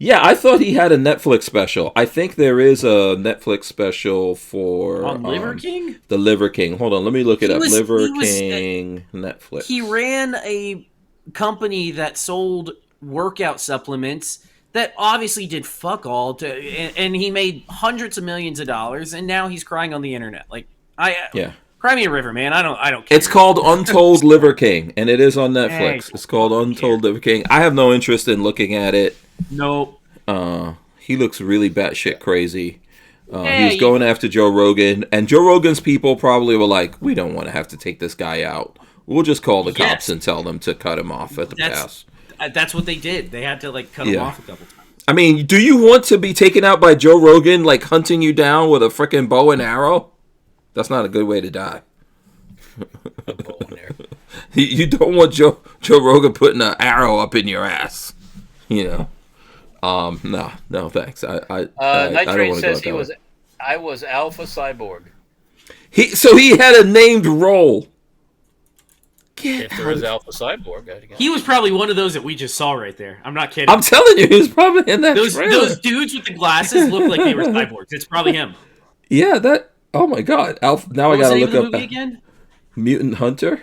Yeah, I thought he had a Netflix special. I think there is a Netflix special for on Liver King. The Liver King. Hold on, let me look it up. Liver King Netflix. He ran a company that sold workout supplements. That obviously did fuck all and he made hundreds of millions of dollars, and now he's crying on the internet. Like, cry me a river, man. I don't care. It's called Untold Liver King, and it is on Netflix. It's called Untold Liver King. I have no interest in looking at it. Nope. He looks really batshit crazy. He was going after Joe Rogan, and Joe Rogan's people probably were like, "We don't want to have to take this guy out. We'll just call the cops and tell them to cut him off at the pass." That's what they did. They had to cut him off a couple times. I mean, do you want to be taken out by Joe Rogan, hunting you down with a freaking bow and arrow? That's not a good way to die. You don't want Joe Rogan putting an arrow up in your ass. No, thanks. I Nitrate says I was Alpha Cyborg. He had a named role. If there is Alpha Cyborg, he was probably one of those that we just saw right there. I'm not kidding. I'm telling you, he was probably in that trailer. Those dudes with the glasses look like they were cyborgs. It's probably him. Yeah, that. Oh my God, Alpha. Now I gotta look up movie again. Mutant Hunter.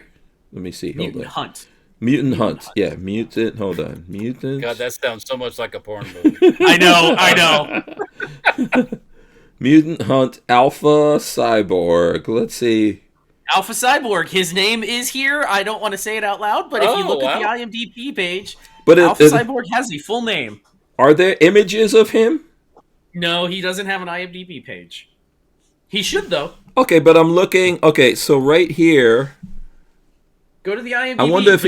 Let me see. Mutant Hunt. Mutant Hunt. Yeah, Mutant. Hold on, Mutant. God, that sounds so much like a porn movie. I know. Mutant Hunt Alpha Cyborg. Let's see. Alpha Cyborg. His name is here. I don't want to say it out loud, but if you look at the IMDb page, Alpha Cyborg has a full name. Are there images of him? No, he doesn't have an IMDb page. He should though. Okay, but I'm looking. Okay, so right here. Go to the IMDb. I wonder if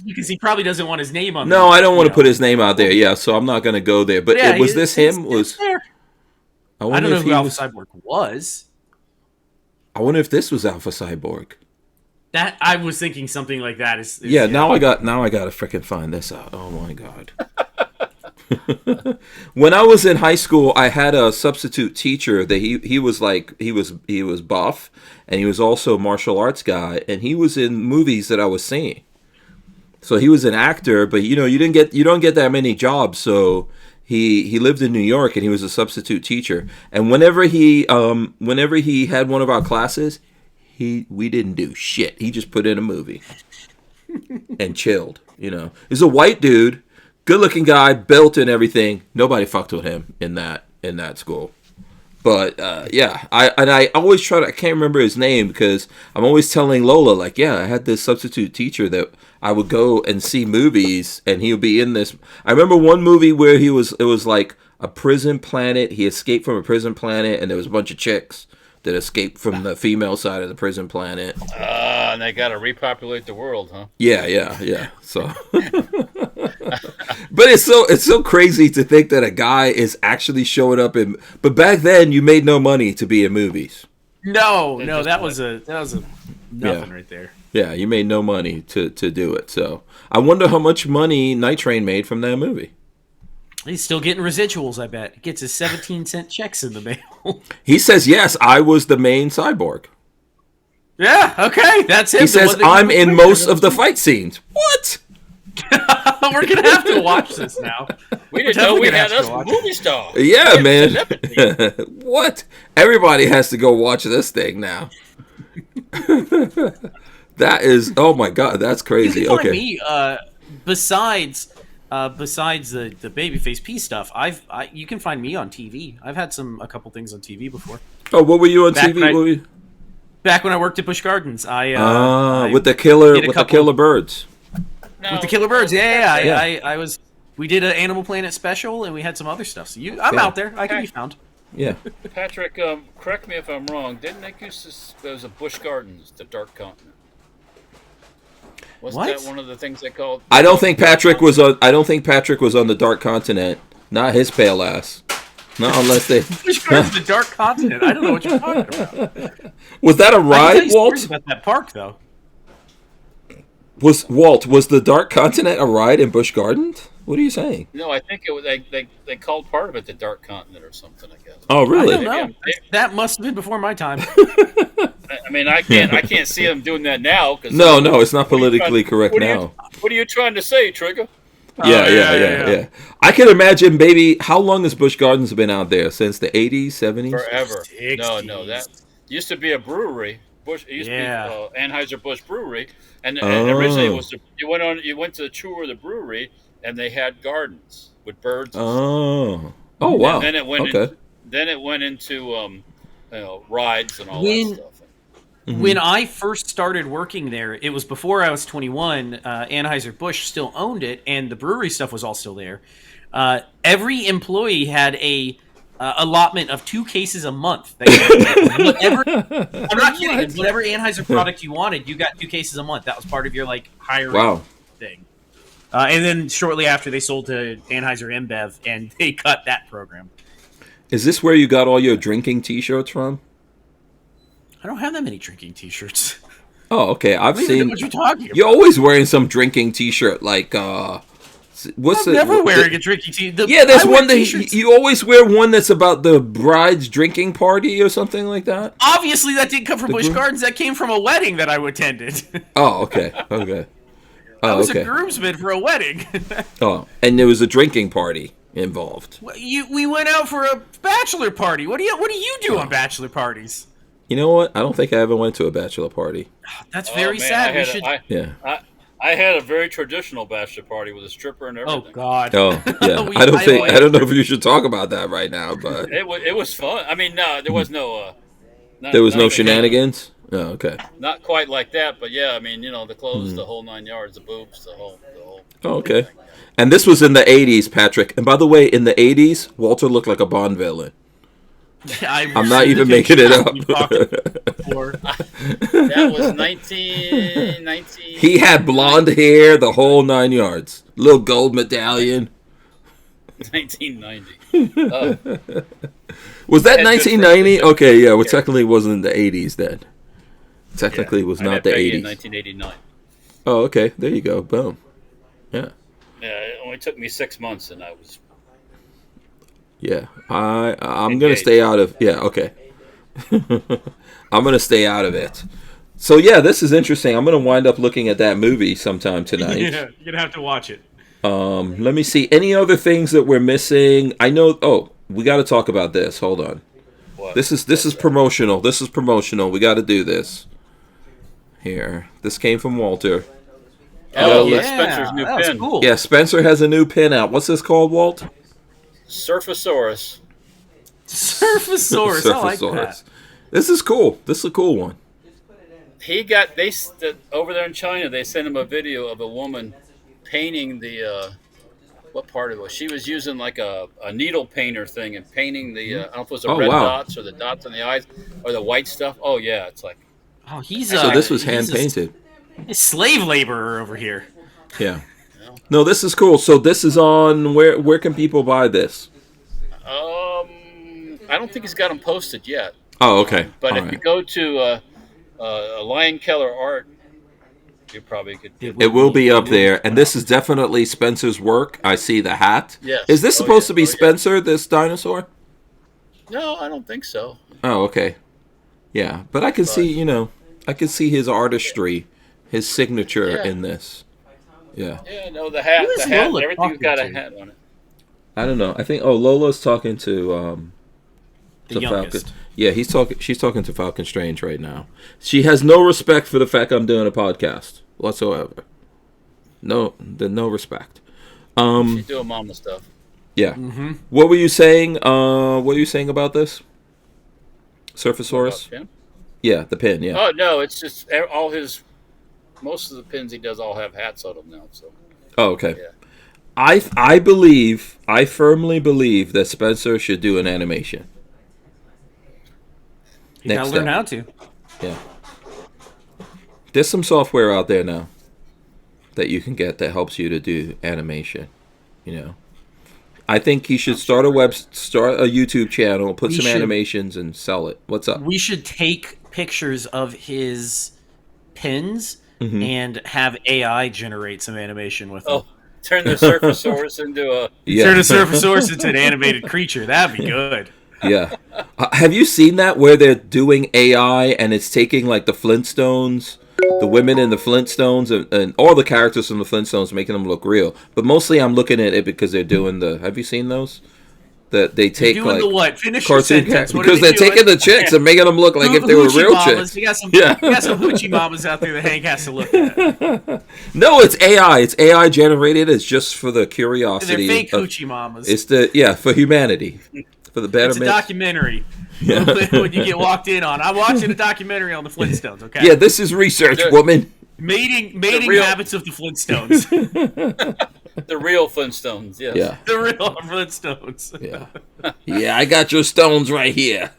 because he probably doesn't want his name on. No, I don't want to put his name out there. Yeah, so I'm not going to go there. But was this him? I don't know who Alpha Cyborg was. I wonder if this was Alpha Cyborg. That I was thinking something like that is now I got to freaking find this out. Oh my god. When I was in high school, I had a substitute teacher that he was buff, and he was also a martial arts guy, and he was in movies that I was seeing. So he was an actor, but you don't get that many jobs. So he lived in New York, and he was a substitute teacher. And whenever he had one of our classes, we didn't do shit. He just put in a movie and chilled. He's a white dude. Good-looking guy, built and everything. Nobody fucked with him in that school. But I always try to. I can't remember his name because I'm always telling Lola I had this substitute teacher that I would go and see movies, and he would be in this. I remember one movie where it was like a prison planet. He escaped from a prison planet, and there was a bunch of chicks that escaped from the female side of the prison planet. And they got to repopulate the world, huh? Yeah. So, but it's so crazy to think that a guy is actually showing up in. But back then, you made no money to be in movies. No, that was a nothing right there. Yeah, you made no money to do it. So I wonder how much money Night Train made from that movie. He's still getting residuals, I bet. He gets his 17-cent checks in the mail. He says, yes, I was the main cyborg. Yeah, okay, that's him. He says, I'm in most of the fight sces. What? We're going to have to watch this now. We didn't know we had us movie stars. Yeah, man. What? Everybody has to go watch this thing now. That is, oh my God, that's crazy. You can okay. Me, besides the babyface P stuff, you can find me on TV. I've had a couple things on TV before. Oh, what were you on TV? Back when I worked at Busch Gardens, with the killer birds. With the killer birds, I was. We did an Animal Planet special, and we had some other stuff. So I'm out there. I can be found. Yeah. Patrick, correct me if I'm wrong. Didn't they used to? There was a Busch Gardens, the Dark Continent. Wasn't that one of the things they called? I don't think Patrick was on the Dark Continent. Not his pale ass. Not unless they. The Dark Continent. I don't know what you're talking about. Was that a ride, Walt? About that park, though. Was the Dark Continent a ride in Busch Gardens? What are you saying? No, I think it was. They called part of it the Dark Continent or something. I guess. Oh, really? I don't know. That must have been before my time. I mean, I can't see them doing that now. No, it's not politically correct now. What are you trying to say, Trigger? Yeah. I can imagine, baby. How long has Busch Gardens been out there? Since the 80s, 70s? Forever. 60s. No, that used to be a brewery. It used to be Anheuser-Busch Brewery, and originally it was you went to the tour of the brewery, and they had gardens with birds. Oh, wow. And then it went into rides and all that stuff. When I first started working there, it was before I was 21. Anheuser-Busch still owned it, and the brewery stuff was all still there. Every employee had a allotment of 2 cases a month. I'm not kidding. Whatever Anheuser product you wanted, you got 2 cases a month. That was part of your hiring thing. And then shortly after, they sold to Anheuser InBev, and they cut that program. Is this where you got all your drinking T-shirts from? I don't have that many drinking T-shirts. Oh, okay. I've seen. What you're talking about. You're always wearing some drinking T-shirt, never wearing a drinking T-shirt. There's one that you always wear one that's about the bride's drinking party or something like that. Obviously, that didn't come from Busch Gardens. That came from a wedding that I attended. Oh, okay. I was a groomsman for a wedding. Oh, and there was a drinking party involved. We went out for a bachelor party. What do you do on bachelor parties? You know what? I don't think I ever went to a bachelor party. That's very sad. I had a very traditional bachelor party with a stripper and everything. Oh God. Oh yeah. I don't know if you should talk about that right now, but it was fun. I mean, no, there was no. There was no shenanigans. Oh, okay. Not quite like that, but yeah. I mean, the clothes, the whole 9 yards, the boobs, the whole. Oh, okay. And this was in the 80s, Patrick. And by the way, in the 80s, Walter looked like a Bond villain. I'm not even making it up. That was 19. He had blonde hair, the whole 9 yards. Little gold medallion. 1990. Was that 1990? Okay, yeah. Well, technically it wasn't in the 80s then. Technically it was not the 80s. In 1989. Oh, okay. There you go. Boom. Yeah. Yeah, it only took me 6 months, and I was. Yeah, I'm gonna stay out of. Yeah, okay. I'm gonna stay out of it. So yeah, this is interesting. I'm gonna wind up looking at that movie sometime tonight. Yeah, you're gonna have to watch it. Let me see. Any other things that we're missing? I know. Oh, we got to talk about this. Hold on. What? This is promotional. This is promotional. We got to do this. Here, this came from Walter. Oh, yeah. Spencer's new pin. Cool. Yeah, Spencer has a new pin out. What's this called, Walt? Surfasaurus. Surfasaurus. I like that. This is cool. This is a cool one. He got over there in China. They sent him a video of a woman painting the what part of it was. She was using like a needle painter thing and painting the I don't know if it was the red dots or the dots on the eyes or the white stuff. Oh yeah, it's like. Oh, he's so this was hand painted. A slave laborer over here. Yeah. No, this is cool. So this is on where can people buy this? I don't think he's got them posted yet. Oh, okay. But if you go to Lion Keller Art, you probably could. It will be up there, and this is definitely Spencer's work. I see the hat. Yes. Is this supposed to be Spencer, this dinosaur? No, I don't think so. Oh, okay. Yeah, but I can see, I can see his artistry, his signature in this. Yeah. Yeah, no, the hat, everything's got a hat on it. I don't know. I think Lola's talking to the youngest. Falcon. Yeah, she's talking to Falcon Strange right now. She has no respect for the fact I'm doing a podcast whatsoever. No respect. She's doing mama stuff. Yeah. Mm-hmm. What were you saying? What were you saying about this? Surfasaurus? Yeah, the pin, yeah. Oh no, it's just most of the pins he does all have hats on them now, so. Oh, okay. Yeah. I firmly believe that Spencer should do an animation. You gotta learn how to. Yeah. There's some software out there now that you can get that helps you to do animation. I think he should start a YouTube channel, put some animations, and sell it. What's up? We should take pictures of his pins and have AI generate some animation with them. Turn the Surfasaurus into turn the Surfasaurus into an animated creature. That'd be good. Yeah. Have you seen that where they're doing AI and it's taking like the Flintstones, the women in the Flintstones, and all the characters from the Flintstones, making them look real? But mostly I'm looking at it because they're doing have you seen those? That they take doing like the what? Finish your sentence. Because they're taking the chicks and making them look like if they were real chicks. You got some hoochie mamas out there that Hank has to look at. No, it's AI. It's AI generated. It's just for the curiosity. They're fake hoochie mamas. It's for humanity, for the betterment. It's a documentary. Yeah. When you get walked in on, I'm watching a documentary on the Flintstones. Okay. Yeah, this is research, woman. Mating habits of the Flintstones. The real Flintstones, yes. Yeah. The real Flintstones. Yeah. Yeah, I got your stones right here.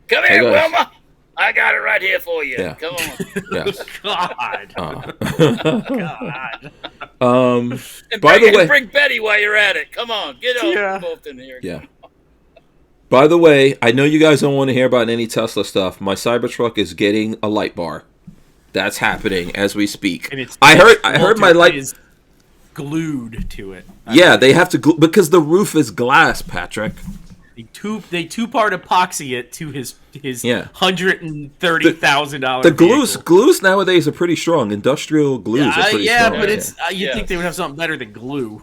Come here, Wilma. I got it right here for you. Yeah. Come on. Yes. God. God. And by the way, bring Betty while you're at it. Come on, get over both in here. Yeah. By the way, I know you guys don't want to hear about any Tesla stuff. My Cybertruck is getting a light bar. That's happening as we speak. I heard my light is glued to it. Yeah, they have to glue because the roof is glass, Patrick. They two-part epoxy it to his $130,000. The glues nowadays are pretty strong. Industrial glues are pretty strong. But you'd think they would have something better than glue.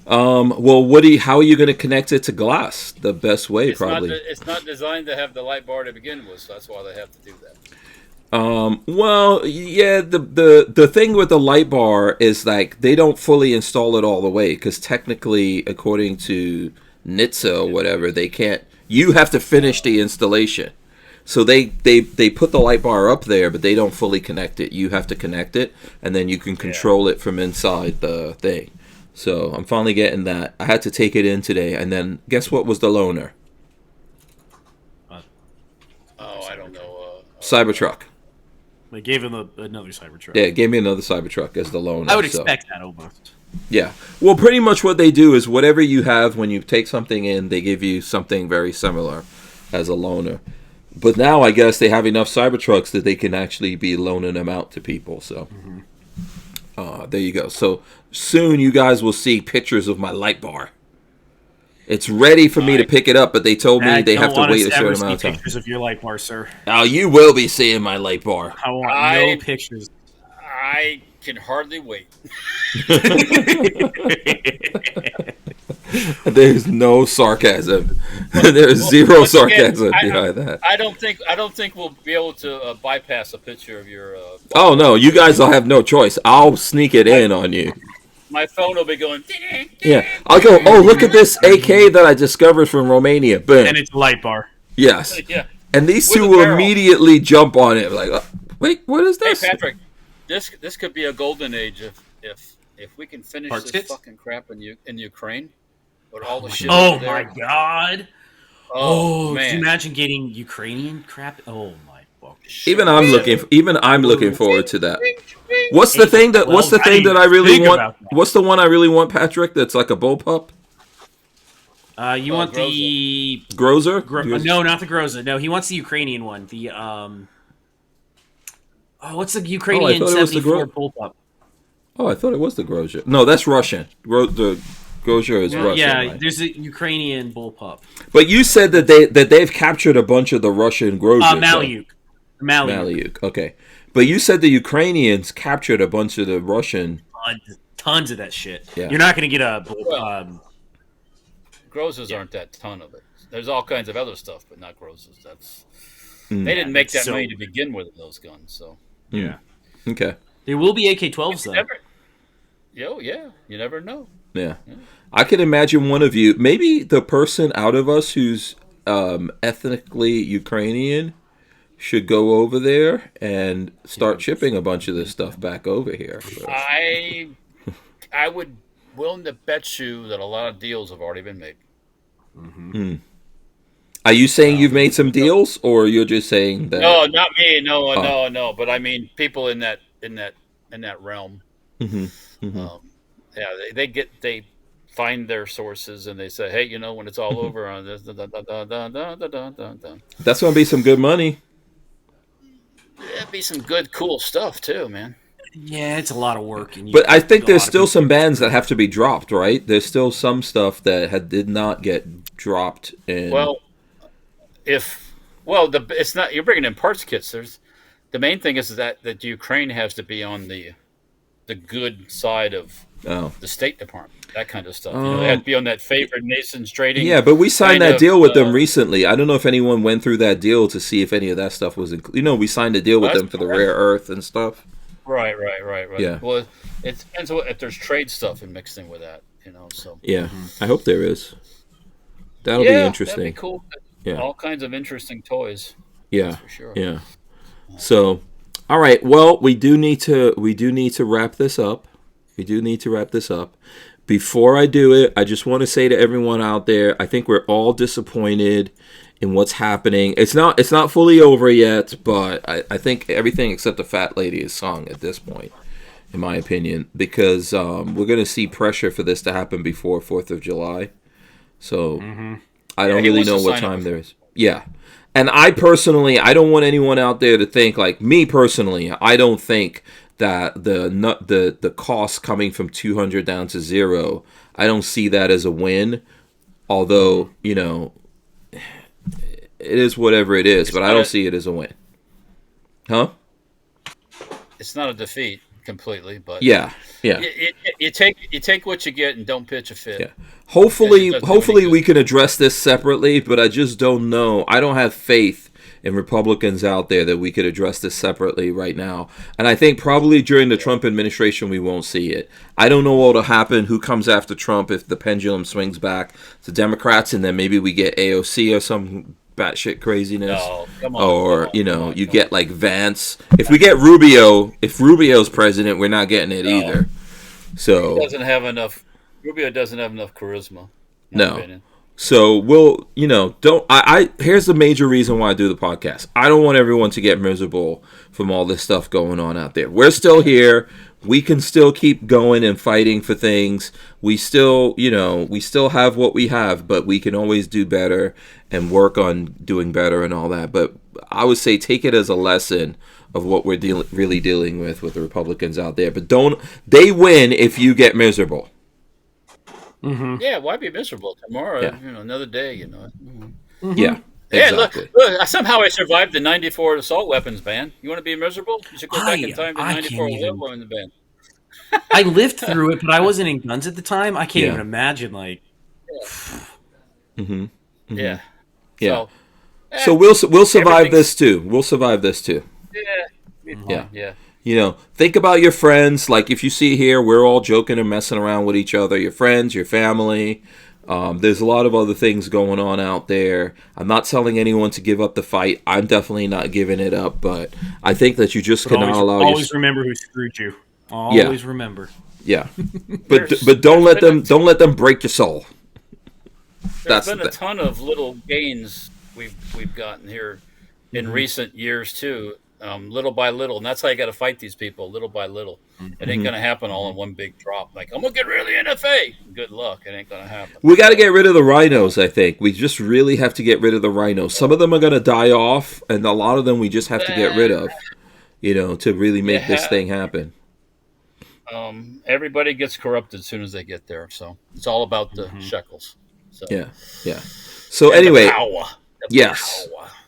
Well, how are you going to connect it to glass? The best way, probably. It's not designed to have the light bar to begin with, so that's why they have to do that. Well, yeah, the thing with the light bar is like they don't fully install it all the way because technically, according to NHTSA or whatever, they can't. You have to finish the installation. So they put the light bar up there, but they don't fully connect it. You have to connect it, and then you can control it from inside the thing. So I'm finally getting that. I had to take it in today, and then guess what was the loaner? Cybertruck. They gave him another Cybertruck. Yeah, gave me another Cybertruck as the loaner. I would expect that almost. Yeah. Well, pretty much what they do is whatever you have when you take something in, they give you something very similar as a loaner. But now I guess they have enough Cybertrucks that they can actually be loaning them out to people. So there you go. So soon you guys will see pictures of my light bar. It's ready for me to pick it up, but they told me they have to wait a certain amount of time. Pictures of your light bar, sir. Now you will be seeing my light bar. I want no pictures. I can hardly wait. There's no sarcasm. There's zero sarcasm behind that. I don't think we'll be able to bypass a picture of your. Oh no, you guys will have no choice. I'll sneak it in on you. My phone will be going. Yeah, I'll go. Oh, look at this AK that I discovered from Romania. Boom. And it's a light bar. Yes. Yeah. And these two will immediately jump on it. Like, wait, what is this? Hey Patrick, this could be a golden age if we can finish this fucking crap in Ukraine. With all the shit. Oh my god. Oh man. Can you imagine getting Ukrainian crap? Oh my fuck. Even I'm looking forward to that. What's the thing that I really want? What's the one I really want, Patrick? That's like a bullpup. You want the Grozer? No, not the Groza. No, he wants the Ukrainian one. The what's the Ukrainian 74 bullpup? Oh, I thought it was the Groza. No, that's Russian. The Groza is Russian. Yeah, right? There's a Ukrainian bullpup. But you said that they've captured a bunch of the Russian Grozas. Malyuk. Okay. But you said the Ukrainians captured a bunch of the Russian... Tons of that shit. Yeah. You're not going to get a... Grozas aren't that ton of it. There's all kinds of other stuff, but not Grozas. They didn't make that many to begin with those guns, so... Yeah. Okay. There will be AK-12s, though. Yeah. You never know. Yeah. I can imagine one of you, maybe the person out of us who's ethnically Ukrainian, should go over there and start shipping a bunch of this stuff back over here. I would willing to bet you that a lot of deals have already been made. Mm-hmm. Are you saying you've made some deals, or you're just saying that? No, not me. No. But I mean, people in that realm. Mm-hmm. Mm-hmm. They find their sources and they say, hey, when it's all over on this, that's going to be some good money. It'd be some good, cool stuff too, man. Yeah, it's a lot of work. But I think there's still some bands that have to be dropped, right? There's still some stuff that did not get dropped. It's not. You're bringing in parts kits. The main thing is that Ukraine has to be on the good side of the State Department. That kind of stuff. They have to be on that favored nations trading. Yeah, but we signed that deal with them recently. I don't know if anyone went through that deal to see if any of that stuff was included. We signed a deal with them for the rare earth and stuff. Right. Yeah. Well, it depends if there's trade stuff mixed in with that. So. Yeah, I hope there is. That'll be interesting. That'd be cool. Yeah. All kinds of interesting toys. Yeah. For sure. Yeah. So, all right. Well, we do need to wrap this up. Before I do it, I just want to say to everyone out there, I think we're all disappointed in what's happening. It's not fully over yet, but I think everything except the fat lady is sung at this point, in my opinion, because we're going to see pressure for this to happen before 4th of July. So I don't really know what time there is. Yeah. And I don't want anyone out there to think, like me personally, I don't think that the cost coming from 200 down to 0, I don't see that as a win. Although, it is whatever it is, but I don't see it as a win. Huh? It's not a defeat completely, but yeah. You take what you get and don't pitch a fit. Yeah. Hopefully we can address this separately, but I just don't know. I don't have faith in Republicans out there that we could address this separately right now. And I think probably during the Trump administration we won't see it. I don't know what will happen, who comes after Trump if the pendulum swings back to Democrats, and then maybe we get AOC or some batshit craziness. No, come on, you get like Vance. If we get Rubio, if Rubio's president, we're not getting it either. So Rubio doesn't have enough charisma. No. So we'll, here's the major reason why I do the podcast. I don't want everyone to get miserable from all this stuff going on out there. We're still here. We can still keep going and fighting for things. We still, we still have what we have, but we can always do better and work on doing better and all that. But I would say take it as a lesson of what we're really dealing with the Republicans out there. But they win if you get miserable. Mm-hmm. Yeah, why be miserable? Tomorrow, another day, Mm-hmm. Yeah, exactly. Yeah, look, somehow I survived the 94 assault weapons ban. You want to be miserable? You should go back in time to 94 assault weapons ban. I lived through it, but I wasn't in guns at the time. I can't even imagine, Mm-hmm. Mm-hmm. Yeah. Yeah. So we'll survive this too. We'll survive this too. Yeah. Think about your friends. Like if you see here, we're all joking and messing around with each other. Your friends, your family. There's a lot of other things going on out there. I'm not telling anyone to give up the fight. I'm definitely not giving it up. But I think that you just cannot allow. Always remember who screwed you. Always remember. Yeah, but don't let them break your soul. There's been a ton of little gains we've gotten here in recent years too. Little by little, and that's how you got to fight these people, little by little. It ain't gonna happen all in one big drop. Like I'm gonna get rid of the NFA. Good luck, it ain't gonna happen. We got to get rid of the rhinos. I think we just really have to get rid of the rhinos. Some of them are gonna die off, and a lot of them we just have to get rid of. To really make this thing happen. Everybody gets corrupted as soon as they get there, so it's all about the shekels. So. Yeah. So anyway, power.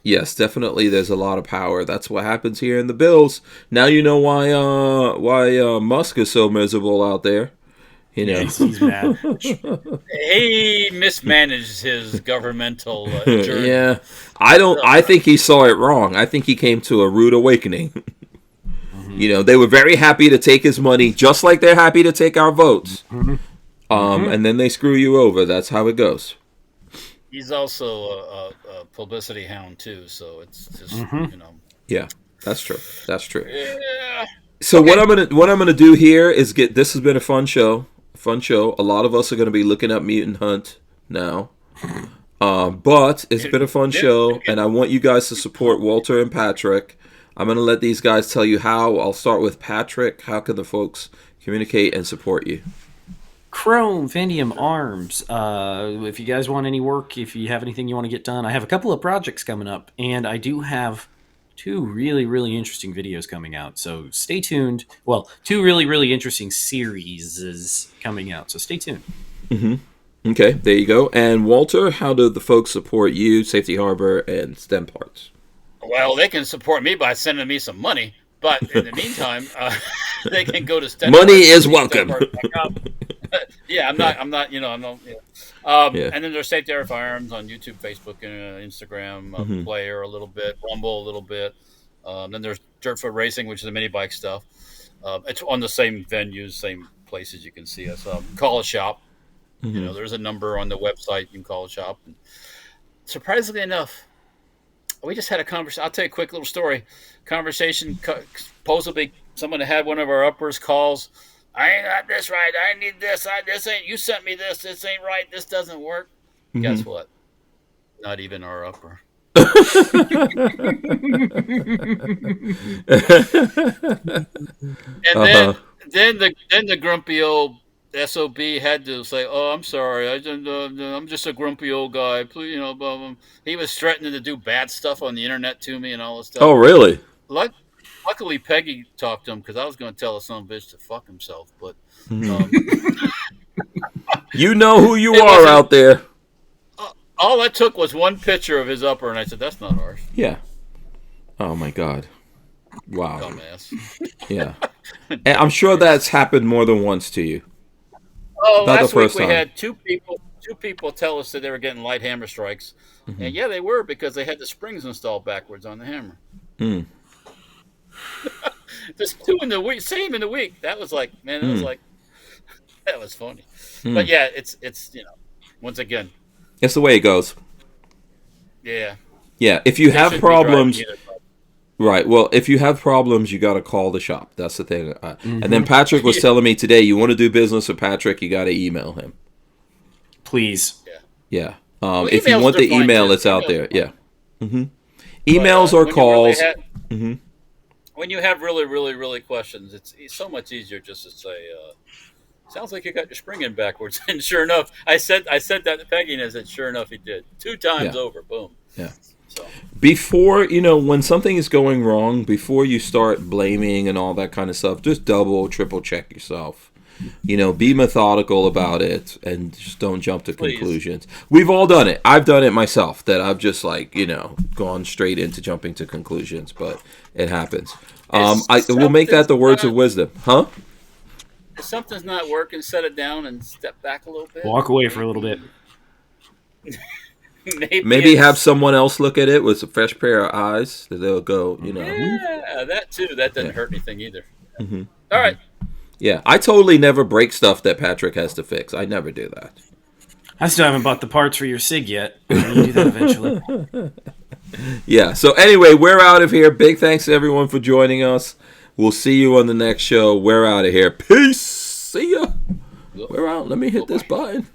Yes, definitely. There's a lot of power. That's what happens here in the Bills. Now you know why Musk is so miserable out there. He's mad. He mismanaged his governmental journey. Yeah, I think he saw it wrong. I think he came to a rude awakening. They were very happy to take his money, just like they're happy to take our votes. And then they screw you over. That's how it goes. He's also a publicity hound too, so it's just Yeah, that's true. Yeah. So what I'm gonna do here is this has been a fun show. A lot of us are gonna be looking up Mutant Hunt now. But it's been a fun show, and I want you guys to support Walter and Patrick. I'm gonna let these guys tell you how. I'll start with Patrick. How can the folks communicate and support you? Chrome, Fandium, Arms. If you guys want any work, if you have anything you want to get done, I have a couple of projects coming up, and I do have 2 really, really interesting videos coming out. So stay tuned. Well, 2 really, really interesting series is coming out. So stay tuned. Mm-hmm. Okay, there you go. And Walter, how do the folks support you, Safety Harbor, and STEM Parts? Well, they can support me by sending me some money. But in the meantime, they can go to STEM. Money is welcome. Yeah, I'm not. And then there's Safety Harbor Firearms on YouTube, Facebook, and Instagram. Player a little bit, Rumble a little bit. Then there's Dirtfoot Racing, which is the mini bike stuff. It's on the same venues, same places you can see us. Call a shop. There's a number on the website. You can call a shop. And surprisingly enough, we just had a conversation. I'll tell you a quick little story. Conversation. Supposedly, someone had one of our uppers calls. I ain't got this right. I need this. This ain't. You sent me this. This ain't right. This doesn't work. Guess what? Not even our upper. And then the grumpy old SOB had to say, "Oh, I'm sorry. I'm just a grumpy old guy. Please, he was threatening to do bad stuff on the internet to me and all this stuff." Oh, really? Luckily, Peggy talked to him because I was going to tell a son of a bitch to fuck himself. But you know who you are out there. All that took was one picture of his upper, and I said, "That's not ours." Yeah. Oh my God. Wow. Dumbass. Yeah. And I'm sure that's happened more than once to you. Oh, last week we had two people tell us that they were getting light hammer strikes, and yeah, they were because they had the springs installed backwards on the hammer. Just 2 in the week, same in the week. That was like, man, that was funny. But yeah, it's once again, it's the way it goes. Yeah. Yeah. If you have problems, right. Well, if you have problems, you got to call the shop. That's the thing. And then Patrick was telling me today, you want to do business with Patrick, you got to email him. Please. Yeah. If you want the email, it's out there. Yeah. Mm-hmm. Emails or calls. When you have really, really, really questions, it's so much easier just to say, sounds like you got your spring in backwards. And sure enough, I said that to Peggy, and I said, sure enough, he did. 2 times over. Boom. Yeah. So. Before, when something is going wrong, before you start blaming and all that kind of stuff, just double, triple check yourself. Be methodical about it and just don't jump to conclusions. We've all done it. I've done it myself, that I've just gone straight into jumping to conclusions, but it happens. I will make that the words of wisdom. Huh? If something's not working, set it down and step back a little bit. Walk away for a little bit. Maybe have someone else look at it with a fresh pair of eyes. They'll go, Yeah, that too. That doesn't hurt anything either. Mm-hmm. All right. Yeah, I totally never break stuff that Patrick has to fix. I never do that. I still haven't bought the parts for your SIG yet. You do that eventually. Yeah, so anyway, we're out of here. Big thanks to everyone for joining us. We'll see you on the next show. We're out of here. Peace. See ya. We're out. Let me hit this button.